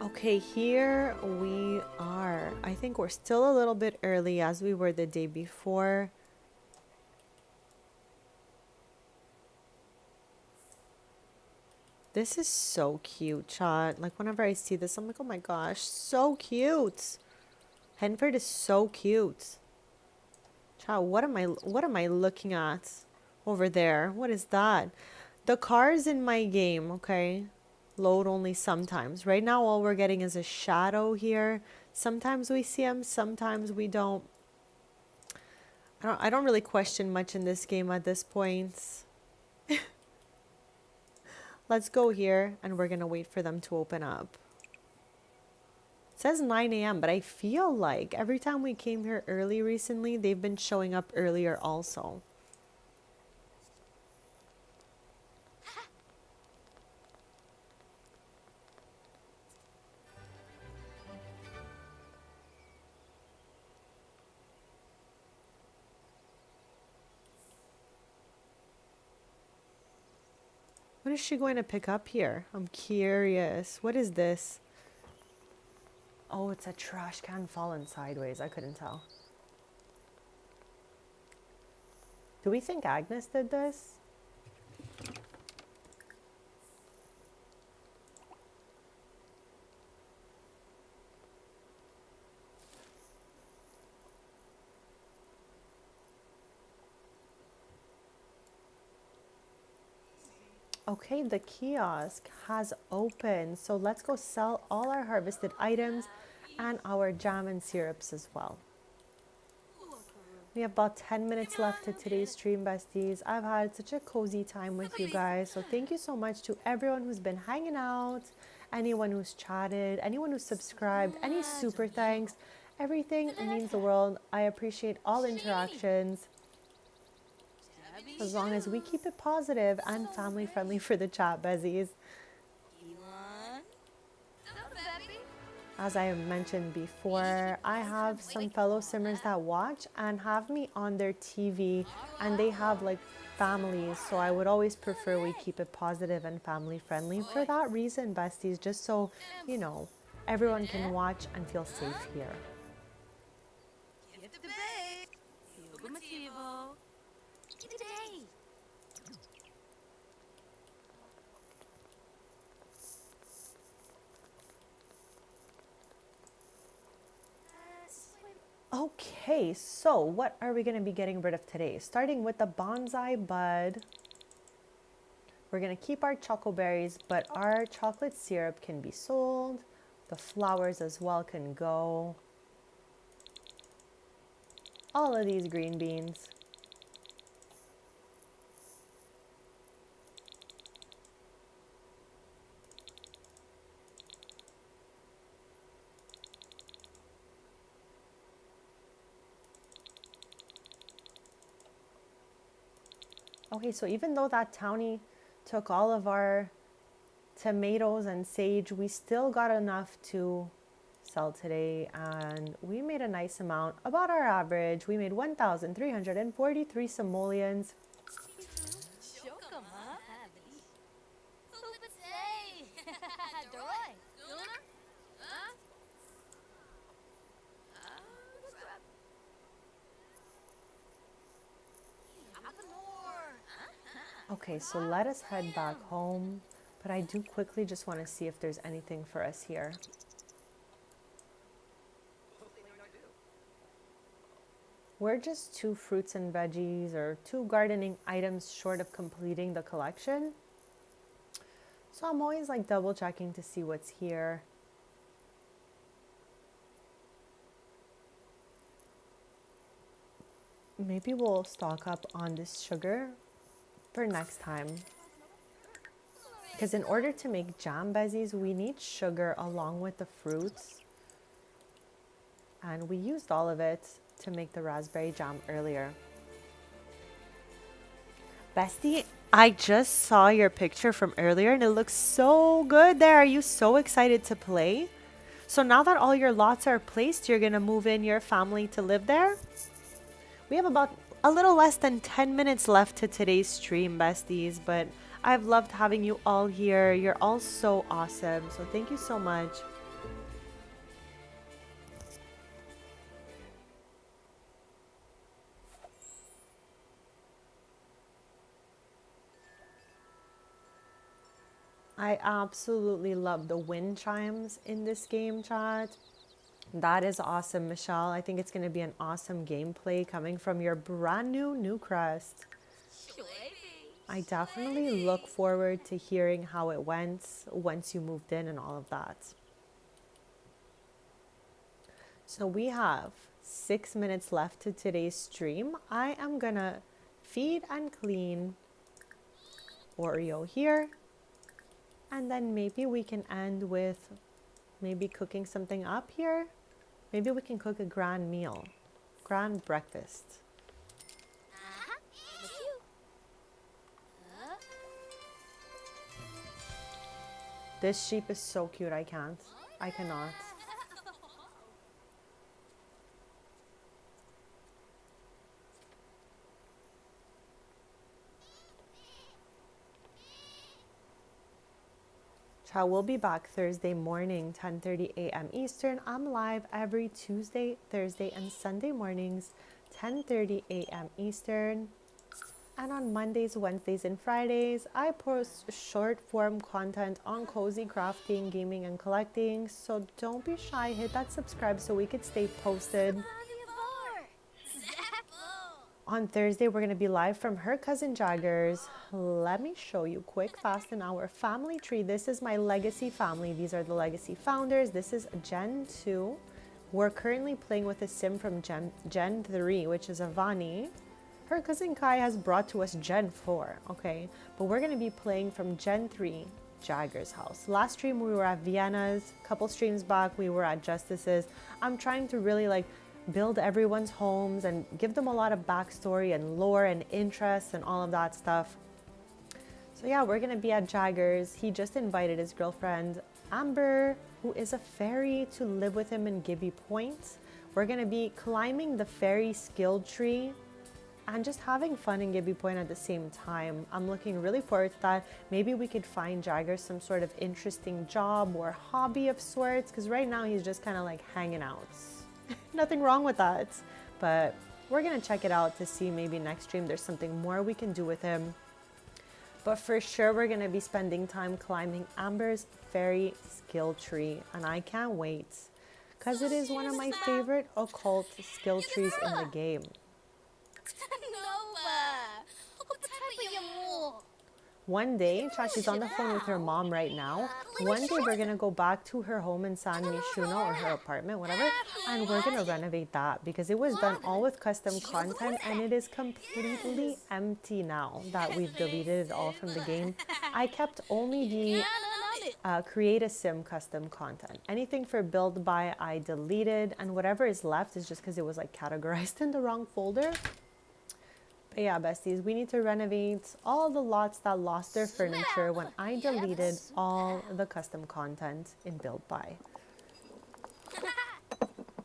Okay, here we are. I think we're still a little bit early as we were the day before. This is so cute, chat. Like whenever I see this, I'm like, oh my gosh, so cute. Henford is so cute. Chat, what am I looking at over there? What is that? The cars in my game, okay? Load only sometimes. Right now all we're getting is a shadow here. Sometimes we see them, sometimes we don't. I don't really question much in this game at this point. Let's go here and we're gonna wait for them to open up. It says 9 a.m. but I feel like every time we came here early recently, they've been showing up earlier also. What is she going to pick up here? I'm curious. What is this? Oh, it's a trash can fallen sideways. I couldn't tell. Do we think Agnes did this? Okay, the kiosk has opened. So let's go sell all our harvested items and our jam and syrups as well. We have about 10 minutes left to today's stream, besties. I've had such a cozy time with you guys. So thank you so much to everyone who's been hanging out, anyone who's chatted, anyone who's subscribed, any super thanks. Everything means the world. I appreciate all interactions. As long as we keep it positive and family friendly for the chat, bezies. As I mentioned before, I have some fellow simmers that watch and have me on their TV, and they have like families, so I would always prefer we keep it positive and family friendly for that reason, besties, just so, you know, everyone can watch and feel safe here. Okay, so what are we going to be getting rid of today? Starting with the bonsai bud. We're going to keep our choco berries, but our chocolate syrup can be sold. The flowers as well can go. All of these green beans. Okay, so even though that townie took all of our tomatoes and sage, we still got enough to sell today, and we made a nice amount, about our average. We made 1,343 simoleons. Okay, so let us head back home, but I do quickly just want to see if there's anything for us here. We're just 2 fruits and veggies or 2 gardening items short of completing the collection. So I'm always like double checking to see what's here. Maybe we'll stock up on this sugar for next time. Because in order to make jam, bezies, we need sugar along with the fruits. And we used all of it to make the raspberry jam earlier. Bestie, I just saw your picture from earlier and it looks so good there. Are you so excited to play? So now that all your lots are placed, you're gonna move in your family to live there? We have about a little less than 10 minutes left to today's stream, besties, but I've loved having you all here. You're all so awesome. So thank you so much. I absolutely love the wind chimes in this game, chat. That is awesome, Michelle. I think it's going to be an awesome gameplay coming from your brand new crest. I definitely look forward to hearing how it went once you moved in and all of that. So we have 6 minutes left to today's stream. I am gonna feed and clean Oreo here. And then maybe we can end with maybe cooking something up here. Maybe we can cook a grand meal, grand breakfast. Look you. This sheep is so cute, I can't. I cannot. Ciao, we'll be back Thursday morning, 10:30 a.m. Eastern. I'm live every Tuesday, Thursday, and Sunday mornings, 10:30 a.m. Eastern. And on Mondays, Wednesdays, and Fridays, I post short form content on cozy crafting, gaming, and collecting. So don't be shy, hit that subscribe so we could stay posted. On Thursday, we're going to be live from her cousin Jagger's. Let me show you quick, fast in our family tree. This is my legacy family. These are the legacy founders. This is Gen 2. We're currently playing with a sim from Gen 3, which is Avani. Her cousin Kai has brought to us Gen 4, okay? But we're going to be playing from Gen 3, Jagger's house. Last stream, we were at Vienna's. Couple streams back, we were at Justice's. I'm trying to really build everyone's homes and give them a lot of backstory and lore and interests and all of that stuff. So yeah, we're gonna be at Jagger's. He just invited his girlfriend Amber, who is a fairy, to live with him in Gibby Point. We're gonna be climbing the fairy skill tree and just having fun in Gibby Point at the same time. I'm looking really forward to that. Maybe we could find Jagger some sort of interesting job or hobby of sorts, because right now he's just kind of like hanging out. Nothing wrong with that, but we're gonna check it out to see maybe next stream there's something more we can do with him. But for sure we're gonna be spending time climbing Amber's fairy skill tree, and I can't wait because it is one of my favorite occult skill trees in the game. One day, Chachi's on the phone with her mom right now. One day we're gonna go back to her home in San Mishuno, or her apartment, whatever, and we're gonna renovate that because it was done all with custom content and it is completely empty now that we've deleted it all from the game. I kept only the create a sim custom content. Anything for build by I deleted, and whatever is left is just because it was categorized in the wrong folder. But yeah, besties, we need to renovate all the lots that lost their furniture when I deleted all the custom content in build by.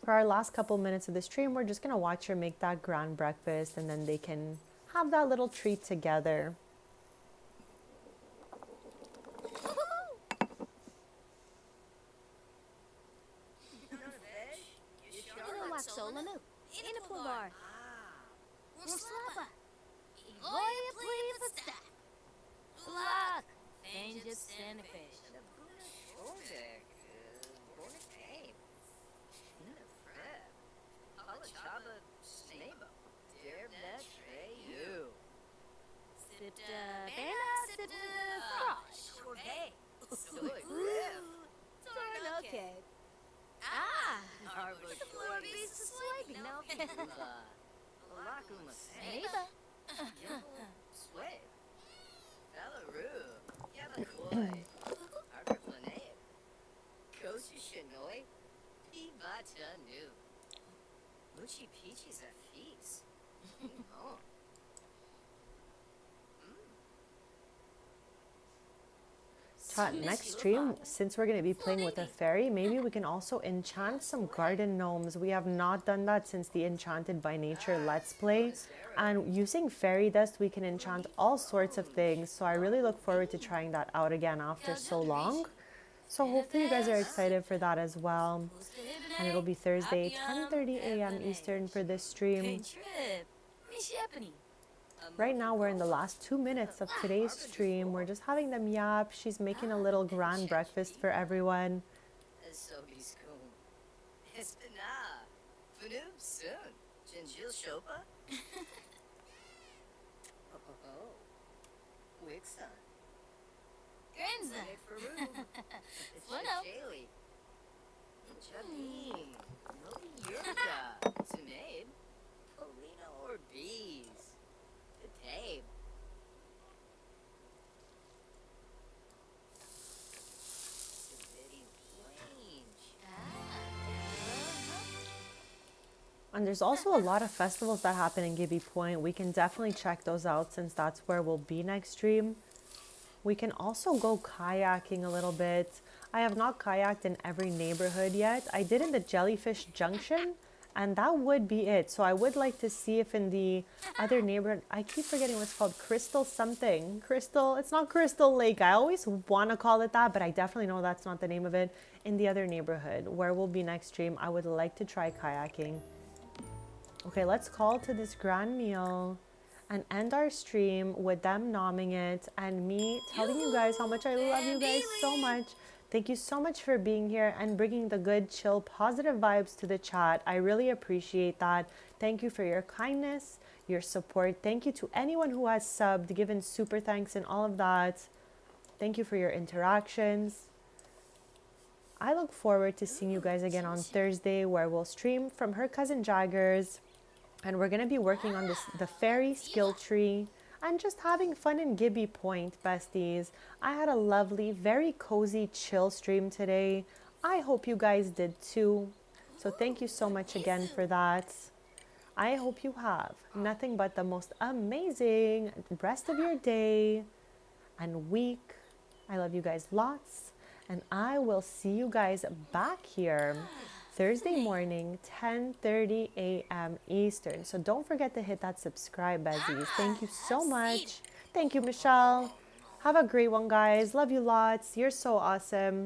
For our last couple minutes of the stream, we're just gonna watch her make that grand breakfast, and then they can have that little treat together. Next stream, since we're going to be playing with a fairy, maybe we can also enchant some garden gnomes. We have not done that since the Enchanted by Nature Let's Play. And using fairy dust, we can enchant all sorts of things. So I really look forward to trying that out again after so long. So hopefully you guys are excited for that as well. And it'll be Thursday, 10:30 a.m. Eastern for this stream. Right now we're in the last 2 minutes of today's stream. We're just having them yap. She's making a little grand breakfast for everyone. So he's going. Espina. Fanub soon. Jinjil Shopa? Oh. Wixon. Grinza. Farub. Bueno. Shaylee. Chabine. Nobi Yurka. Sumabe. Polina Orbeez. Tabe. And there's also a lot of festivals that happen in Gibby Point. We can definitely check those out since that's where we'll be next stream. We can also go kayaking a little bit. I have not kayaked in every neighborhood yet. I did in the Jellyfish Junction, and that would be it. So I would like to see if in the other neighborhood, I keep forgetting what's called, Crystal something. Crystal, it's not Crystal Lake. I always want to call it that, but I definitely know that's not the name of it. In the other neighborhood where we'll be next stream, I would like to try kayaking. Okay, let's call to this grand meal and end our stream with them nomming it and me telling you guys how much I love you guys so much. Thank you so much for being here and bringing the good, chill, positive vibes to the chat. I really appreciate that. Thank you for your kindness, your support. Thank you to anyone who has subbed, given super thanks and all of that. Thank you for your interactions. I look forward to seeing you guys again on Thursday, where we'll stream from Her Cousin Jagger's. And we're going to be working on the fairy skill tree and just having fun in Gibby Point, besties. I had a lovely, very cozy, chill stream today. I hope you guys did too. So thank you so much again for that. I hope you have nothing but the most amazing rest of your day and week. I love you guys lots. And I will see you guys back here Thursday morning, 10:30 a.m. Eastern. So don't forget to hit that subscribe, besties. Thank you so much. Thank you, Michelle. Have a great one, guys. Love you lots. You're so awesome.